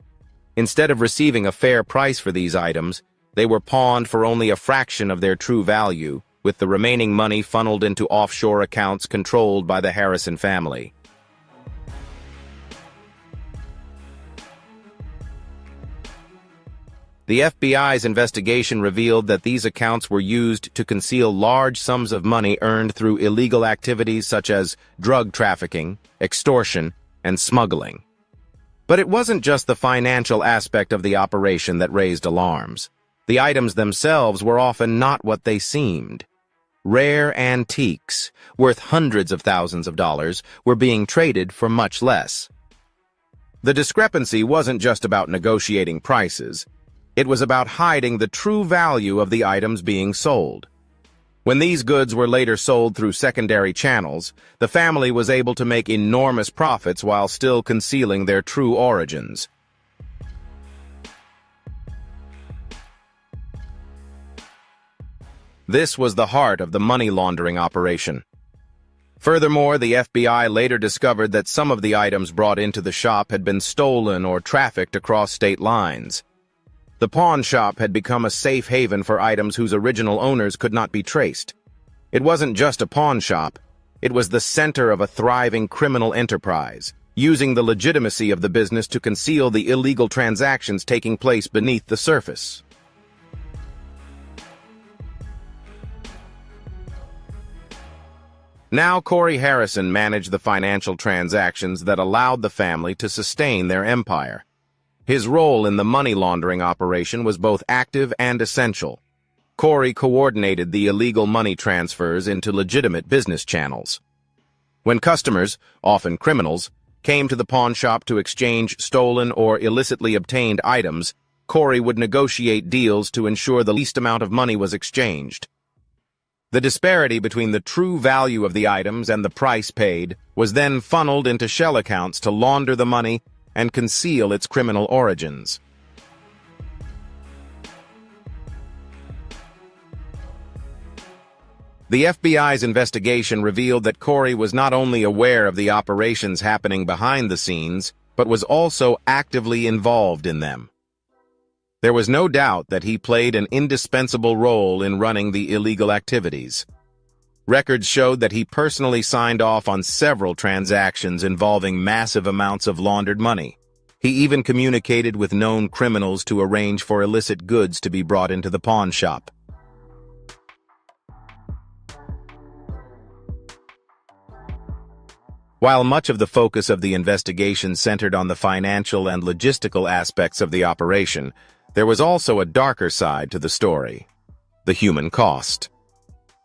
Instead of receiving a fair price for these items, they were pawned for only a fraction of their true value, with the remaining money funneled into offshore accounts controlled by the Harrison family. The FBI's investigation revealed that these accounts were used to conceal large sums of money earned through illegal activities such as drug trafficking, extortion, and smuggling. But it wasn't just the financial aspect of the operation that raised alarms. The items themselves were often not what they seemed. Rare antiques, worth hundreds of thousands of dollars, were being traded for much less. The discrepancy wasn't just about negotiating prices. It was about hiding the true value of the items being sold. When these goods were later sold through secondary channels, the family was able to make enormous profits while still concealing their true origins. This was the heart of the money laundering operation. Furthermore, the FBI later discovered that some of the items brought into the shop had been stolen or trafficked across state lines. The pawn shop had become a safe haven for items whose original owners could not be traced. It wasn't just a pawn shop. It was the center of a thriving criminal enterprise, using the legitimacy of the business to conceal the illegal transactions taking place beneath the surface. Now Cory Harrison managed the financial transactions that allowed the family to sustain their empire. His role in the money laundering operation was both active and essential. Cory coordinated the illegal money transfers into legitimate business channels. When customers, often criminals, came to the pawn shop to exchange stolen or illicitly obtained items, Cory would negotiate deals to ensure the least amount of money was exchanged. The disparity between the true value of the items and the price paid was then funneled into shell accounts to launder the money and conceal its criminal origins. The FBI's investigation revealed that Cory was not only aware of the operations happening behind the scenes, but was also actively involved in them. There was no doubt that he played an indispensable role in running the illegal activities. Records showed that he personally signed off on several transactions involving massive amounts of laundered money. He even communicated with known criminals to arrange for illicit goods to be brought into the pawn shop. While much of the focus of the investigation centered on the financial and logistical aspects of the operation, there was also a darker side to the story: the human cost.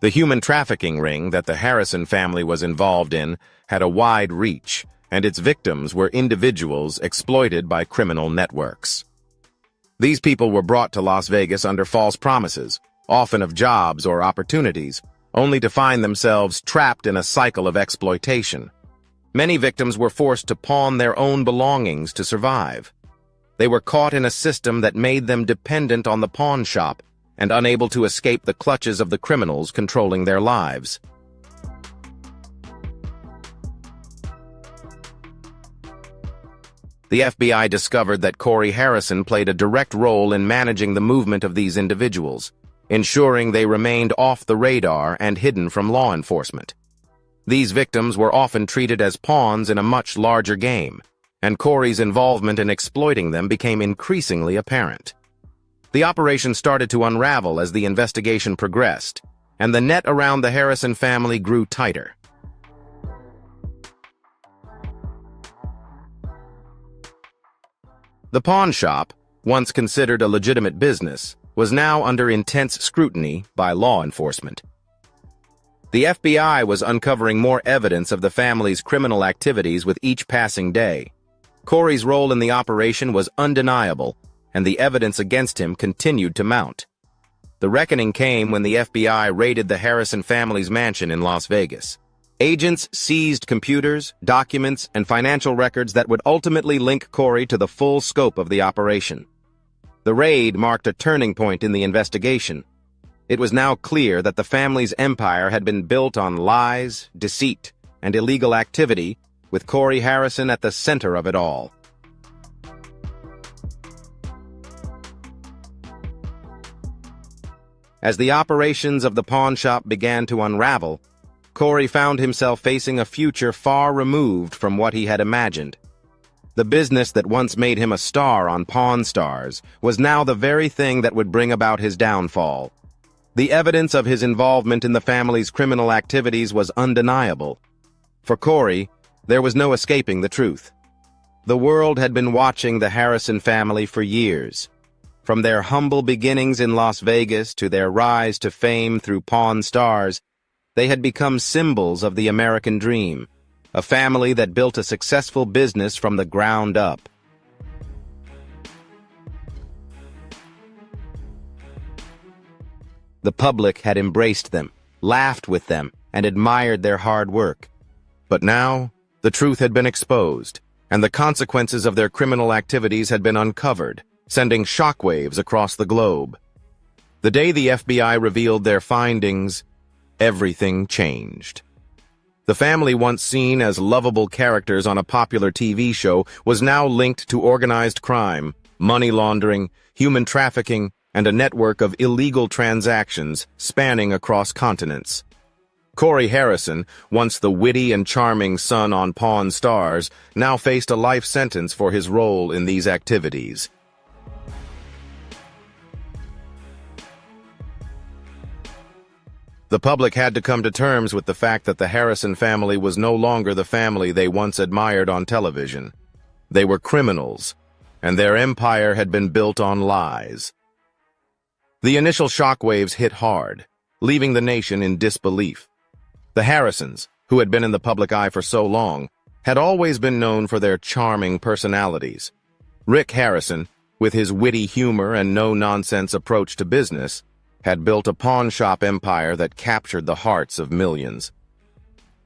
The human trafficking ring that the Harrison family was involved in had a wide reach, and its victims were individuals exploited by criminal networks. These people were brought to Las Vegas under false promises, often of jobs or opportunities, only to find themselves trapped in a cycle of exploitation. Many victims were forced to pawn their own belongings to survive. They were caught in a system that made them dependent on the pawn shop and unable to escape the clutches of the criminals controlling their lives. The FBI discovered that Cory Harrison played a direct role in managing the movement of these individuals, ensuring they remained off the radar and hidden from law enforcement. These victims were often treated as pawns in a much larger game, and Cory's involvement in exploiting them became increasingly apparent. The operation started to unravel as the investigation progressed, and the net around the Harrison family grew tighter. The pawn shop, once considered a legitimate business, was now under intense scrutiny by law enforcement. The FBI was uncovering more evidence of the family's criminal activities with each passing day. Cory's role in the operation was undeniable, and the evidence against him continued to mount. The reckoning came when the FBI raided the Harrison family's mansion in Las Vegas. Agents seized computers, documents, and financial records that would ultimately link Cory to the full scope of the operation. The raid marked a turning point in the investigation. It was now clear that the family's empire had been built on lies, deceit, and illegal activity, with Cory Harrison at the center of it all. As the operations of the pawn shop began to unravel, Cory found himself facing a future far removed from what he had imagined. The business that once made him a star on Pawn Stars was now the very thing that would bring about his downfall. The evidence of his involvement in the family's criminal activities was undeniable. For Cory, there was no escaping the truth. The world had been watching the Harrison family for years. From their humble beginnings in Las Vegas to their rise to fame through Pawn Stars, they had become symbols of the American dream, a family that built a successful business from the ground up. The public had embraced them, laughed with them, and admired their hard work. But now, the truth had been exposed, and the consequences of their criminal activities had been uncovered, sending shockwaves across the globe. The day the FBI revealed their findings, everything changed. The family, once seen as lovable characters on a popular TV show, was now linked to organized crime, money laundering, human trafficking, and a network of illegal transactions spanning across continents. Cory Harrison, once the witty and charming son on Pawn Stars, now faced a life sentence for his role in these activities. The public had to come to terms with the fact that the Harrison family was no longer the family they once admired on television. They were criminals, and their empire had been built on lies. The initial shockwaves hit hard, leaving the nation in disbelief. The Harrisons, who had been in the public eye for so long, had always been known for their charming personalities. Rick Harrison, with his witty humor and no-nonsense approach to business, had built a pawn shop empire that captured the hearts of millions.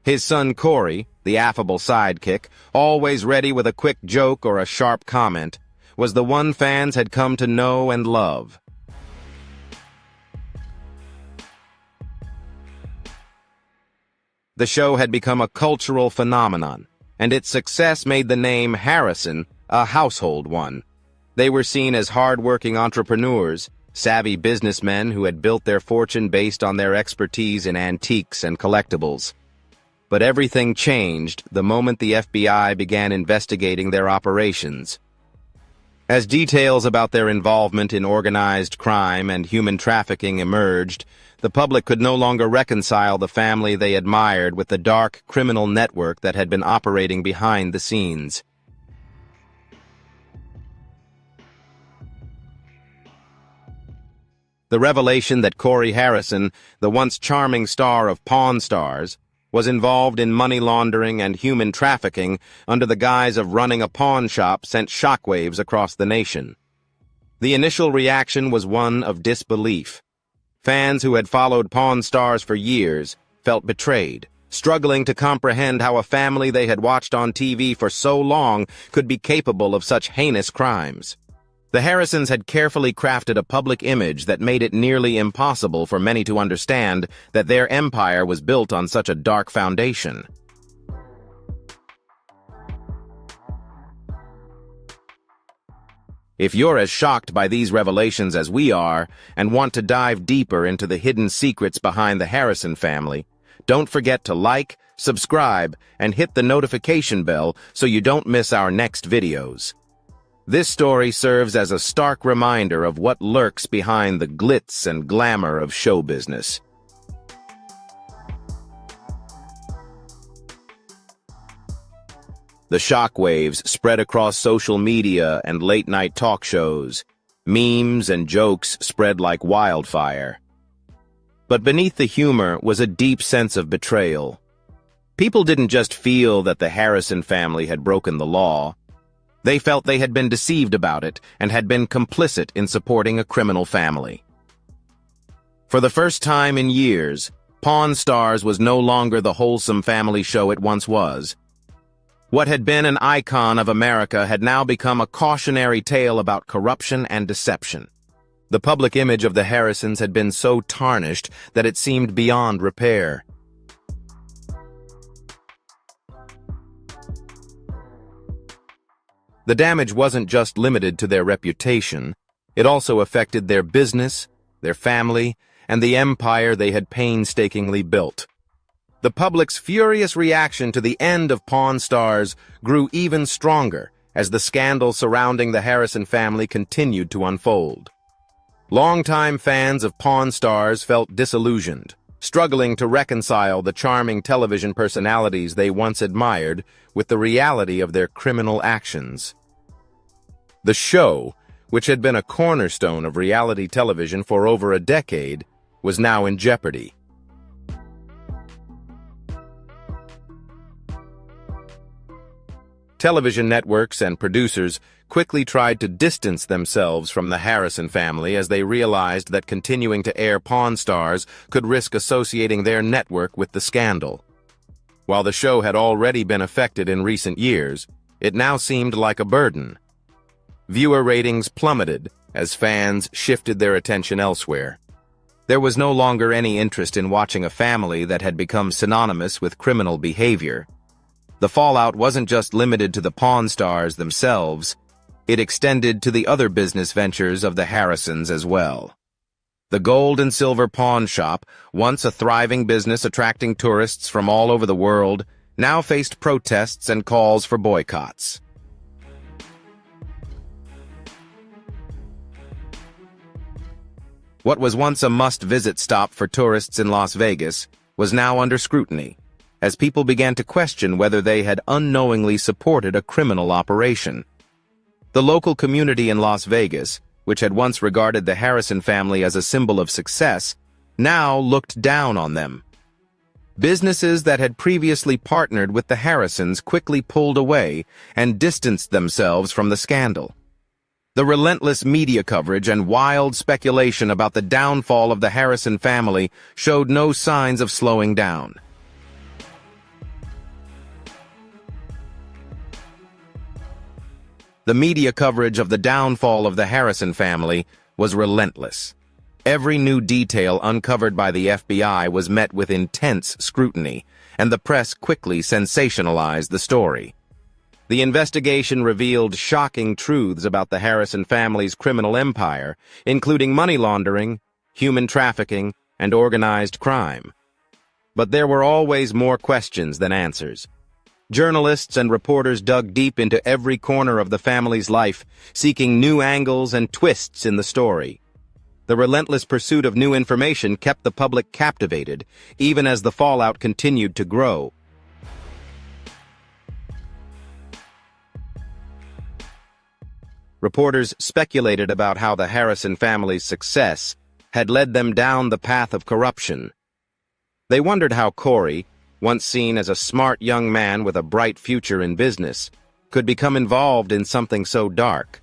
His son Cory, the affable sidekick, always ready with a quick joke or a sharp comment, was the one fans had come to know and love. The show had become a cultural phenomenon, and its success made the name Harrison a household one. They were seen as hard-working entrepreneurs, savvy businessmen who had built their fortune based on their expertise in antiques and collectibles. But everything changed the moment the FBI began investigating their operations. As details about their involvement in organized crime and human trafficking emerged, the public could no longer reconcile the family they admired with the dark criminal network that had been operating behind the scenes. The revelation that Cory Harrison, the once charming star of Pawn Stars, was involved in money laundering and human trafficking under the guise of running a pawn shop sent shockwaves across the nation. The initial reaction was one of disbelief. Fans who had followed Pawn Stars for years felt betrayed, struggling to comprehend how a family they had watched on TV for so long could be capable of such heinous crimes. The Harrisons had carefully crafted a public image that made it nearly impossible for many to understand that their empire was built on such a dark foundation. If you're as shocked by these revelations as we are and want to dive deeper into the hidden secrets behind the Harrison family, don't forget to like, subscribe, and hit the notification bell so you don't miss our next videos. This story serves as a stark reminder of what lurks behind the glitz and glamour of show business. The shockwaves spread across social media and late-night talk shows. Memes and jokes spread like wildfire. But beneath the humor was a deep sense of betrayal. People didn't just feel that the Harrison family had broken the law. They felt they had been deceived about it and had been complicit in supporting a criminal family. For the first time in years, Pawn Stars was no longer the wholesome family show it once was. What had been an icon of America had now become a cautionary tale about corruption and deception. The public image of the Harrisons had been so tarnished that it seemed beyond repair. The damage wasn't just limited to their reputation, it also affected their business, their family, and the empire they had painstakingly built. The public's furious reaction to the end of Pawn Stars grew even stronger as the scandal surrounding the Harrison family continued to unfold. Longtime fans of Pawn Stars felt disillusioned, struggling to reconcile the charming television personalities they once admired with the reality of their criminal actions. The show, which had been a cornerstone of reality television for over a decade, was now in jeopardy. Television networks and producers quickly tried to distance themselves from the Harrison family as they realized that continuing to air Pawn Stars could risk associating their network with the scandal. While the show had already been affected in recent years, it now seemed like a burden. Viewer ratings plummeted as fans shifted their attention elsewhere. There was no longer any interest in watching a family that had become synonymous with criminal behavior. The fallout wasn't just limited to the Pawn Stars themselves, it extended to the other business ventures of the Harrisons as well. The gold and silver pawn shop, once a thriving business attracting tourists from all over the world, now faced protests and calls for boycotts. What was once a must-visit stop for tourists in Las Vegas was now under scrutiny, as people began to question whether they had unknowingly supported a criminal operation. The local community in Las Vegas, which had once regarded the Harrison family as a symbol of success, now looked down on them. Businesses that had previously partnered with the Harrisons quickly pulled away and distanced themselves from the scandal. The relentless media coverage and wild speculation about the downfall of the Harrison family showed no signs of slowing down. The media coverage of the downfall of the Harrison family was relentless. Every new detail uncovered by the FBI was met with intense scrutiny, and the press quickly sensationalized the story. The investigation revealed shocking truths about the Harrison family's criminal empire, including money laundering, human trafficking, and organized crime. But there were always more questions than answers. Journalists and reporters dug deep into every corner of the family's life, seeking new angles and twists in the story. The relentless pursuit of new information kept the public captivated, even as the fallout continued to grow. Reporters speculated about how the Harrison family's success had led them down the path of corruption. They wondered how Cory, once seen as a smart young man with a bright future in business, could become involved in something so dark.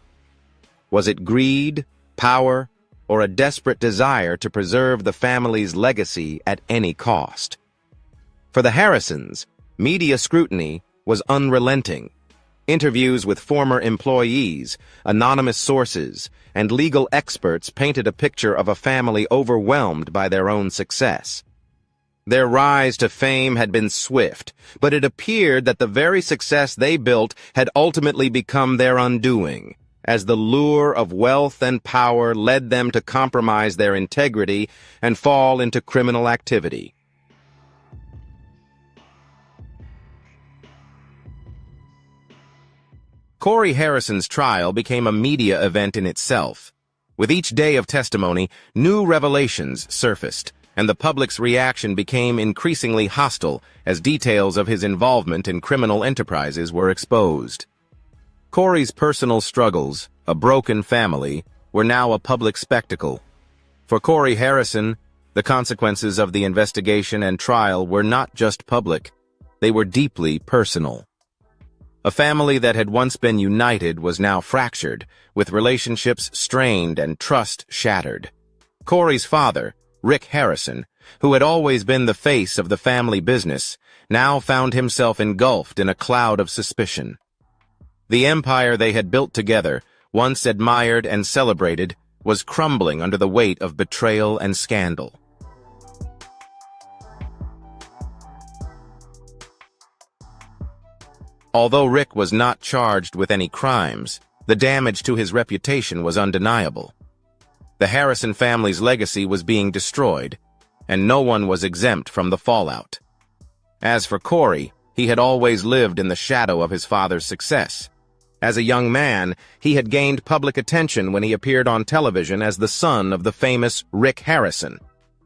Was it greed, power, or a desperate desire to preserve the family's legacy at any cost? For the Harrisons, media scrutiny was unrelenting. Interviews with former employees, anonymous sources, and legal experts painted a picture of a family overwhelmed by their own success. Their rise to fame had been swift, but it appeared that the very success they built had ultimately become their undoing, as the lure of wealth and power led them to compromise their integrity and fall into criminal activity. Cory Harrison's trial became a media event in itself. With each day of testimony, new revelations surfaced, and the public's reaction became increasingly hostile as details of his involvement in criminal enterprises were exposed. Cory's personal struggles, a broken family, were now a public spectacle. For Cory Harrison, the consequences of the investigation and trial were not just public, they were deeply personal. A family that had once been united was now fractured, with relationships strained and trust shattered. Cory's father, Rick Harrison, who had always been the face of the family business, now found himself engulfed in a cloud of suspicion. The empire they had built together, once admired and celebrated, was crumbling under the weight of betrayal and scandal. Although Rick was not charged with any crimes, the damage to his reputation was undeniable. The Harrison family's legacy was being destroyed, and no one was exempt from the fallout. As for Cory, he had always lived in the shadow of his father's success. As a young man, he had gained public attention when he appeared on television as the son of the famous Rick Harrison.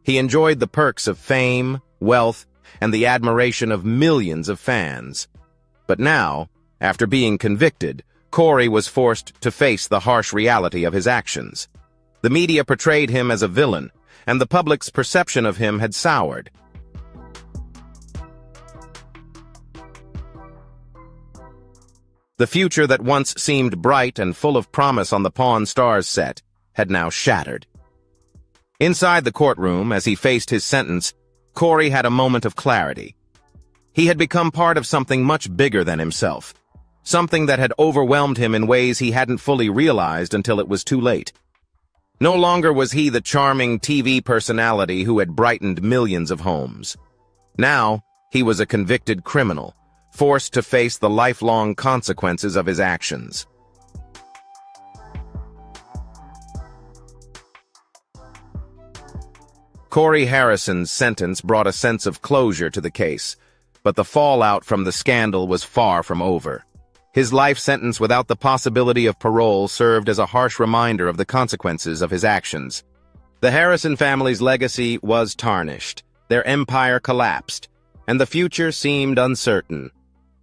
He enjoyed the perks of fame, wealth, and the admiration of millions of fans. But now, after being convicted, Cory was forced to face the harsh reality of his actions. The media portrayed him as a villain, and the public's perception of him had soured. The future that once seemed bright and full of promise on the Pawn Stars set had now shattered. Inside the courtroom, as he faced his sentence, Cory had a moment of clarity. He had become part of something much bigger than himself, something that had overwhelmed him in ways he hadn't fully realized until it was too late. No longer was he the charming TV personality who had brightened millions of homes. Now, he was a convicted criminal, forced to face the lifelong consequences of his actions. Cory Harrison's sentence brought a sense of closure to the case, but the fallout from the scandal was far from over. His life sentence without the possibility of parole served as a harsh reminder of the consequences of his actions. The Harrison family's legacy was tarnished, their empire collapsed, and the future seemed uncertain.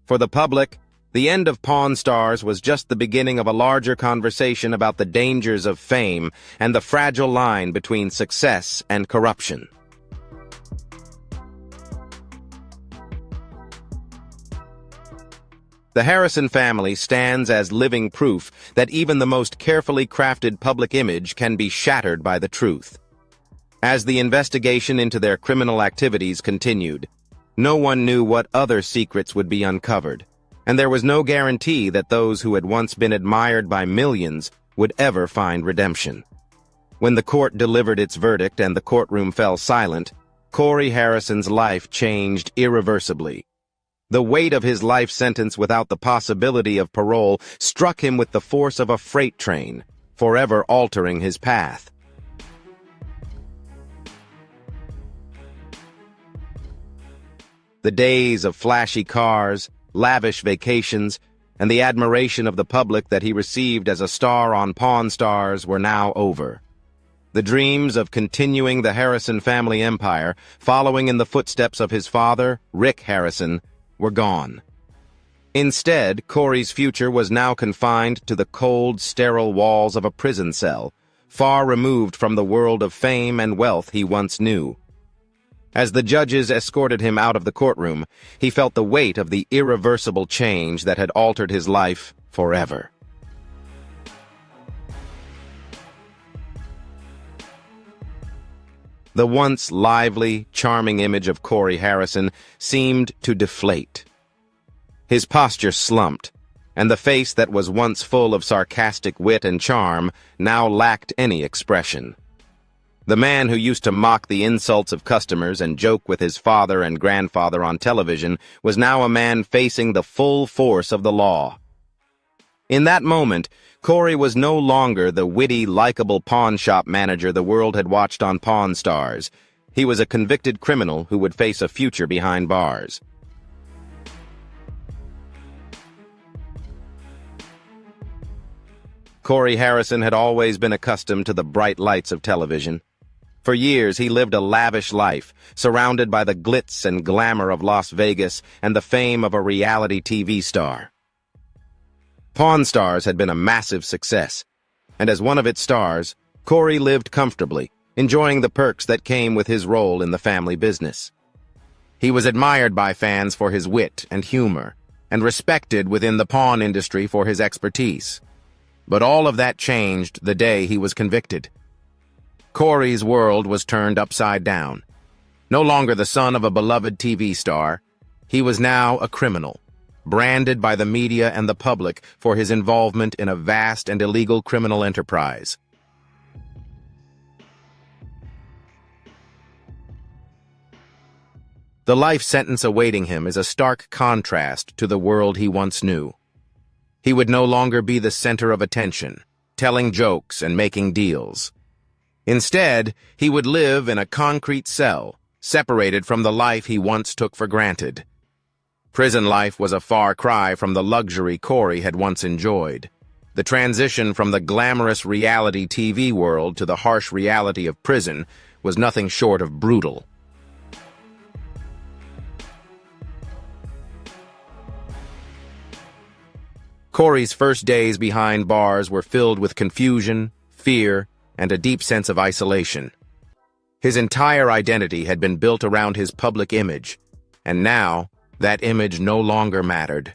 For the public, the end of Pawn Stars was just the beginning of a larger conversation about the dangers of fame and the fragile line between success and corruption. The Harrison family stands as living proof that even the most carefully crafted public image can be shattered by the truth. As the investigation into their criminal activities continued, no one knew what other secrets would be uncovered, and there was no guarantee that those who had once been admired by millions would ever find redemption. When the court delivered its verdict and the courtroom fell silent, Cory Harrison's life changed irreversibly. The weight of his life sentence without the possibility of parole struck him with the force of a freight train, forever altering his path. The days of flashy cars, lavish vacations, and the admiration of the public that he received as a star on Pawn Stars were now over. The dreams of continuing the Harrison family empire, following in the footsteps of his father, Rick Harrison, were gone. Instead, Cory's future was now confined to the cold, sterile walls of a prison cell, far removed from the world of fame and wealth he once knew. As the judges escorted him out of the courtroom, he felt the weight of the irreversible change that had altered his life forever. The once lively, charming image of Cory Harrison seemed to deflate. His posture slumped, and the face that was once full of sarcastic wit and charm now lacked any expression. The man who used to mock the insults of customers and joke with his father and grandfather on television was now a man facing the full force of the law. In that moment, Cory was no longer the witty, likable pawn shop manager the world had watched on Pawn Stars. He was a convicted criminal who would face a future behind bars. Cory Harrison had always been accustomed to the bright lights of television. For years, he lived a lavish life, surrounded by the glitz and glamour of Las Vegas and the fame of a reality TV star. Pawn Stars had been a massive success, and as one of its stars, Cory lived comfortably, enjoying the perks that came with his role in the family business. He was admired by fans for his wit and humor, and respected within the pawn industry for his expertise. But all of that changed the day he was convicted. Cory's world was turned upside down. No longer the son of a beloved TV star, he was now a criminal, branded by the media and the public for his involvement in a vast and illegal criminal enterprise. The life sentence awaiting him is a stark contrast to the world he once knew. He would no longer be the center of attention, telling jokes and making deals. Instead, he would live in a concrete cell, separated from the life he once took for granted. Prison life was a far cry from the luxury Cory had once enjoyed. The transition from the glamorous reality TV world to the harsh reality of prison was nothing short of brutal. Cory's first days behind bars were filled with confusion, fear, and a deep sense of isolation. His entire identity had been built around his public image, and now that image no longer mattered.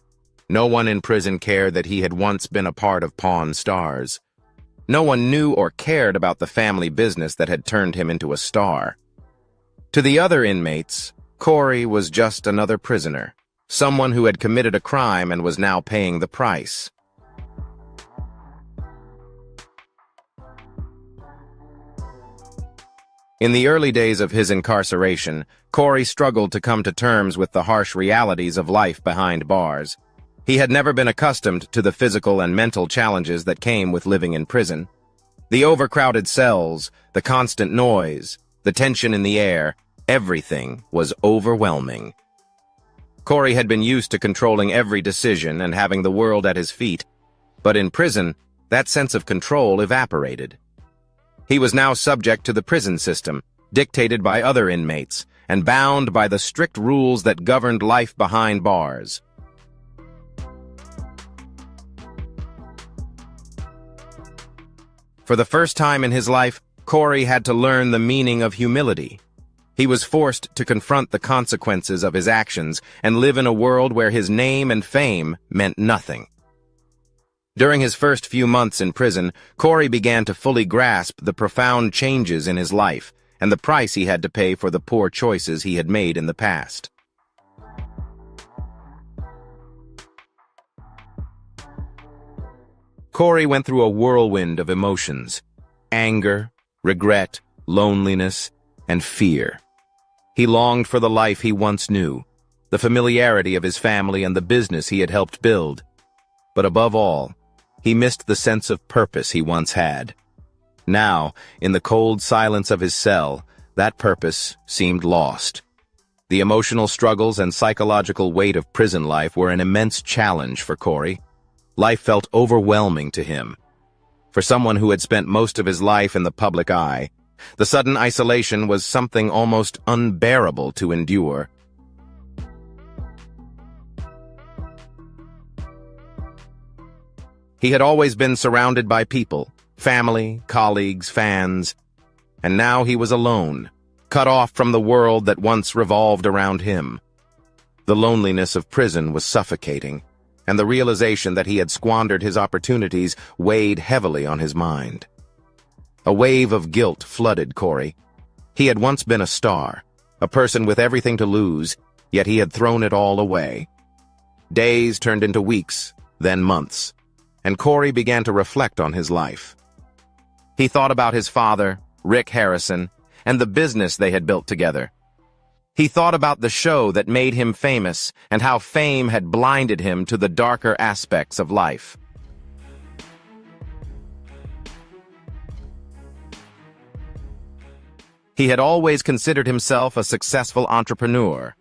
No one in prison cared that he had once been a part of Pawn Stars. No one knew or cared about the family business that had turned him into a star. To the other inmates, Cory was just another prisoner, someone who had committed a crime and was now paying the price. In the early days of his incarceration, Cory struggled to come to terms with the harsh realities of life behind bars. He had never been accustomed to the physical and mental challenges that came with living in prison. The overcrowded cells, the constant noise, the tension in the air, everything was overwhelming. Cory had been used to controlling every decision and having the world at his feet, but in prison, that sense of control evaporated. He was now subject to the prison system, dictated by other inmates, and bound by the strict rules that governed life behind bars. For the first time in his life, Cory had to learn the meaning of humility. He was forced to confront the consequences of his actions and live in a world where his name and fame meant nothing. During his first few months in prison, Cory began to fully grasp the profound changes in his life and the price he had to pay for the poor choices he had made in the past. Cory went through a whirlwind of emotions: anger, regret, loneliness, and fear. He longed for the life he once knew, the familiarity of his family and the business he had helped build. But above all, he missed the sense of purpose he once had. Now, in the cold silence of his cell, that purpose seemed lost. The emotional struggles and psychological weight of prison life were an immense challenge for Cory. Life felt overwhelming to him. For someone who had spent most of his life in the public eye, the sudden isolation was something almost unbearable to endure. He had always been surrounded by people, family, colleagues, fans, and now he was alone, cut off from the world that once revolved around him. The loneliness of prison was suffocating, and the realization that he had squandered his opportunities weighed heavily on his mind. A wave of guilt flooded Cory. He had once been a star, a person with everything to lose, yet he had thrown it all away. Days turned into weeks, then months, and Cory began to reflect on his life. He thought about his father, Rick Harrison, and the business they had built together. He thought about the show that made him famous and how fame had blinded him to the darker aspects of life. He had always considered himself a successful entrepreneur,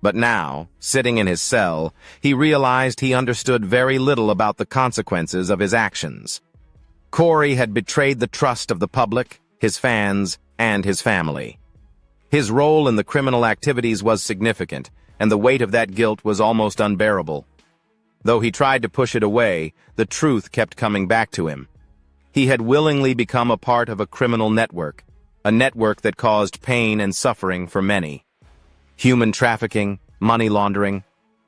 but now, sitting in his cell, he realized he understood very little about the consequences of his actions. Cory had betrayed the trust of the public, his fans, and his family. His role in the criminal activities was significant, and the weight of that guilt was almost unbearable. Though he tried to push it away, the truth kept coming back to him. He had willingly become a part of a criminal network, a network that caused pain and suffering for many. Human trafficking, money laundering.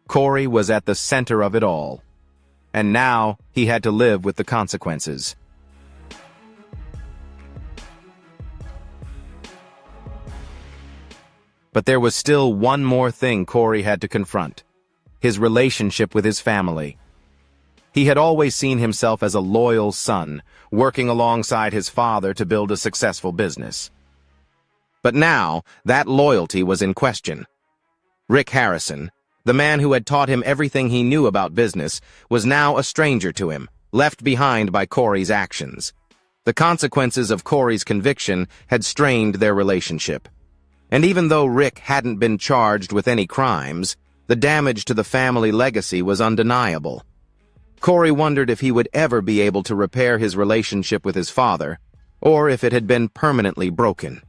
Cory was at the center of it all. And now he had to live with the consequences. But there was still one more thing Cory had to confront: his relationship with his family. He had always seen himself as a loyal son, working alongside his father to build a successful business. But now, that loyalty was in question. Rick Harrison, the man who had taught him everything he knew about business, was now a stranger to him, left behind by Cory's actions. The consequences of Cory's conviction had strained their relationship. And even though Rick hadn't been charged with any crimes, the damage to the family legacy was undeniable. Cory wondered if he would ever be able to repair his relationship with his father, or if it had been permanently broken.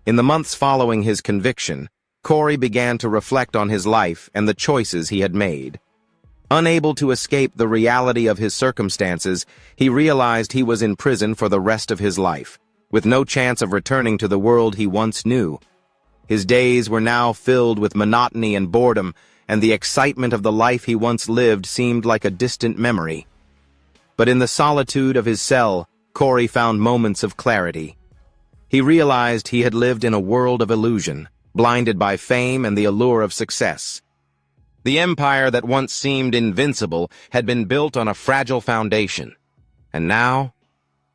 In the months following his conviction, Cory began to reflect on his life and the choices he had made. Unable to escape the reality of his circumstances, he realized he was in prison for the rest of his life, with no chance of returning to the world he once knew. His days were now filled with monotony and boredom, and the excitement of the life he once lived seemed like a distant memory. But in the solitude of his cell, Cory found moments of clarity. He realized he had lived in a world of illusion, blinded by fame and the allure of success. The empire that once seemed invincible had been built on a fragile foundation, and now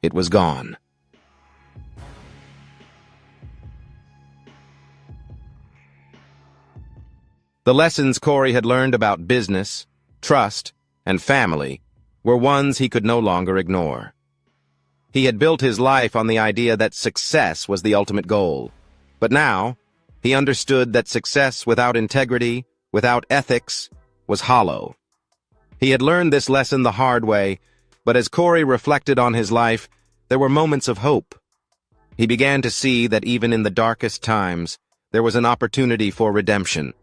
it was gone. The lessons Cory had learned about business, trust, and family were ones he could no longer ignore. He had built his life on the idea that success was the ultimate goal, but now he understood that success without integrity, without ethics, was hollow. He had learned this lesson the hard way, but as Cory reflected on his life, there were moments of hope. He began to see that even in the darkest times, there was an opportunity for redemption.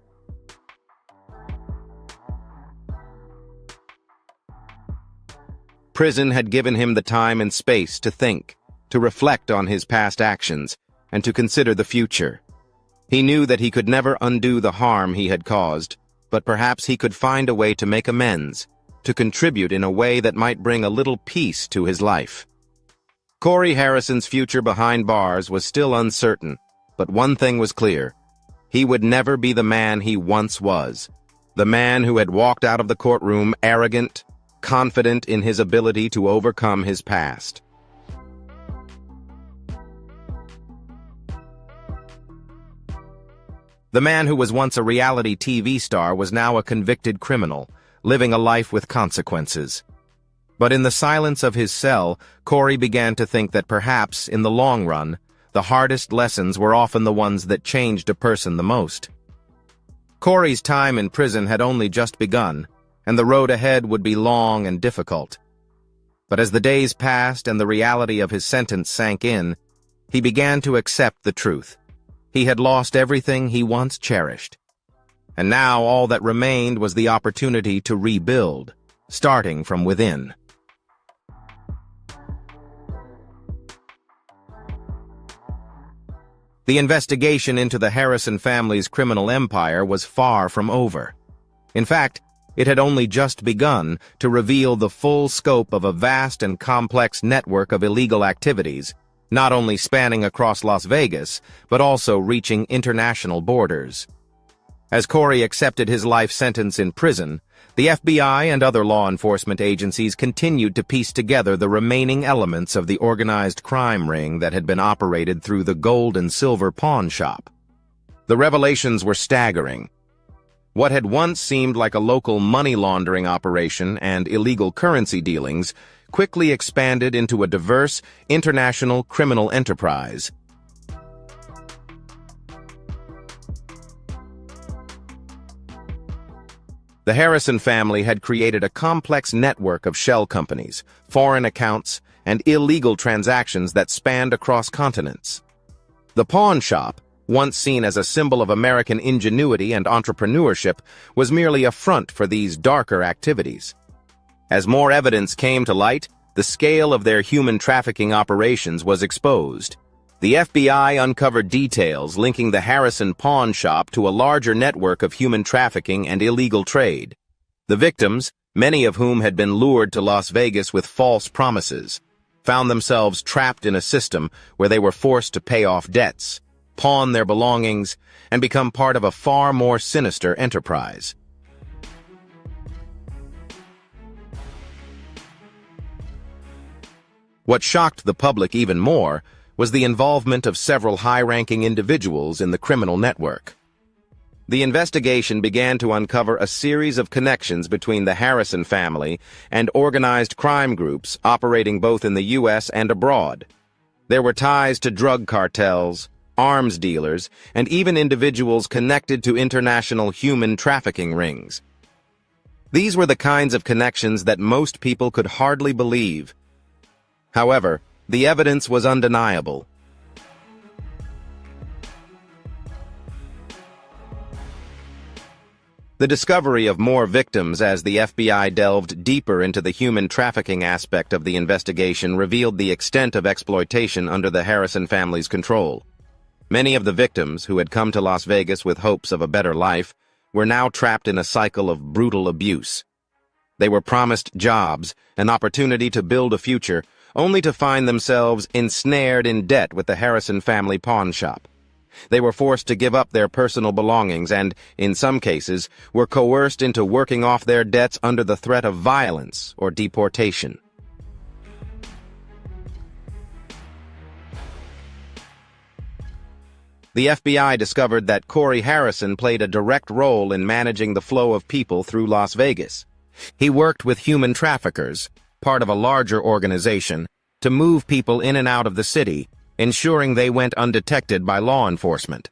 Prison had given him the time and space to think, to reflect on his past actions, and to consider the future. He knew that he could never undo the harm he had caused, but perhaps he could find a way to make amends, to contribute in a way that might bring a little peace to his life. Cory Harrison's future behind bars was still uncertain, but one thing was clear: he would never be the man he once was, the man who had walked out of the courtroom arrogant, confident in his ability to overcome his past. The man who was once a reality TV star was now a convicted criminal, living a life with consequences. But in the silence of his cell, Cory began to think that perhaps, in the long run, the hardest lessons were often the ones that changed a person the most. Cory's time in prison had only just begun, and the road ahead would be long and difficult. But as the days passed and the reality of his sentence sank in, he began to accept the truth. He had lost everything he once cherished. And now all that remained was the opportunity to rebuild, starting from within. The investigation into the Harrison family's criminal empire was far from over. In fact, it had only just begun to reveal the full scope of a vast and complex network of illegal activities, not only spanning across Las Vegas, but also reaching international borders. As Cory accepted his life sentence in prison, the FBI and other law enforcement agencies continued to piece together the remaining elements of the organized crime ring that had been operated through the gold and silver pawn shop. The revelations were staggering. What had once seemed like a local money laundering operation and illegal currency dealings quickly expanded into a diverse, international criminal enterprise. The Harrison family had created a complex network of shell companies, foreign accounts, and illegal transactions that spanned across continents. The pawn shop, once seen as a symbol of American ingenuity and entrepreneurship, was merely a front for these darker activities. As more evidence came to light, the scale of their human trafficking operations was exposed. The FBI uncovered details linking the Harrison pawn shop to a larger network of human trafficking and illegal trade. The victims, many of whom had been lured to Las Vegas with false promises, found themselves trapped in a system where they were forced to pay off debts, pawn their belongings, and become part of a far more sinister enterprise. What shocked the public even more was the involvement of several high-ranking individuals in the criminal network. The investigation began to uncover a series of connections between the Harrison family and organized crime groups operating both in the U.S. and abroad. There were ties to drug cartels, arms dealers, and even individuals connected to international human trafficking rings. These were the kinds of connections that most people could hardly believe. However, the evidence was undeniable. The discovery of more victims as the FBI delved deeper into the human trafficking aspect of the investigation revealed the extent of exploitation under the Harrison family's control. Many of the victims, who had come to Las Vegas with hopes of a better life, were now trapped in a cycle of brutal abuse. They were promised jobs, an opportunity to build a future, only to find themselves ensnared in debt with the Harrison family pawn shop. They were forced to give up their personal belongings and, in some cases, were coerced into working off their debts under the threat of violence or deportation. The FBI discovered that Cory Harrison played a direct role in managing the flow of people through Las Vegas. He worked with human traffickers, part of a larger organization, to move people in and out of the city, ensuring they went undetected by law enforcement.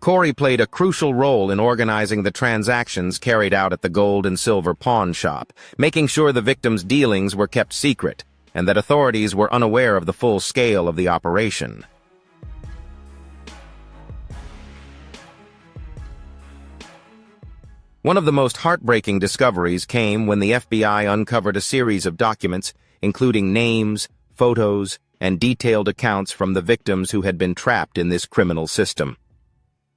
Cory played a crucial role in organizing the transactions carried out at the gold and silver pawn shop, making sure the victims' dealings were kept secret and that authorities were unaware of the full scale of the operation. One of the most heartbreaking discoveries came when the FBI uncovered a series of documents, including names, photos, and detailed accounts from the victims who had been trapped in this criminal system.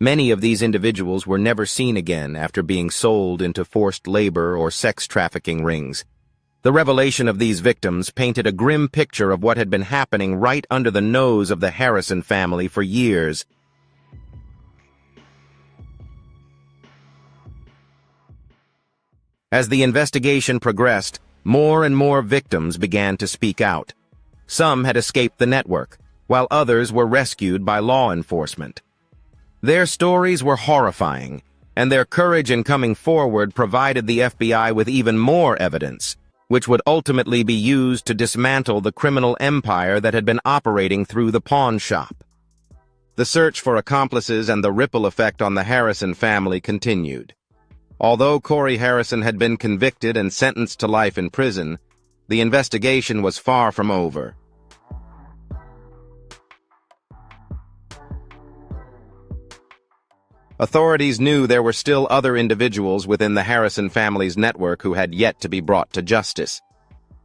Many of these individuals were never seen again after being sold into forced labor or sex trafficking rings. The revelation of these victims painted a grim picture of what had been happening right under the nose of the Harrison family for years. As the investigation progressed, more and more victims began to speak out. Some had escaped the network, while others were rescued by law enforcement. Their stories were horrifying, and their courage in coming forward provided the FBI with even more evidence, which would ultimately be used to dismantle the criminal empire that had been operating through the pawn shop. The search for accomplices and the ripple effect on the Harrison family continued. Although Cory Harrison had been convicted and sentenced to life in prison, the investigation was far from over. Authorities knew there were still other individuals within the Harrison family's network who had yet to be brought to justice.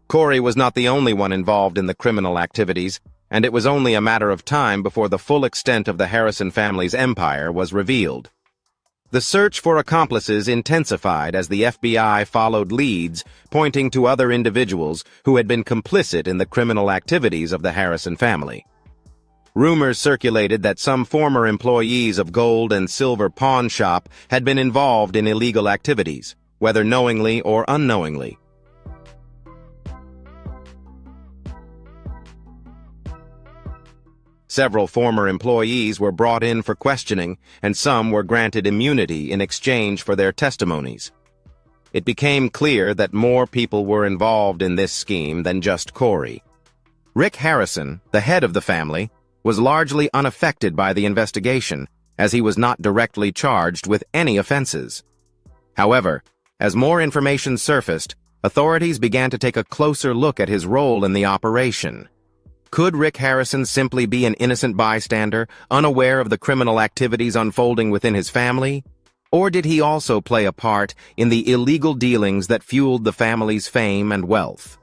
Cory was not the only one involved in the criminal activities, and it was only a matter of time before the full extent of the Harrison family's empire was revealed. The search for accomplices intensified as the FBI followed leads pointing to other individuals who had been complicit in the criminal activities of the Harrison family. Rumors circulated that some former employees of gold and silver pawn shop had been involved in illegal activities, whether knowingly or unknowingly. Several former employees were brought in for questioning, and some were granted immunity in exchange for their testimonies. It became clear that more people were involved in this scheme than just Cory. Rick Harrison, the head of the family, was largely unaffected by the investigation, as he was not directly charged with any offenses. However, As more information surfaced, authorities began to take a closer look at his role in the operation. Could Rick Harrison simply be an innocent bystander, unaware of the criminal activities unfolding within his family? Or did he also play a part in the illegal dealings that fueled the family's fame and wealth?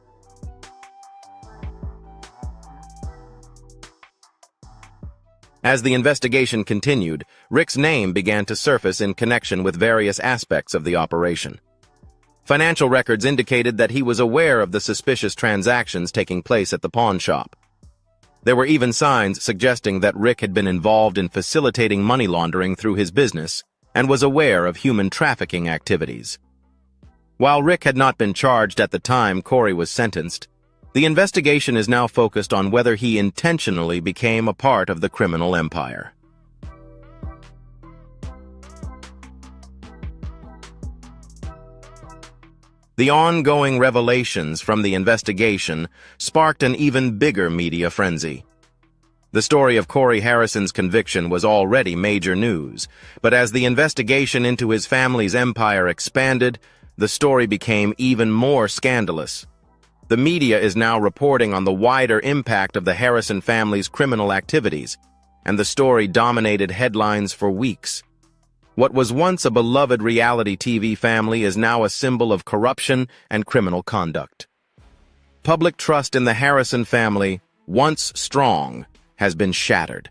As the investigation continued, Rick's name began to surface in connection with various aspects of the operation. Financial records indicated that he was aware of the suspicious transactions taking place at the pawn shop. There were even signs suggesting that Rick had been involved in facilitating money laundering through his business and was aware of human trafficking activities. While Rick had not been charged at the time Cory was sentenced, the investigation is now focused on whether he intentionally became a part of the criminal empire. The ongoing revelations from the investigation sparked an even bigger media frenzy. The story of Cory Harrison's conviction was already major news, but as the investigation into his family's empire expanded, the story became even more scandalous. The media is now reporting on the wider impact of the Harrison family's criminal activities, and the story dominated headlines for weeks. What was once a beloved reality TV family is now a symbol of corruption and criminal conduct. Public trust in the Harrison family, once strong, has been shattered.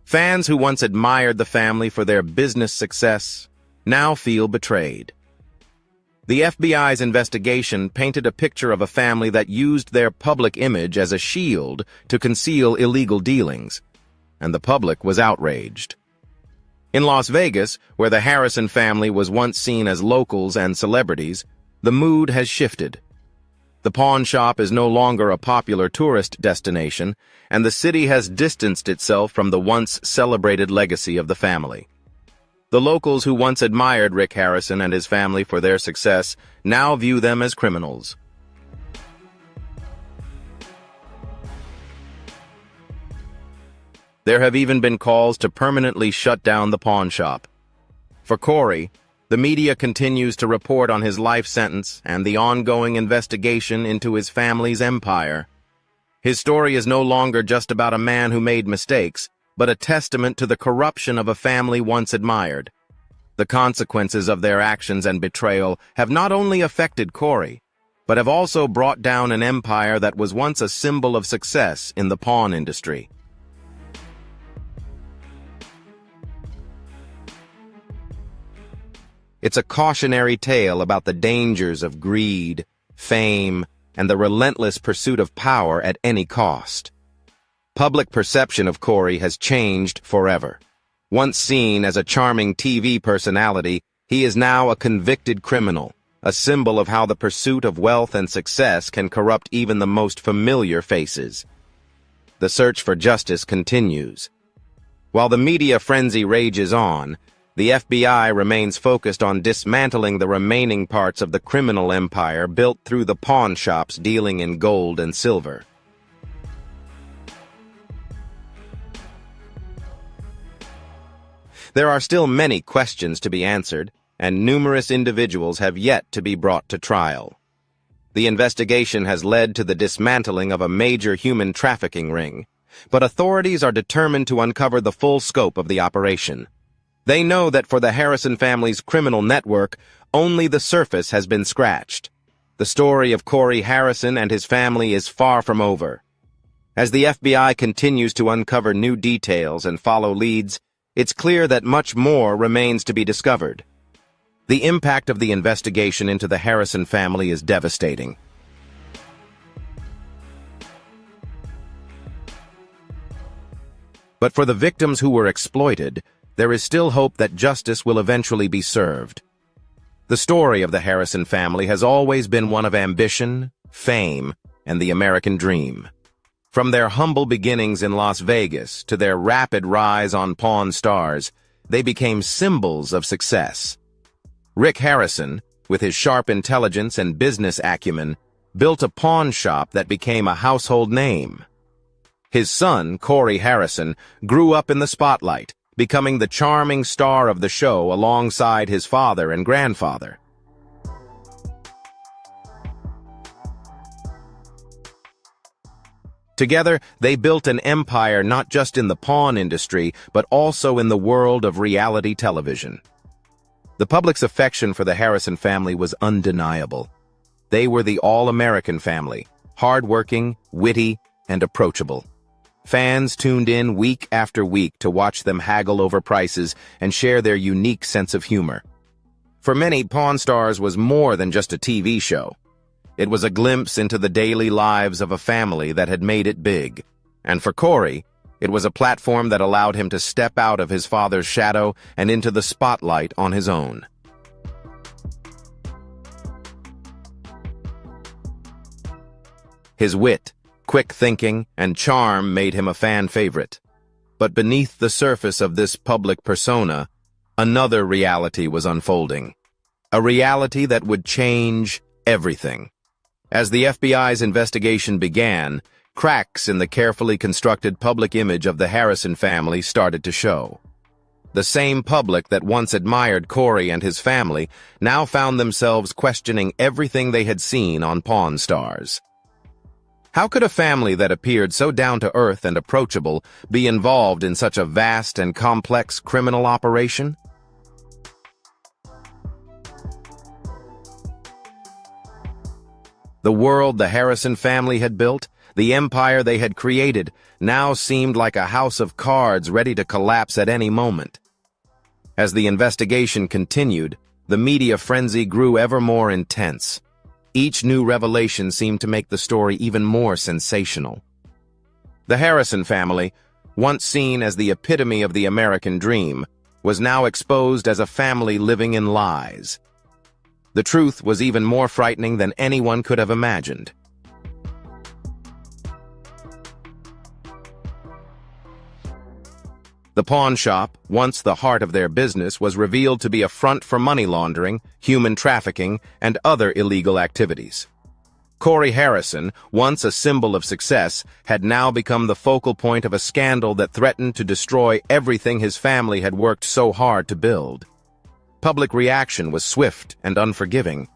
Fans who once admired the family for their business success now feel betrayed. The FBI's investigation painted a picture of a family that used their public image as a shield to conceal illegal dealings, and the public was outraged. In Las Vegas, where the Harrison family was once seen as locals and celebrities, the mood has shifted. The pawn shop is no longer a popular tourist destination, and the city has distanced itself from the once celebrated legacy of the family. The locals who once admired Rick Harrison and his family for their success now view them as criminals. There have even been calls to permanently shut down the pawn shop. For Cory, the media continues to report on his life sentence and the ongoing investigation into his family's empire. His story is no longer just about a man who made mistakes, but a testament to the corruption of a family once admired. The consequences of their actions and betrayal have not only affected Cory, but have also brought down an empire that was once a symbol of success in the pawn industry. It's a cautionary tale about the dangers of greed, fame, and the relentless pursuit of power at any cost. Public perception of Cory has changed forever. Once seen as a charming TV personality, he is now a convicted criminal, a symbol of how the pursuit of wealth and success can corrupt even the most familiar faces. The search for justice continues. While the media frenzy rages on, the FBI remains focused on dismantling the remaining parts of the criminal empire built through the pawn shops dealing in gold and silver. There are still many questions to be answered, and numerous individuals have yet to be brought to trial. The investigation has led to the dismantling of a major human trafficking ring, but authorities are determined to uncover the full scope of the operation. They know that for the Harrison family's criminal network, only the surface has been scratched. The story of Cory Harrison and his family is far from over. As the FBI continues to uncover new details and follow leads, it's clear that much more remains to be discovered. The impact of the investigation into the Harrison family is devastating. But for the victims who were exploited, there is still hope that justice will eventually be served. The story of the Harrison family has always been one of ambition, fame, and the American dream. From their humble beginnings in Las Vegas to their rapid rise on Pawn Stars, they became symbols of success. Rick Harrison, with his sharp intelligence and business acumen, built a pawn shop that became a household name. His son, Cory Harrison, grew up in the spotlight, becoming the charming star of the show alongside his father and grandfather. Together, they built an empire not just in the pawn industry, but also in the world of reality television. The public's affection for the Harrison family was undeniable. They were the all-American family, hard-working, witty, and approachable. Fans tuned in week after week to watch them haggle over prices and share their unique sense of humor. For many, Pawn Stars was more than just a TV show. It was a glimpse into the daily lives of a family that had made it big. And for Cory, it was a platform that allowed him to step out of his father's shadow and into the spotlight on his own. His wit, quick thinking, and charm made him a fan favorite. But beneath the surface of this public persona, another reality was unfolding. A reality that would change everything. As the FBI's investigation began, cracks in the carefully constructed public image of the Harrison family started to show. The same public that once admired Cory and his family now found themselves questioning everything they had seen on Pawn Stars. How could a family that appeared so down-to-earth and approachable be involved in such a vast and complex criminal operation? The world the Harrison family had built, the empire they had created, now seemed like a house of cards ready to collapse at any moment. As the investigation continued, the media frenzy grew ever more intense. Each new revelation seemed to make the story even more sensational. The Harrison family, once seen as the epitome of the American dream, was now exposed as a family living in lies. The truth was even more frightening than anyone could have imagined. The pawn shop, once the heart of their business, was revealed to be a front for money laundering, human trafficking, and other illegal activities. Cory Harrison, once a symbol of success, had now become the focal point of a scandal that threatened to destroy everything his family had worked so hard to build. Public reaction was swift and unforgiving.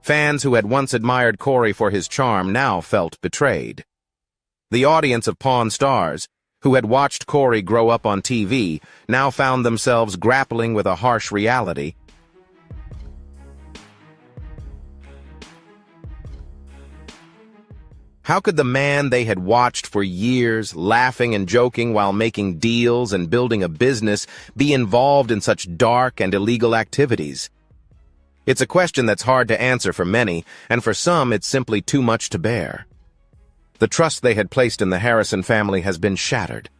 Fans who had once admired Cory for his charm now felt betrayed. The audience of Pawn Stars, who had watched Cory grow up on TV, now found themselves grappling with a harsh reality. How could the man they had watched for years, laughing and joking while making deals and building a business, be involved in such dark and illegal activities? It's a question that's hard to answer for many, and for some it's simply too much to bear. The trust they had placed in the Harrison family has been shattered.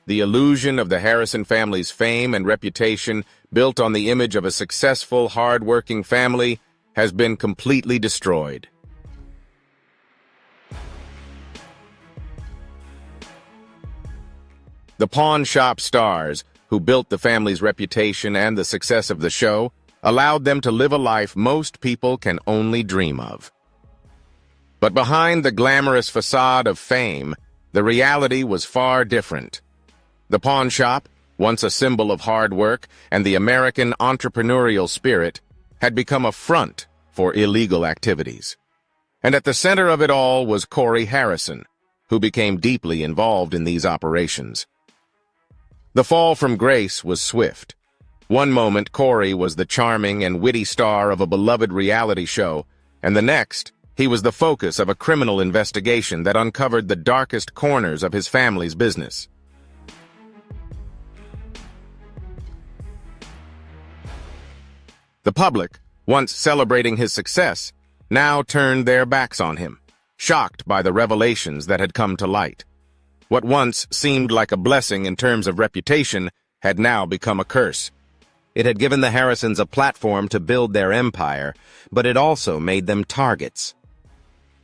The illusion of the Harrison family's fame and reputation, built on the image of a successful, hard-working family, has been completely destroyed. The pawn shop stars, who built the family's reputation and the success of the show, allowed them to live a life most people can only dream of. But behind the glamorous facade of fame, the reality was far different. The pawn shop, once a symbol of hard work and the American entrepreneurial spirit, had become a front for illegal activities. And at the center of it all was Cory Harrison, who became deeply involved in these operations. The fall from grace was swift. One moment, Cory was the charming and witty star of a beloved reality show, and the next, he was the focus of a criminal investigation that uncovered the darkest corners of his family's business. The public, once celebrating his success, now turned their backs on him, shocked by the revelations that had come to light. What once seemed like a blessing in terms of reputation had now become a curse. It had given the Harrisons a platform to build their empire, but it also made them targets.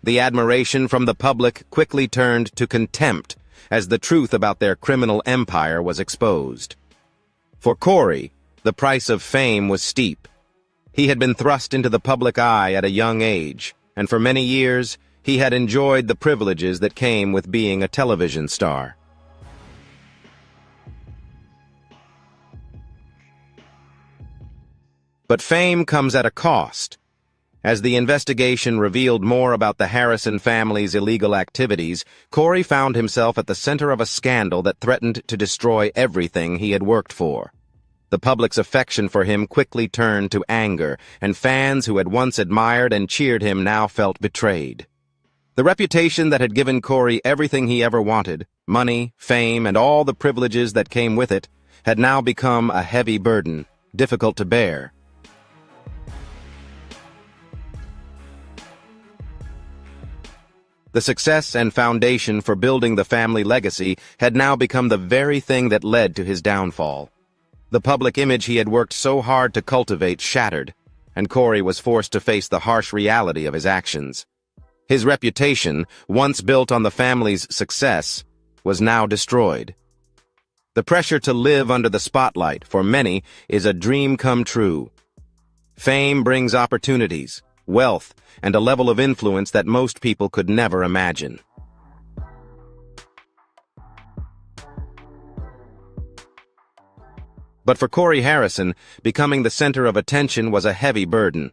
The admiration from the public quickly turned to contempt as the truth about their criminal empire was exposed. For Cory, the price of fame was steep. He had been thrust into the public eye at a young age, and for many years, he had enjoyed the privileges that came with being a television star. But fame comes at a cost. As the investigation revealed more about the Harrison family's illegal activities, Cory found himself at the center of a scandal that threatened to destroy everything he had worked for. The public's affection for him quickly turned to anger, and fans who had once admired and cheered him now felt betrayed. The reputation that had given Cory everything he ever wanted, money, fame, and all the privileges that came with it, had now become a heavy burden, difficult to bear. The success and foundation for building the family legacy had now become the very thing that led to his downfall. The public image he had worked so hard to cultivate shattered, and Cory was forced to face the harsh reality of his actions. His reputation, once built on the family's success, was now destroyed. The pressure to live under the spotlight, for many, is a dream come true. Fame brings opportunities, wealth, and a level of influence that most people could never imagine. But for Cory Harrison, becoming the center of attention was a heavy burden.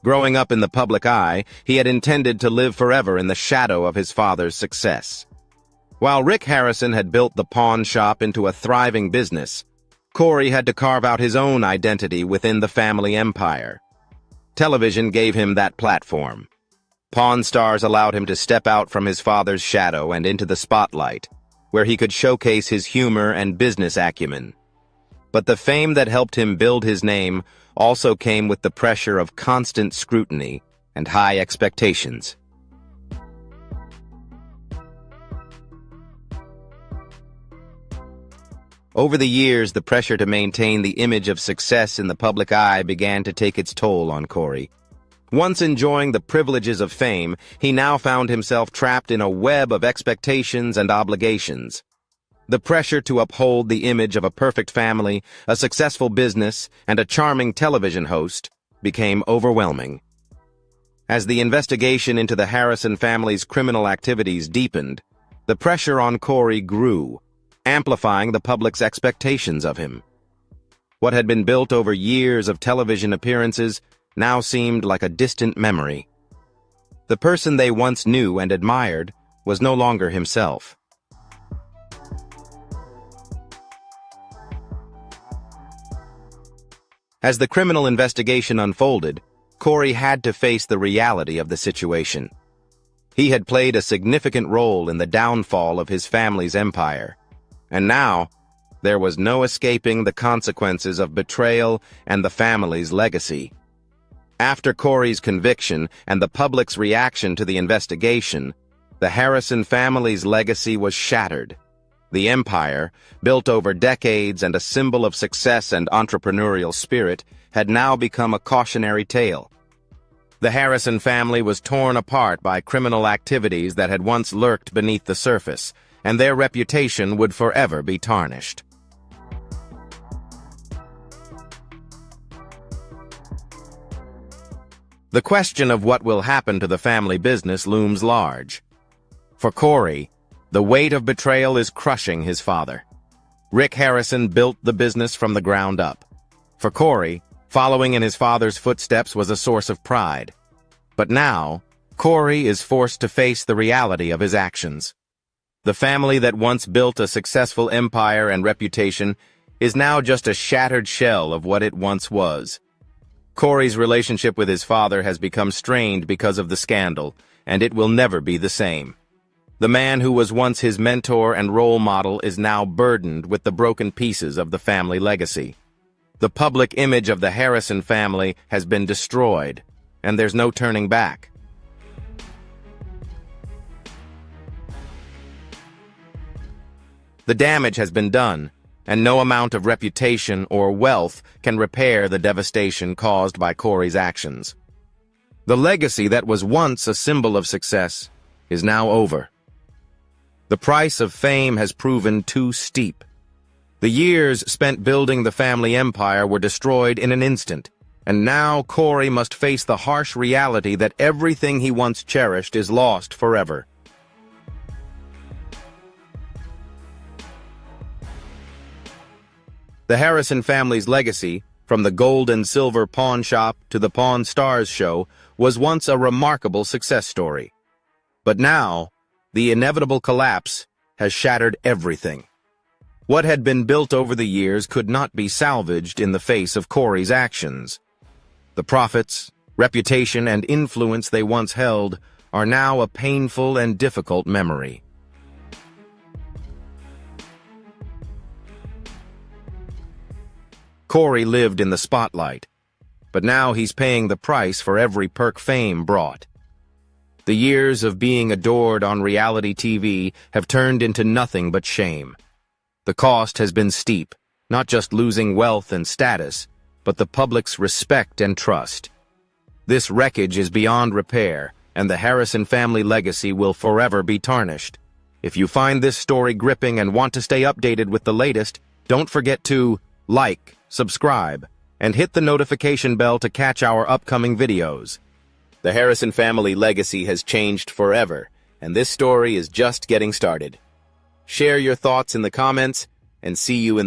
Growing up in the public eye, he had intended to live forever in the shadow of his father's success. While Rick Harrison had built the pawn shop into a thriving business, Cory had to carve out his own identity within the family empire. Television gave him that platform. Pawn Stars allowed him to step out from his father's shadow and into the spotlight, where he could showcase his humor and business acumen. But the fame that helped him build his name also came with the pressure of constant scrutiny and high expectations. Over the years, the pressure to maintain the image of success in the public eye began to take its toll on Cory. Once enjoying the privileges of fame, he now found himself trapped in a web of expectations and obligations. The pressure to uphold the image of a perfect family, a successful business, and a charming television host became overwhelming. As the investigation into the Harrison family's criminal activities deepened, the pressure on Cory grew, amplifying the public's expectations of him. What had been built over years of television appearances now seemed like a distant memory. The person they once knew and admired was no longer himself. As the criminal investigation unfolded, Cory had to face the reality of the situation. He had played a significant role in the downfall of his family's empire. And now, there was no escaping the consequences of betrayal and the family's legacy. After Cory's conviction and the public's reaction to the investigation, the Harrison family's legacy was shattered. The empire, built over decades and a symbol of success and entrepreneurial spirit, had now become a cautionary tale. The Harrison family was torn apart by criminal activities that had once lurked beneath the surface, and their reputation would forever be tarnished. The question of what will happen to the family business looms large. For Cory, the weight of betrayal is crushing his father. Rick Harrison built the business from the ground up. For Cory, following in his father's footsteps was a source of pride. But now, Cory is forced to face the reality of his actions. The family that once built a successful empire and reputation is now just a shattered shell of what it once was. Cory's relationship with his father has become strained because of the scandal, and it will never be the same. The man who was once his mentor and role model is now burdened with the broken pieces of the family legacy. The public image of the Harrison family has been destroyed, and there's no turning back. The damage has been done, and no amount of reputation or wealth can repair the devastation caused by Cory's actions. The legacy that was once a symbol of success is now over. The price of fame has proven too steep. The years spent building the family empire were destroyed in an instant, And now Cory must face the harsh reality that everything he once cherished is lost forever. The Harrison family's legacy, from the gold and silver pawn shop to the Pawn Stars show, was once a remarkable success story. But now, the inevitable collapse has shattered everything. What had been built over the years could not be salvaged in the face of Cory's actions. The profits, reputation, and influence they once held are now a painful and difficult memory. Cory lived in the spotlight, but now he's paying the price for every perk fame brought. The years of being adored on reality TV have turned into nothing but shame. The cost has been steep, not just losing wealth and status, but the public's respect and trust. This wreckage is beyond repair, and the Harrison family legacy will forever be tarnished. If you find this story gripping and want to stay updated with the latest, don't forget to like, subscribe, and hit the notification bell to catch our upcoming videos. The Harrison family legacy has changed forever, and this story is just getting started. Share your thoughts in the comments, and see you in the